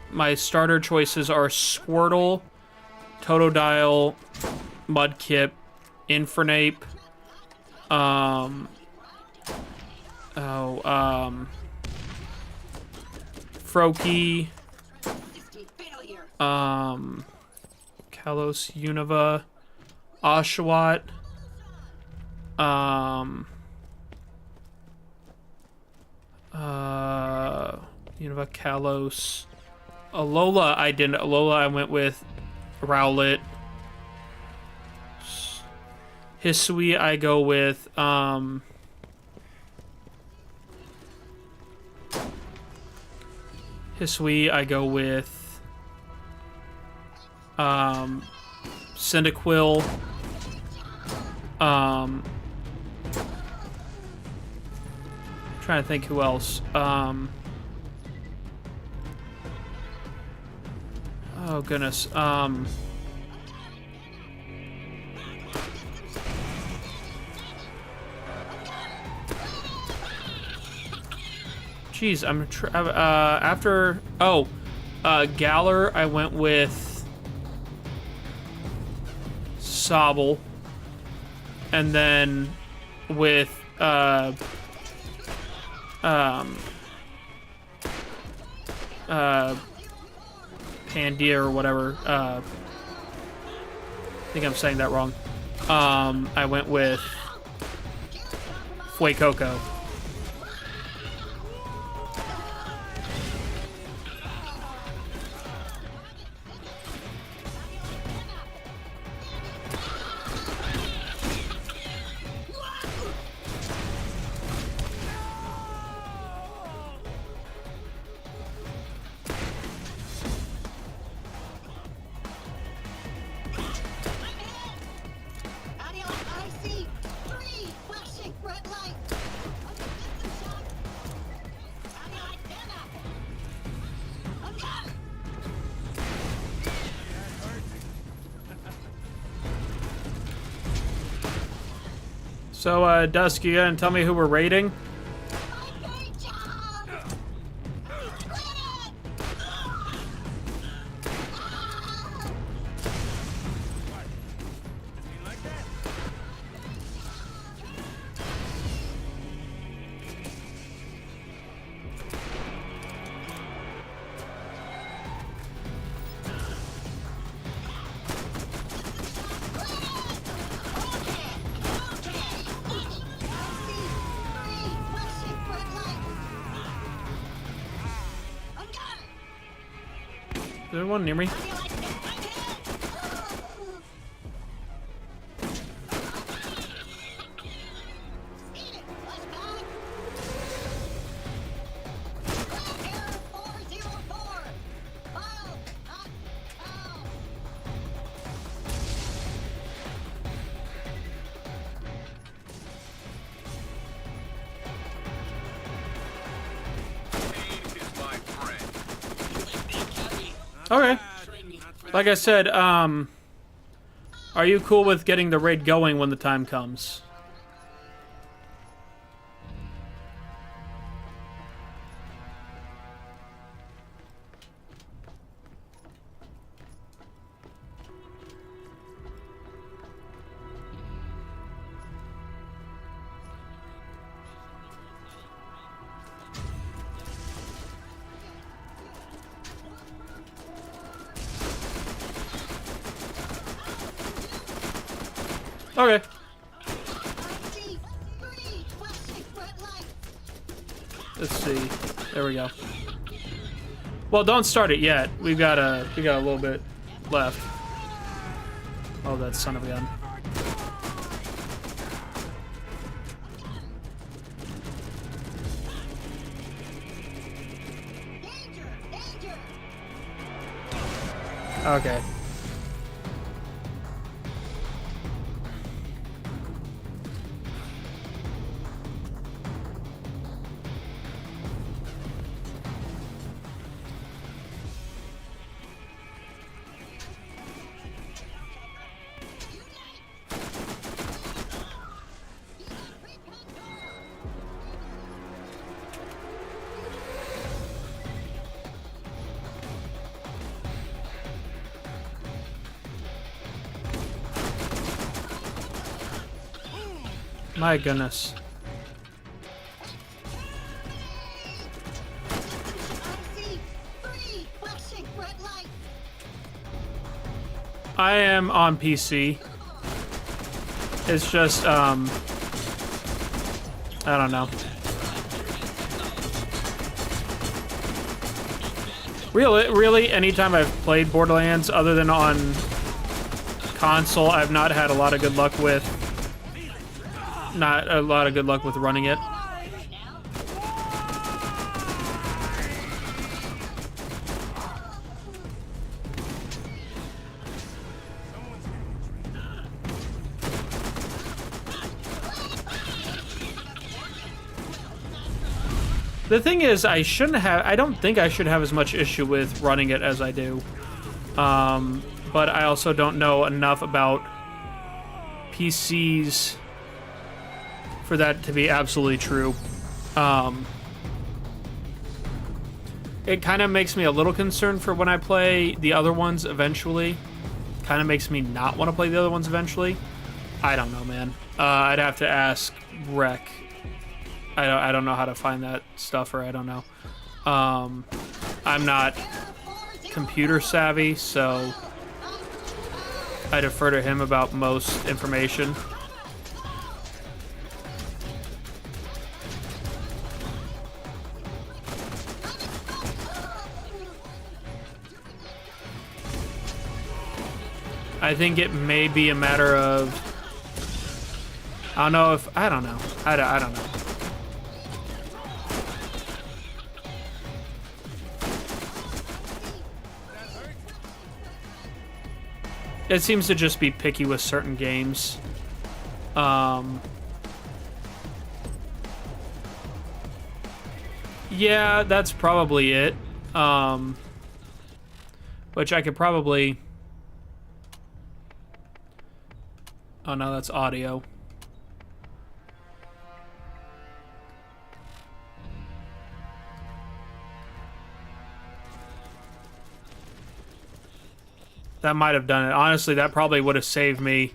my starter choices are Squirtle, Totodile, Mudkip, Infernape, Froakie, Kalos, Unova, Oshawott, Unova, Kalos, Alola. I went with Rowlet. Hisui, I go with Cyndaquil. Trying to think who else. Oh goodness. Jeez, after Galar, I went with Sobble, and then with Pandia or whatever. I think I'm saying that wrong. I went with Fuecoco. So, Dusk, you gonna tell me who we're raiding? there one near me? Okay. Like I said, are you cool with getting the raid going when the time comes? Okay. Let's see. There we go. Well, don't start it yet. We got a little bit left. Oh, that son of a gun. Okay. My goodness. I am on PC. It's just, I don't know. Really, anytime I've played Borderlands, other than on console, I've not had a lot of good luck with. Not a lot of good luck with running it. The thing is, I don't think I should have as much issue with running it as I do. But I also don't know enough about PCs for that to be absolutely true. It kind of makes me a little concerned for when I play the other ones eventually. Kind of makes me not want to play the other ones eventually. I don't know, man. I'd have to ask Rec. I don't know how to find that stuff, or I don't know. I'm not computer savvy, so I defer to him about most information. I think it may be a matter of, I don't know. I don't know. It seems to just be picky with certain games. Yeah, that's probably it. Which I could probably... Oh no, that's audio. That might have done it. Honestly, that probably would have saved me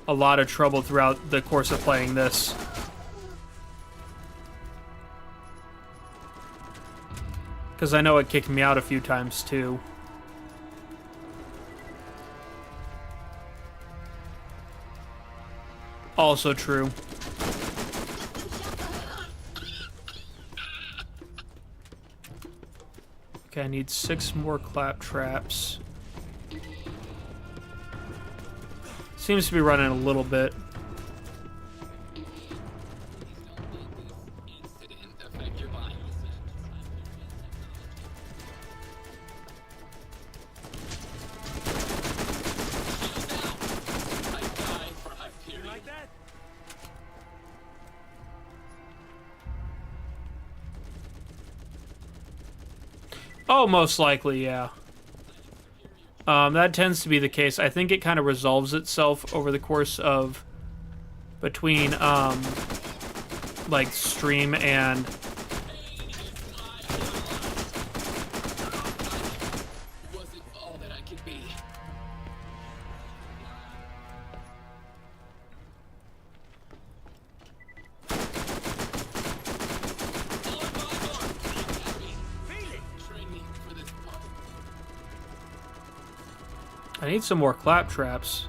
a lot of trouble throughout the course of playing this. Because I know it kicked me out a few times too. Also true. Okay, I need 6 more clap traps. Seems to be running a little bit. Oh, most likely, yeah. That tends to be the case. I think it kind of resolves itself over the course of between, like, stream and... I need some more clap traps.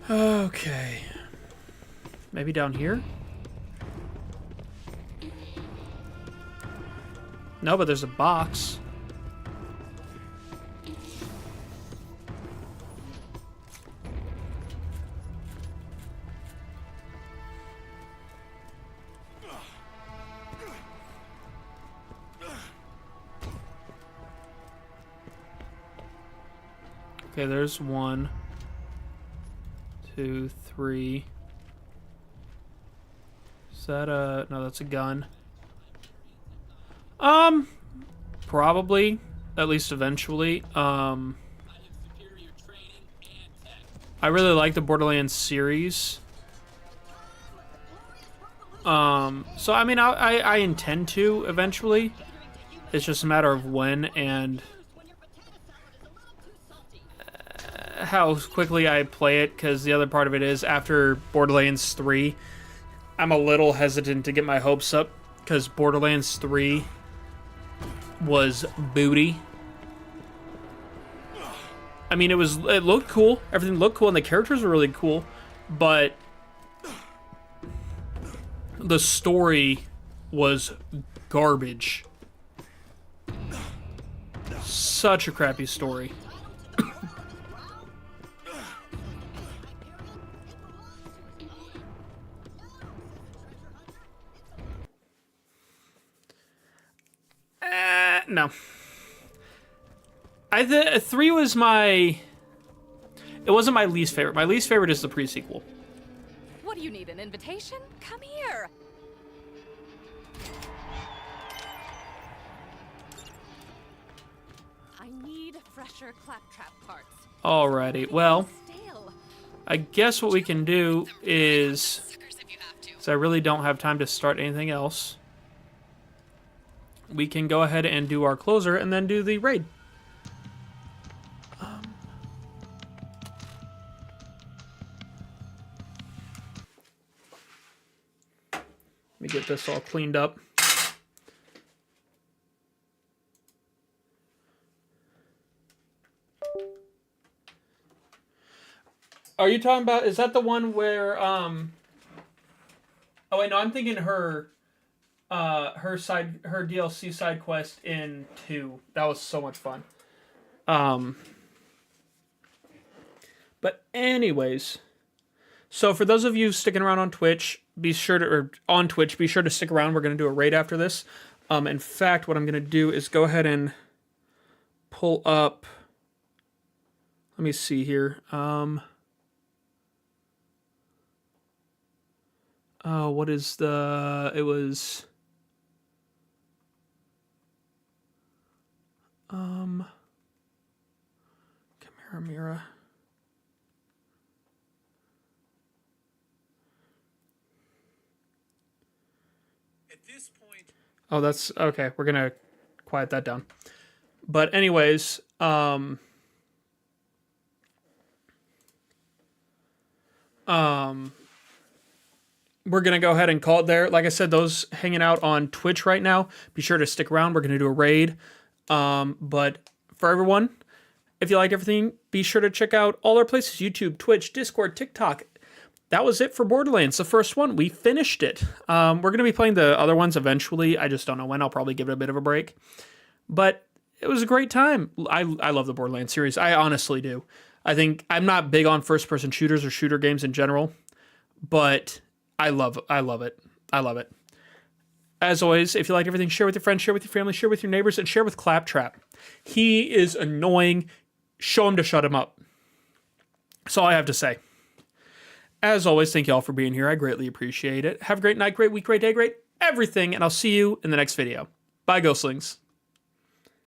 Okay. Maybe down here? No, but there's a box. Okay, there's 1, 2, 3. Is that a... No, that's a gun. Probably. At least eventually. I really like the Borderlands series. So, I mean, I intend to eventually. It's just a matter of when and... how quickly I play it, because the other part of it is after Borderlands 3, I'm a little hesitant to get my hopes up, because Borderlands 3 was booty. I mean, it looked cool, everything looked cool, and the characters were really cool, but the story was garbage. Such a crappy story. No. 3 was my... It wasn't my least favorite. My least favorite is the pre-sequel. What do you need, an invitation? Come here. I need fresher claptrap parts. Alrighty, well, I guess what we can do is... Because I really don't have time to start anything else. We can go ahead and do our closer and then do the raid. Let me get this all cleaned up. Are you talking about, is that the one where, oh wait, no, I'm thinking her DLC side quest in 2. That was so much fun. But anyways, so for those of you sticking around on Twitch, be sure to stick around. We're going to do a raid after this. In fact, what I'm going to do is go ahead and pull up, let me see here. What is the, it was, Chimera. At this point. Oh, that's, okay, we're gonna quiet that down. But anyways, we're going to go ahead and call it there. Like I said, those hanging out on Twitch right now, be sure to stick around. We're going to do a raid. But for everyone, If you liked everything, be sure to check out all our places, YouTube, Twitch, Discord, TikTok. That was it for Borderlands, the first one. We finished it. We're going to be playing the other ones eventually. I just don't know when. I'll probably give it a bit of a break. But it was a great time. I love the Borderlands series. I honestly do. I think I'm not big on first-person shooters or shooter games in general, but I love it. I love it. As always, if you liked everything, share with your friends, share with your family, share with your neighbors, and share with Claptrap. He is annoying. Show him to shut him up. That's all I have to say. As always, thank you all for being here. I greatly appreciate it. Have a great night, great week, great day, great everything, and I'll see you in the next video. Bye, Ghostlings.